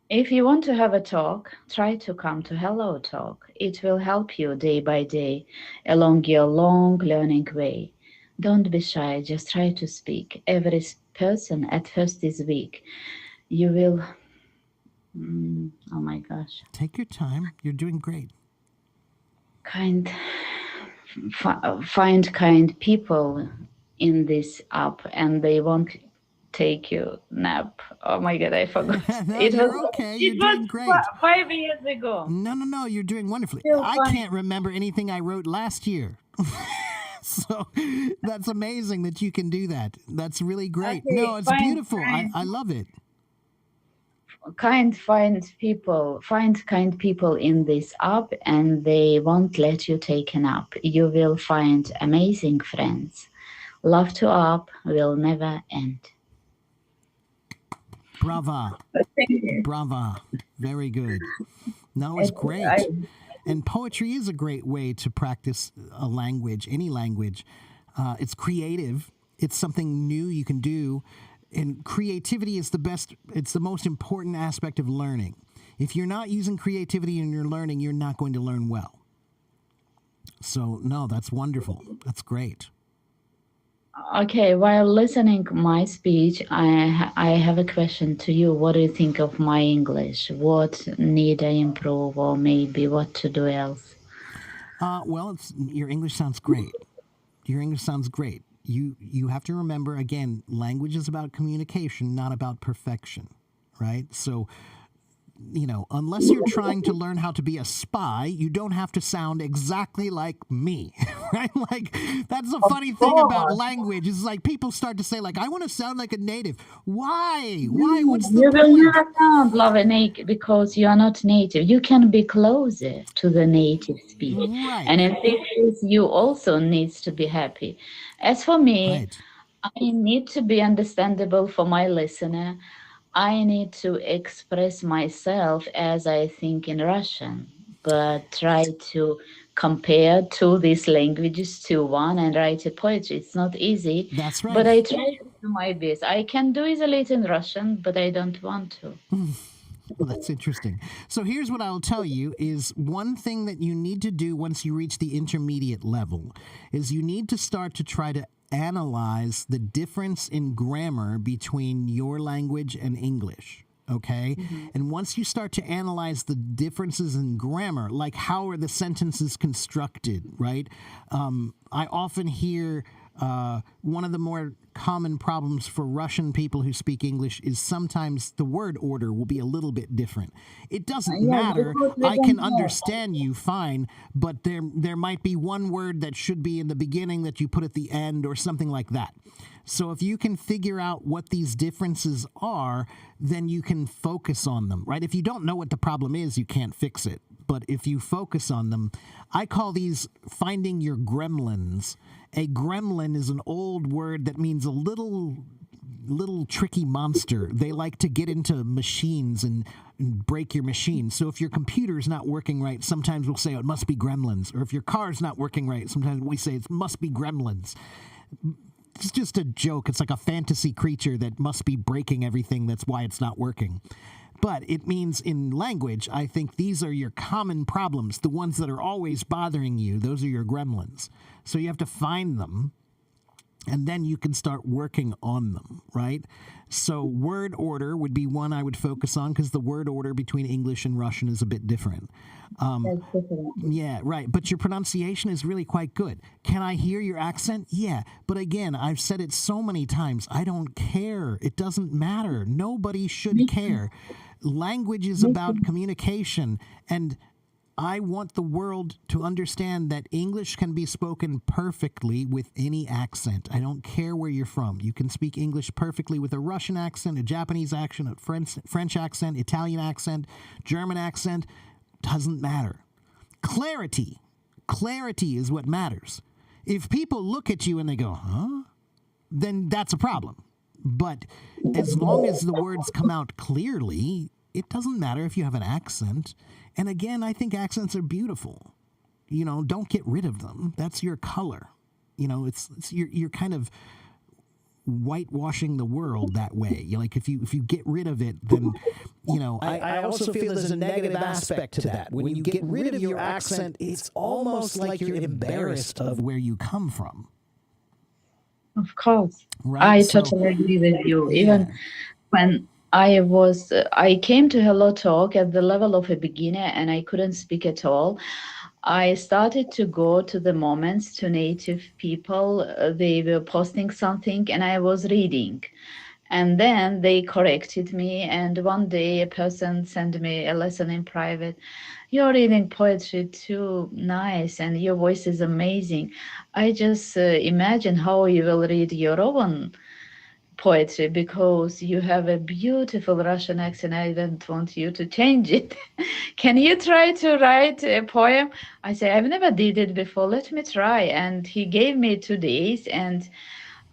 If you want to have a talk, try to come to Hello Talk. It will help you day by day along your long learning way. Don't be shy, just try to speak. Every person at first is weak. You will... oh my gosh. Take your time. You're doing great. Find kind people in this app, and they won't take you nap. Oh my God, I forgot. No, It you're was okay. it You're doing was great. 5 years ago. No, you're doing wonderfully. Still I fine. can't remember anything I wrote last year. So that's amazing that you can do that. That's really great. Okay, No, it's fine, beautiful. fine. I love it. Find kind people in this app, and they won't let you take a nap. You will find amazing friends. Love to app will never end. Brava. Thank you. Brava. Very good. No, it's great. And poetry is a great way to practice a language, any language. It's creative. It's something new you can do. And creativity is it's the most important aspect of learning. If you're not using creativity in your learning, you're not going to learn well. So, no, that's wonderful. That's great. Okay, while listening my speech, I have a question to you. What do you think of my English? What need I improve, or maybe what to do else? Well, your English sounds great. Your English sounds great. You have to remember, again, language is about communication, not about perfection, right? So, unless you're trying to learn how to be a spy, you don't have to sound exactly like me, right? Like, that's the funny thing about language. It's like people start to say, like, I want to sound like a native. Why? What's the You will point? never sound like a native because you are not native. You can be closer to the native speech. Right. And in this case, you also needs to be happy. As for me, Right. I need to be understandable for my listener. I need to express myself as I think in Russian, but try to compare two these languages to one and write a poetry. It's not easy, That's right. but I try to do my best. I can do it in Russian, but I don't want to. Well, that's interesting. So here's what I'll tell you is one thing that you need to do once you reach the intermediate level is you need to start to try to analyze the difference in grammar between your language and English. Okay. And once you start to analyze the differences in grammar, like how are the sentences constructed, right? I often hear one of the more common problems for Russian people who speak English is sometimes the word order will be a little bit different. It doesn't matter. I can understand you fine, but there might be one word that should be in the beginning that you put at the end or something like that. So if you can figure out what these differences are, then you can focus on them, right? If you don't know what the problem is, you can't fix it. But if you focus on them, I call these finding your gremlins. A gremlin is an old word that means a little tricky monster. They like to get into machines and break your machine. So if your computer's not working right, sometimes we'll say, oh, it must be gremlins. Or if your car's not working right, sometimes we say it must be gremlins. It's just a joke. It's like a fantasy creature that must be breaking everything. That's why it's not working. But it means in language, I think these are your common problems, the ones that are always bothering you. Those are your gremlins. So you have to find them, and then you can start working on them, right? So word order would be one I would focus on because the word order between English and Russian is a bit different. Yeah, right. But your pronunciation is really quite good. Can I hear your accent? Yeah. But again, I've said it so many times. I don't care. It doesn't matter. Nobody should care. Language is about communication, and I want the world to understand that English can be spoken perfectly with any accent. I don't care where you're from. You can speak English perfectly with a Russian accent, a Japanese accent, a French accent, Italian accent, German accent. Doesn't matter. Clarity is what matters. If people look at you and they go, huh? Then that's a problem. But as long as the words come out clearly, it doesn't matter if you have an accent. And again, I think accents are beautiful. You know, don't get rid of them. That's your color. You know, you're kind of whitewashing the world that way. Like if you get rid of it, then you know. I also feel there's a negative aspect to that. When you get rid of your accent, it's almost like you're embarrassed of where you come from. Of course, right? I totally agree with you. Even when I came to Hello Talk at the level of a beginner and I couldn't speak at all. I started to go to the moments to native people. They were posting something and I was reading. And then they corrected me. And one day a person sent me a lesson in private. You're reading poetry too nice and your voice is amazing. I just imagine how you will read your own poetry because you have a beautiful Russian accent. I don't want you to change it. Can you try to write a poem? I say, I've never did it before. Let me try. And he gave me 2 days and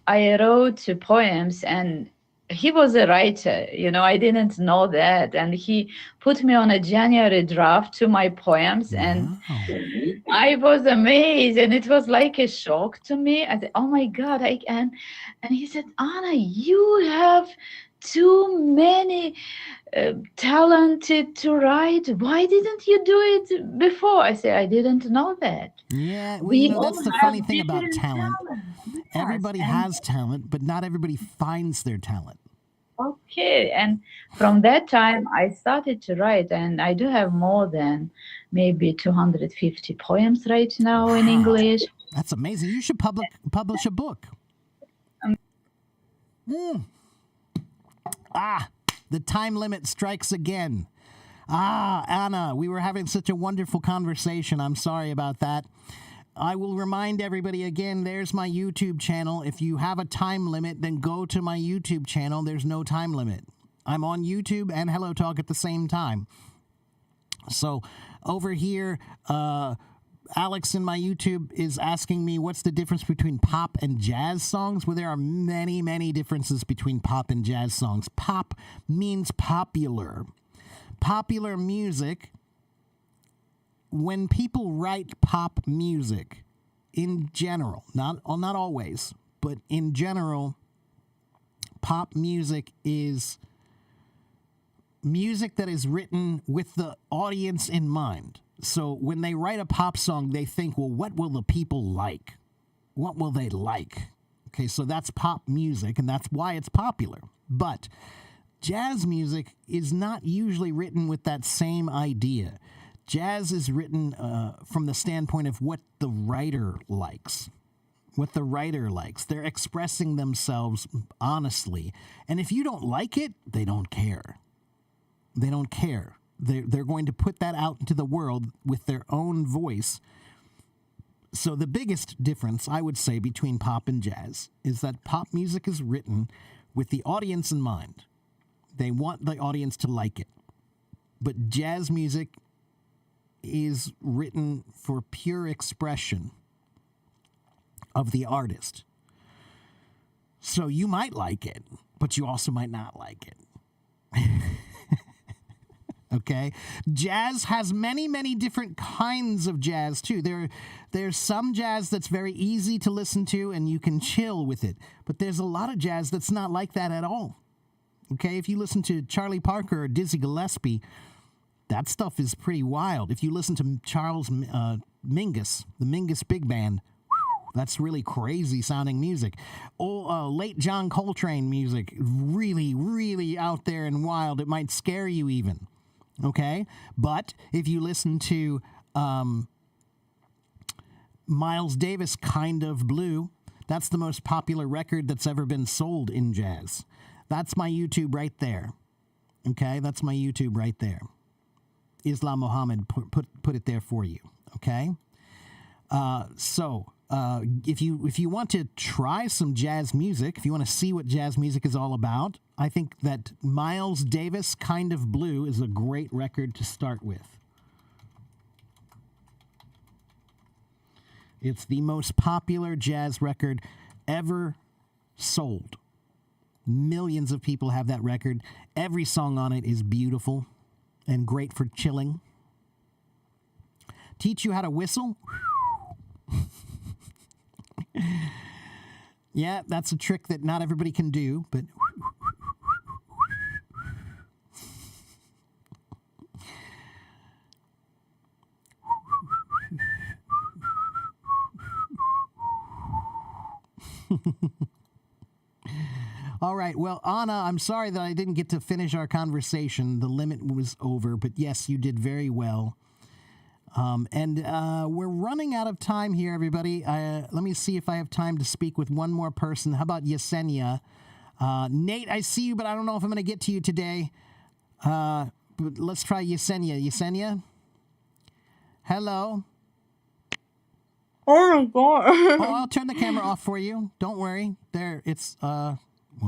I wrote 2 poems and he was a writer, you know, I didn't know that. And he put me on a January draft to my poems and I was amazed. And it was like a shock to me. I said, oh my God. And he said, Anna, you have too many talented to write. Why didn't you do it before? I said, I didn't know that. Yeah, well, you know, that's the funny thing about talent. Everybody has talent, but not everybody finds their talent. Okay, and from that time I started to write, and I do have more than maybe 250 poems right now in English. That's amazing. You should publish a book. The time limit strikes again. Anna, we were having such a wonderful conversation. I'm sorry about that. I will remind everybody again, there's my YouTube channel. If you have a time limit, then go to my YouTube channel. There's no time limit. I'm on YouTube and Hello Talk at the same time. So over here, Alex in my YouTube is asking me what's the difference between pop and jazz songs. Well, there are many, many differences between pop and jazz songs. Pop means popular. Popular music. When people write pop music, in general, not always, but in general, pop music is music that is written with the audience in mind. So when they write a pop song, they think, well, what will the people like? What will they like? Okay, so that's pop music, and that's why it's popular. But jazz music is not usually written with that same idea. Jazz is written from the standpoint of what the writer likes. What the writer likes. They're expressing themselves honestly. And if you don't like it, they don't care. They don't care. They're going to put that out into the world with their own voice. So the biggest difference, I would say, between pop and jazz is that pop music is written with the audience in mind. They want the audience to like it. But jazz music is written for pure expression of the artist. So you might like it, but you also might not like it. Okay? Jazz has many, many different kinds of jazz, too. There's some jazz that's very easy to listen to and you can chill with it. But there's a lot of jazz that's not like that at all. Okay? If you listen to Charlie Parker or Dizzy Gillespie, that stuff is pretty wild. If you listen to Charles Mingus, the Mingus Big Band, that's really crazy sounding music. Late John Coltrane music, really, really out there and wild. It might scare you even. Okay? But if you listen to Miles Davis, Kind of Blue, that's the most popular record that's ever been sold in jazz. That's my YouTube right there. Okay? That's my YouTube right there. Islam Muhammad put it there for you. Okay? If you want to try some jazz music, if you want to see what jazz music is all about, I think that Miles Davis, Kind of Blue, is a great record to start with. It's the most popular jazz record ever sold. Millions of people have that record. Every song on it is beautiful and great for chilling. Teach you how to whistle? Yeah, that's a trick that not everybody can do, but all right. Well, Anna, I'm sorry that I didn't get to finish our conversation. The limit was over, but yes, you did very well. We're running out of time here, everybody. Let me see if I have time to speak with one more person. How about Yesenia? Nate, I see you, but I don't know if I'm going to get to you today. But let's try Yesenia. Yesenia? Hello? Oh my god. Oh, I'll turn the camera off for you. Don't worry. There, it's, well,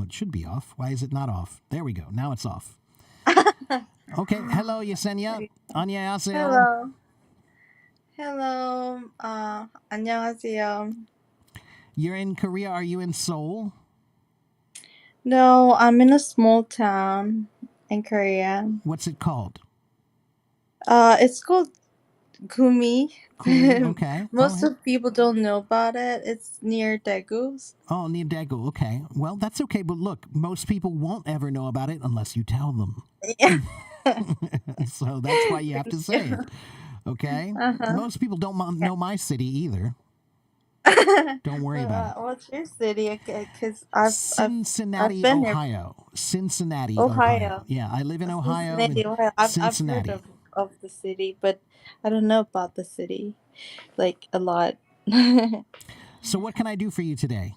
it should be off. Why is it not off? There we go. Now it's off. Okay. Hello, Yesenia. 안녕하세요. Hello. Hello. 안녕하세요. You're in Korea. Are you in Seoul? No, I'm in a small town in Korea. What's it called? It's called Gumi. Okay. Most of people don't know about it. It's near Daegu. Oh, near Daegu. Okay. Well, that's okay. But look, most people won't ever know about it unless you tell them. Yeah. So that's why you have to say it. Okay? Most people don't know my city either. Don't worry about it. What's your city? Because Cincinnati, I've been Ohio. Cincinnati, Ohio. Yeah, I live in Ohio. Cincinnati, Ohio. I've Cincinnati. heard of the city, but I don't know about the city like a lot. So what can I do for you today?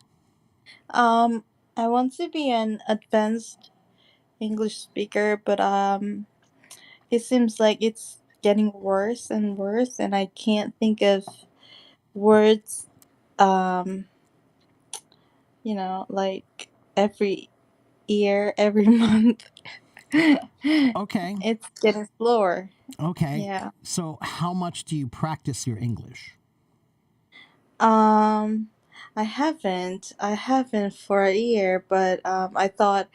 I want to be an advanced English speaker, but it seems like it's getting worse and worse, and I can't think of words like every year, every month. Okay. It's getting slower. Okay. Yeah. So how much do you practice your English? I haven't for a year, but I thought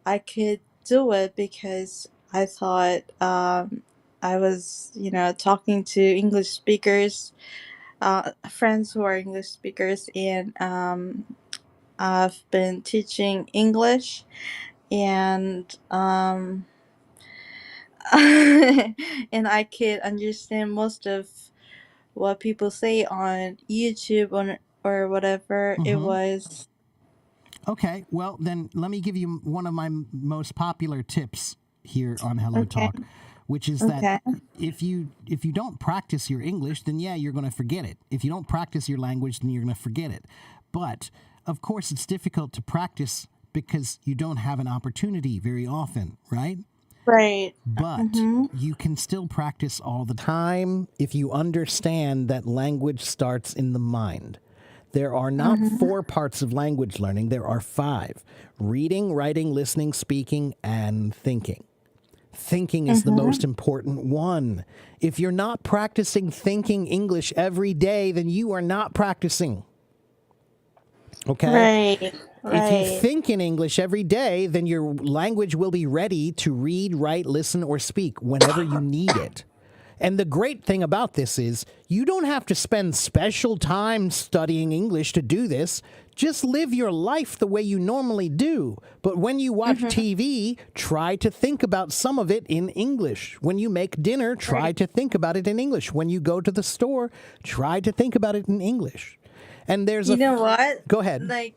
I could do it because I thought I was, talking to English speakers, friends who are English speakers, and I've been teaching English, and and I could understand most of what people say on YouTube or whatever it was. Okay, well, then let me give you one of my most popular tips here on Hello Talk, which is that if you don't practice your English, then yeah, you're going to forget it. If you don't practice your language, then you're going to forget it. But of course, it's difficult to practice because you don't have an opportunity very often, right? Right. But you can still practice all the time if you understand that language starts in the mind. There are not 4 parts of language learning. There are 5. Reading, writing, listening, speaking, and thinking. Thinking is the most important one. If you're not practicing thinking English every day, then you are not practicing. Okay? Right. If you think in English every day, then your language will be ready to read, write, listen, or speak whenever you need it. And the great thing about this is you don't have to spend special time studying English to do this. Just live your life the way you normally do. But when you watch TV, try to think about some of it in English. When you make dinner, try to think about it in English. When you go to the store, try to think about it in English. And there's You know what? Go ahead. Like,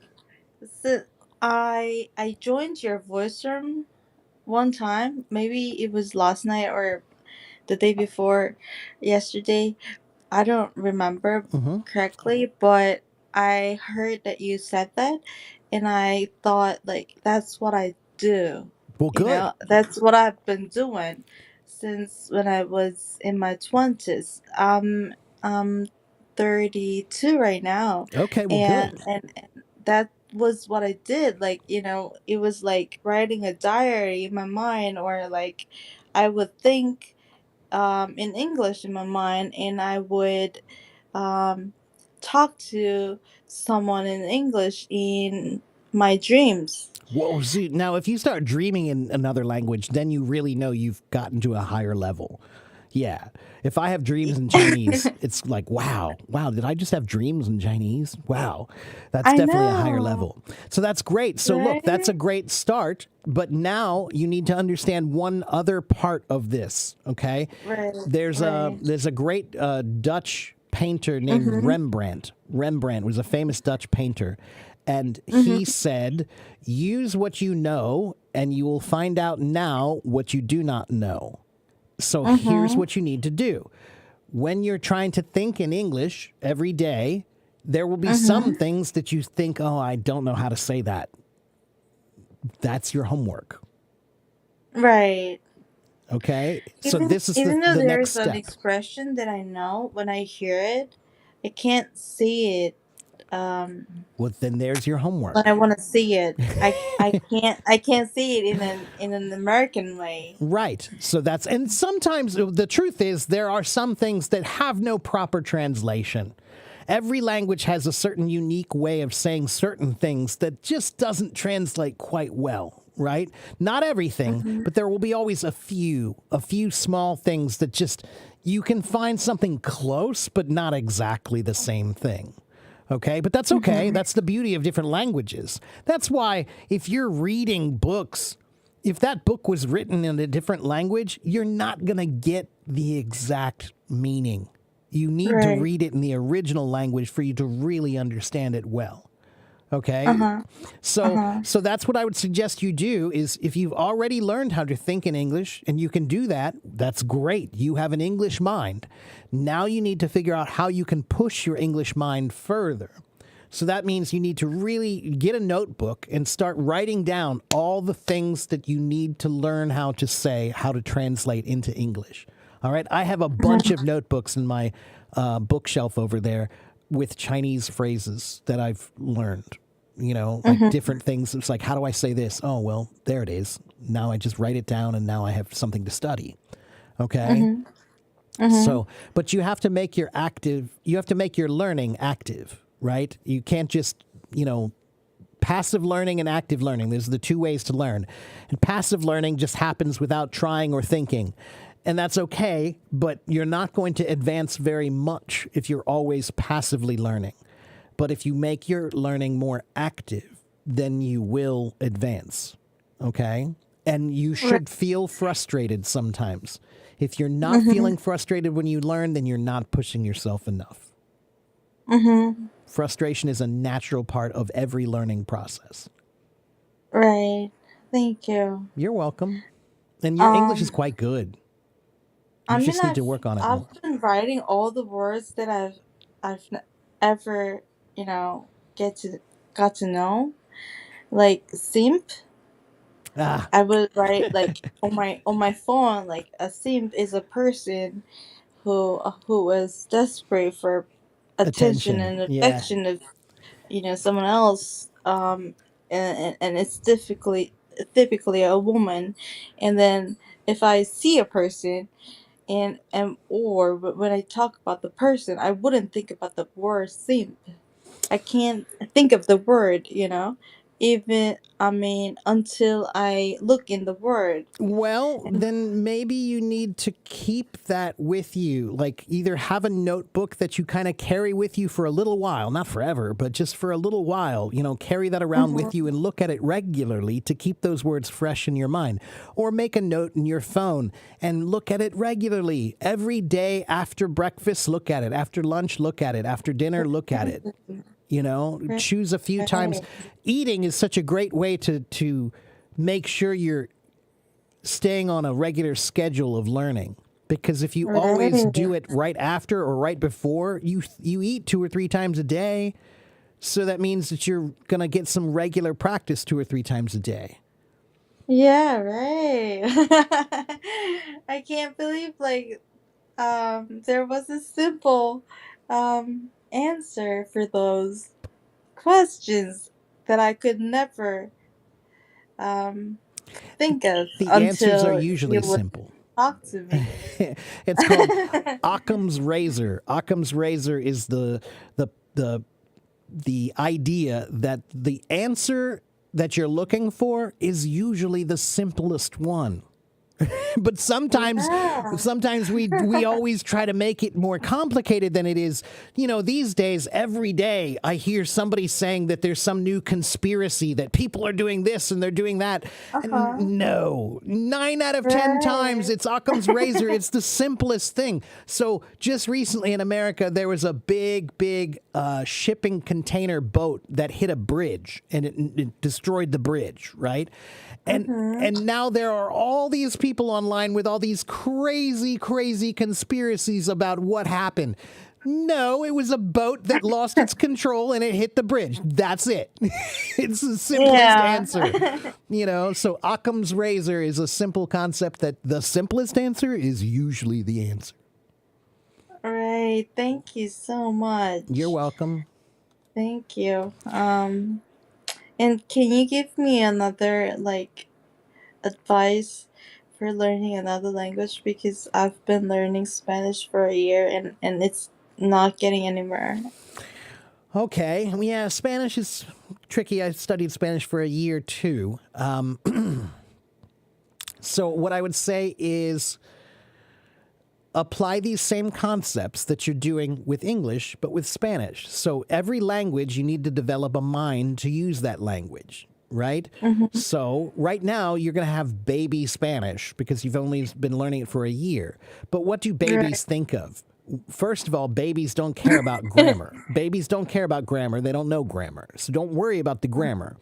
so I joined your voice room one time. Maybe it was last night or the day before yesterday. I don't remember correctly, but I heard that you said that, and I thought like that's what I do. Well, You good. know, that's what I've been doing since when I was in my 20s. I'm 32 right now, Okay, well, and good. and that was what I did. Like, you know, it was like writing a diary in my mind, or like I would think in English in my mind, and I would um, talk to someone in English in my dreams. Whoa, see, now if you start dreaming in another language, then you really know you've gotten to a higher level. Yeah. If I have dreams in Chinese, it's like, wow, did I just have dreams in Chinese? Wow. That's I definitely a higher know, level. So that's great. So look, that's a right? great start, but now you need to understand one other part of this, okay? Right, There's a right. there's a great Dutch painter named Mm-hmm. Rembrandt. Rembrandt was a famous Dutch painter. And he Mm-hmm. said, use what you know, and you will find out now what you do not know. So here's Mm-hmm. what you need to do. When you're trying to think in English every day, there will be some Mm-hmm. things that you think, oh, I don't know how to say that. That's your homework. Right. Okay? So this is Even though the next there's an step. expression that I know, when I hear it, I can't see it. Um, Well, then there's your when homework. I want to see it, I can't see it in an American way. Right. So that's, and sometimes the truth is there are some things that have no proper translation. Every language has a certain unique way of saying certain things that just doesn't translate quite well, right? Not everything, but there will be always a few small things that just, you can find something close, but not exactly the same thing. Okay, but that's okay. That's the beauty of different languages. That's why if you're reading books, if that book was written in a different language, you're not going to get the exact meaning. You need to Right. read it in the original language for you to really understand it well. Okay? Uh-huh. So Uh-huh. so that's what I would suggest you do is if you've already learned how to think in English and you can do that, that's great. You have an English mind. Now you need to figure out how you can push your English mind further. So that means you need to really get a notebook and start writing down all the things that you need to learn how to say, how to translate into English. All right. I have a bunch of notebooks in my bookshelf over there with Chinese phrases that I've learned, you know, like different things. It's like, how do I say this? Oh, well, there it is. Now I just write it down and now I have something to study. Okay. So, but you have to make your learning active, right? You can't just, you know, passive learning and active learning. There's the two ways to learn. And passive learning just happens without trying or thinking. And that's okay, but you're not going to advance very much if you're always passively learning. But if you make your learning more active, then you will advance. Okay? And you should feel frustrated sometimes. If you're not feeling frustrated when you learn, then you're not pushing yourself enough. Frustration is a natural part of every learning process. Right. Thank you. You're welcome. And your English is Um, quite good. You I mean, just need to work on it more. I've been writing all the words that I've ever, you know, got to know. Like simp, Ah, I would write like on my phone. Like a simp is a person who was desperate for attention attention. and Yeah. affection of someone else. And it's typically a woman. And then if I see a person or when I talk about the person, I wouldn't think about the word simp. I can't think of the word, even until I look in the word. Well, And then maybe you need to keep that with you. Like either have a notebook that you kind of carry with you for a little while, not forever, but just for a little while, carry that around with you and look at it regularly to keep those words fresh in your mind. Or make a note in your phone and look at it regularly. Every day after breakfast, look at it. After lunch, look at it. After dinner, look at it. Choose a few times. right, Eating is such a great way to make sure you're staying on a regular schedule of learning. Because if you always right, do it right after or right before, you eat 2 or 3 times a day. So that means that you're going to get some regular practice 2 or 3 times a day. yeah, right. I can't believe there was a simple answer for those questions that I could never um think of The answers are until usually you would simple. talk to me. It's called Occam's razor. Occam's razor is the idea that the answer that you're looking for is usually the simplest one. But sometimes we always try to make it more complicated than it is. These days, every day, I hear somebody saying that there's some new conspiracy that people are doing this and they're doing that. Uh-huh. And no, 9 out of 10 times Right. it's Occam's razor. It's the simplest thing. So just recently in America, there was a big shipping container boat that hit a bridge and it destroyed the bridge, right? And now there are all these people online with all these crazy conspiracies about what happened. No, it was a boat that lost its control and it hit the bridge. That's it. It's the simplest Yeah. answer. So Occam's razor is a simple concept that the simplest answer is usually the answer. Right. Thank you so much. You're welcome. Thank you. And can you give me another advice for learning another language, because I've been learning Spanish for a year and it's not getting anywhere. Okay. Yeah, Spanish is tricky. I studied Spanish for a year too. So what I would say is apply these same concepts that you're doing with English, but with Spanish. So every language, you need to develop a mind to use that language, right? So right now, you're going to have baby Spanish because you've only been learning it for a year. But what do babies think of? First of all, babies don't care about grammar. Babies don't care about grammar. They don't know grammar. So don't worry about the grammar.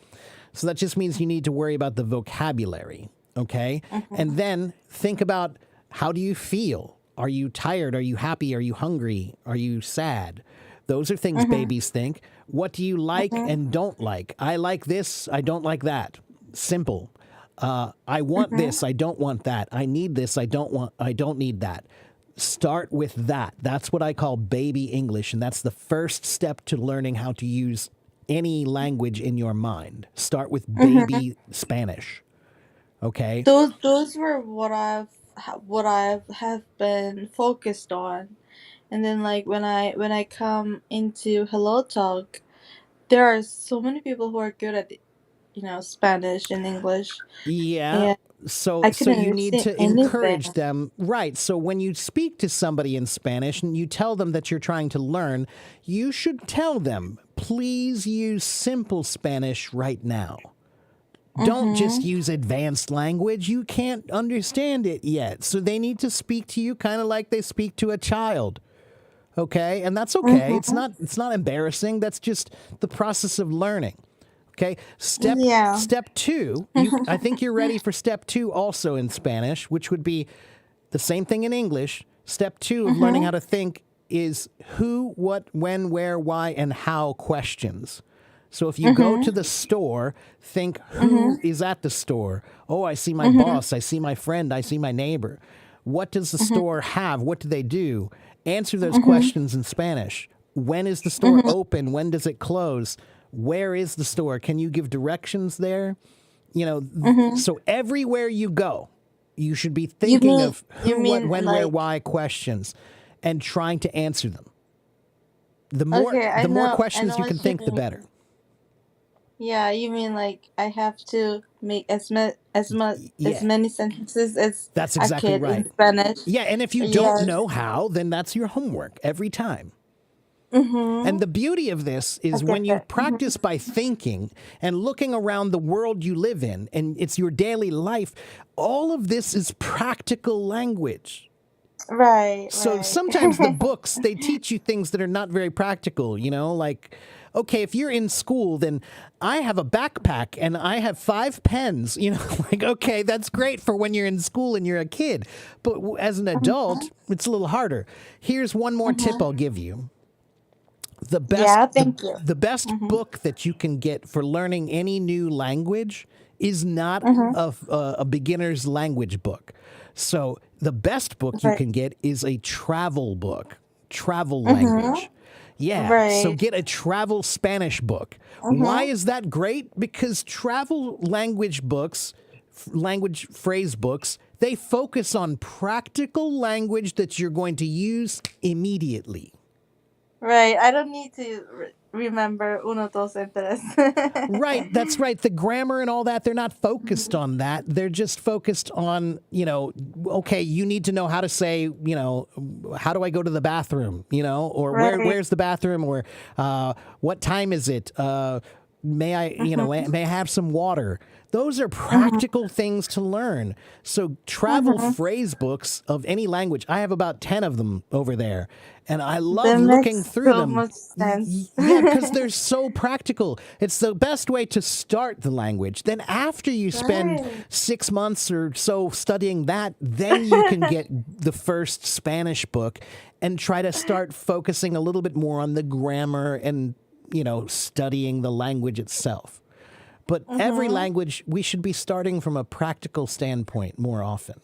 So that just means you need to worry about the vocabulary, okay? And then think about, how do you feel? Are you tired? Are you happy? Are you hungry? Are you sad? Those are things babies think. What do you like and don't like? I like this. I don't like that. Simple. I want this. I don't want that. I need this. I don't need that. Start with that. That's what I call baby English. And that's the first step to learning how to use any language in your mind. Start with baby Spanish. Okay? Those were what I have been focused on. And then when I come into Hello Talk, there are so many people who are good at Spanish and English, Yeah. and So I so couldn't you need understand to encourage anything. them. Right. So when you speak to somebody in Spanish and you tell them that you're trying to learn, you should tell them, please use simple Spanish right now. Don't just use advanced language. You can't understand it yet. So they need to speak to you kind of like they speak to a child. Okay, and that's okay. It's not embarrassing. That's just the process of learning. Okay, Yeah. step two. I think you're ready for step two also in Spanish, which would be the same thing in English. Step two of learning how to think is who, what, when, where, why, and how questions. So if you go to the store, think who is at the store. Oh, I see my boss. I see my friend. I see my neighbor. What does the store have? What do they do? Answer those questions in Spanish. When is the store open? When does it close? Where is the store? Can you give directions there? You know, so everywhere you go, you should be thinking of who, what, when, where, why questions and trying to answer them. The more questions you can think, the better. Yeah, you mean like I have to make as many sentences as That's a exactly kid right. in Spanish. Yeah, and if you don't know how, then that's your homework every time. And the beauty of this is when you practice by thinking and looking around the world you live in, and it's your daily life, all of this is practical language. Right. So sometimes the books, they teach you things that are not very practical, you know, like, okay, if you're in school, then I have a backpack and I have 5 pens, you know, like, okay, that's great for when you're in school and you're a kid. But as an adult, it's a little harder. Here's one more tip I'll give you. The best, the best book that you can get for learning any new language is not a beginner's language book. So the best book you can get is a travel book, travel language. Yeah, so get a travel Spanish book. Why is that great? Because travel language books, language phrase books, they focus on practical language that you're going to use immediately. Right. I don't need to remember uno, dos, and tres. Right. That's right. The grammar and all that, they're not focused on that. They're just focused on, you know, okay, you need to know how to say, you know, how do I go to the bathroom, you know, or where's the bathroom, or what time is it? May I, you know, may I have some water? Those are practical things to learn. So travel phrase books of any language, I have about 10 of them over there. And I love looking through them. Much sense. Yeah, because they're so practical. It's the best way to start the language. Then after you spend 6 months or so studying that, then you can get the first Spanish book and try to start focusing a little bit more on the grammar and, you know, studying the language itself. But every language, we should be starting from a practical standpoint more often.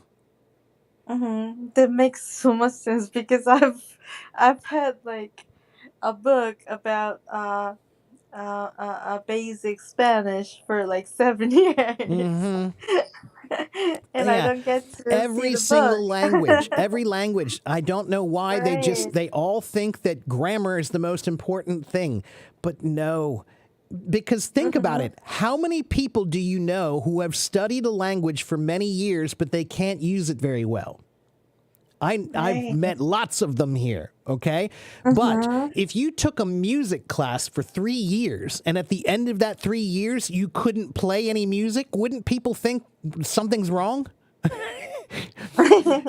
That makes so much sense because I've had like a book about basic Spanish for like 7 years. And I don't get to every see the single book. language, every language. I don't know why they all think that grammar is the most important thing, but no. Because think about it. How many people do you know who have studied a language for many years, but they can't use it very well? I've met lots of them here, okay? But if you took a music class for 3 years, and at the end of that 3 years, you couldn't play any music, wouldn't people think something's wrong?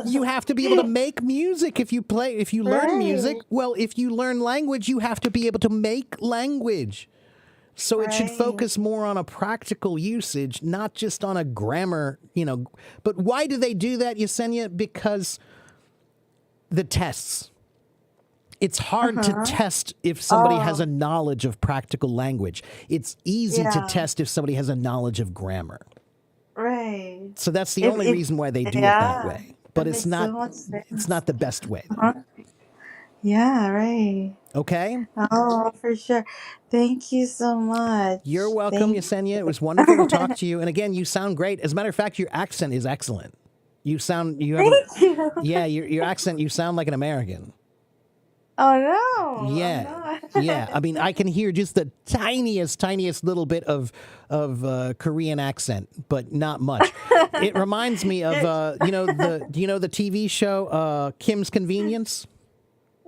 You have to be able to make music if you learn music. Well, if you learn language, you have to be able to make language. So it should focus more on a practical usage, not just on a grammar, you know. But why do they do that, Yesenia? Because the tests. It's hard to test if somebody has a knowledge of practical language. It's easy to test if somebody has a knowledge of grammar. Right. So that's the only reason why they do it that way. But it's not the best way. Yeah, right. Okay? Oh, for sure. Thank you so much. You're welcome, Yesenia. It was wonderful to talk to you. And again, you sound great. As a matter of fact, your accent is excellent. You have your accent, you sound like an American. Oh, no. Yeah. Yeah. I mean, I can hear just the tiniest little bit of Korean accent, but not much. It reminds me of, do you know the TV show, Kim's Convenience?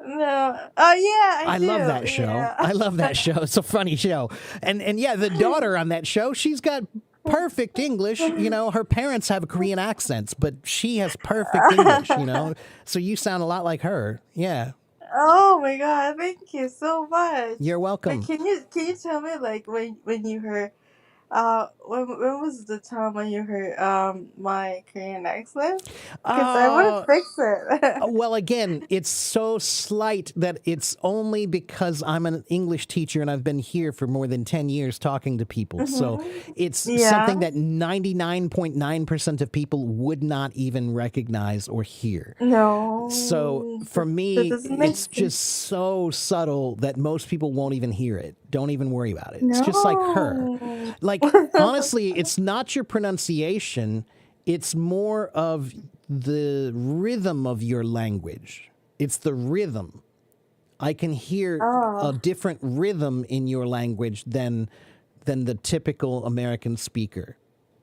No. Oh, yeah, I love that show. Yeah. I love that show. It's a funny show. And yeah, the daughter on that show, she's got perfect English. You know, her parents have Korean accents, but she has perfect English, you know. So you sound a lot like her. Yeah. Oh my god, thank you so much. You're welcome. Like, can you tell me like when you heard when was the time when you heard my Korean accent? Because I want to Uh, fix it. well, again, it's so slight that it's only because I'm an English teacher and I've been here for more than 10 years talking to people. So it's something Yeah. that 99.9% of people would not even recognize or hear. So No, for that me, doesn't make it's just sense. so subtle that most people won't even hear it. Don't even worry about it. It's just like her. No. Like, honestly, it's not your pronunciation, it's more of the rhythm of your language. It's the rhythm. I can hear a Oh. different rhythm in your language than the typical American speaker,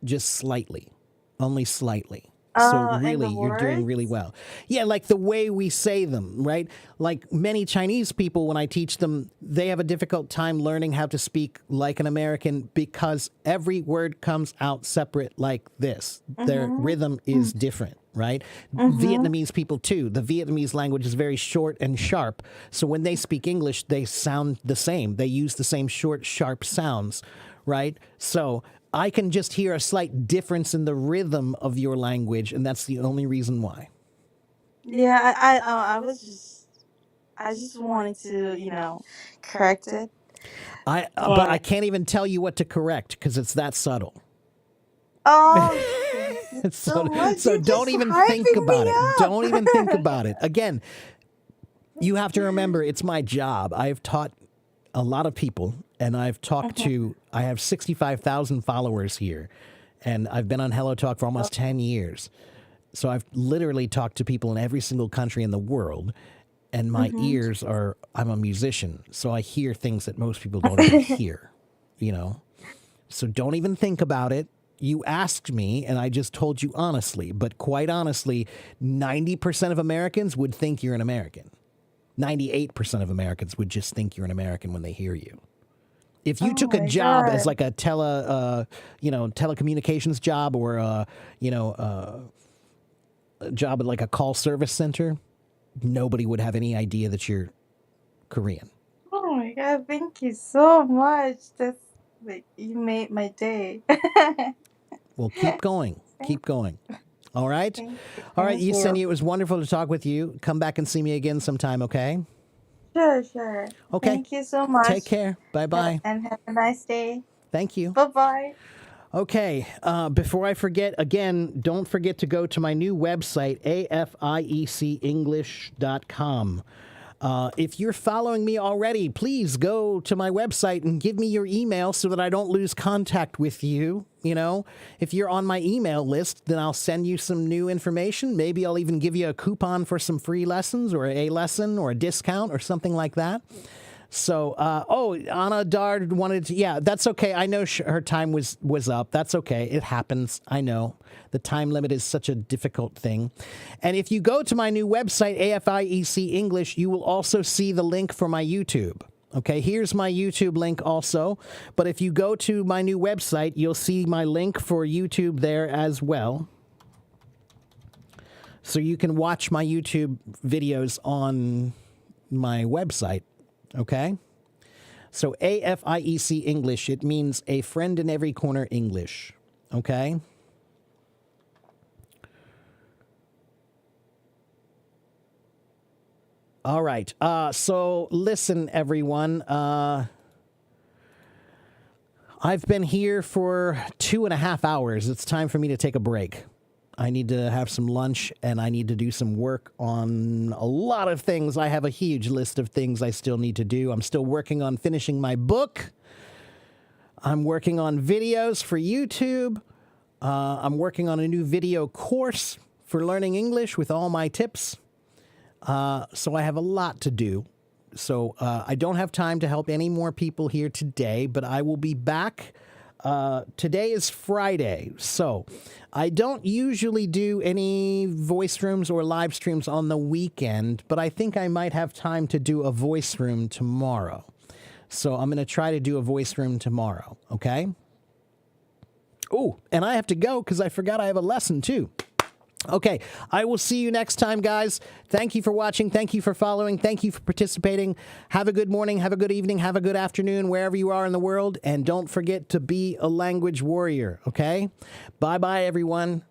just slightly, only slightly. So And really, the you're doing really words? well. Yeah, like the way we say them, right? Like many Chinese people, when I teach them, they have a difficult time learning how to speak like an American because every word comes out separate like this. Their Mm-hmm. rhythm is different, right? Mm-hmm. Vietnamese people too. The Vietnamese language is very short and sharp. So when they speak English, they sound the same. They use the same short, sharp sounds, right? So I can just hear a slight difference in the rhythm of your language, and that's the only reason why. Yeah, I just wanted to, correct it. But I But can't even tell you what to correct because it's that subtle. oh, thank you so so, much. so You're don't just even think hyping about me it. Don't even think up. about it. Again, you have to remember it's my job. I've taught a lot of people, and I've talked to, I have 65,000 followers here, and I've been on Hello Talk for almost 10 years. So I've literally talked to people in every single country in the world, and my Mm-hmm. ears are, I'm a musician, so I hear things that most people don't even hear, you know? So don't even think about it. You asked me, and I just told you honestly, but quite honestly, 90% of Americans would think you're an American. 98% of Americans would just think you're an American when they hear you. If you Oh took a my job as god. like a telecommunications job or a job at like a call service center, nobody would have any idea that you're Korean. Oh my god, thank you so much. That's like you made my day. Well, keep going. Thank Keep going. All right? thank you. All right, Thank Yesenia, you. it was wonderful to talk with you. Come back and see me again sometime, okay? Sure, sure. Okay. Thank you so Take much. care. Bye-bye. And have a nice day. Thank you. Bye-bye. Okay, before I forget, again, don't forget to go to my new website, afiecenglish.com. If you're following me already, please go to my website and give me your email so that I don't lose contact with you. You know, if you're on my email list, then I'll send you some new information. Maybe I'll even give you a coupon for some free lessons or a lesson or a discount or something like that. So, Anna Dard wanted to, yeah, that's okay. I know her time was up. That's okay. It happens. I know. The time limit is such a difficult thing. And if you go to my new website, AFIEC English, you will also see the link for my YouTube. Okay, here's my YouTube link also. But if you go to my new website, you'll see my link for YouTube there as well. So you can watch my YouTube videos on my website. Okay? So AFIEC English, it means a friend in every corner English. Okay? All right. So listen, everyone. I've been here for 2.5 hours. It's time for me to take a break. I need to have some lunch and I need to do some work on a lot of things. I have a huge list of things I still need to do. I'm still working on finishing my book. I'm working on videos for YouTube. I'm working on a new video course for learning English with all my tips. So I have a lot to do. So I don't have time to help any more people here today, but I will be back. Today is Friday, so I don't usually do any voice rooms or live streams on the weekend, but I think I might have time to do a voice room tomorrow. So I'm going to try to do a voice room tomorrow, okay? Oh, and I have to go because I forgot I have a lesson too. Okay, I will see you next time, guys. Thank you for watching. Thank you for following. Thank you for participating. Have a good morning. Have a good evening. Have a good afternoon, wherever you are in the world. And don't forget to be a language warrior, okay? Bye-bye, everyone.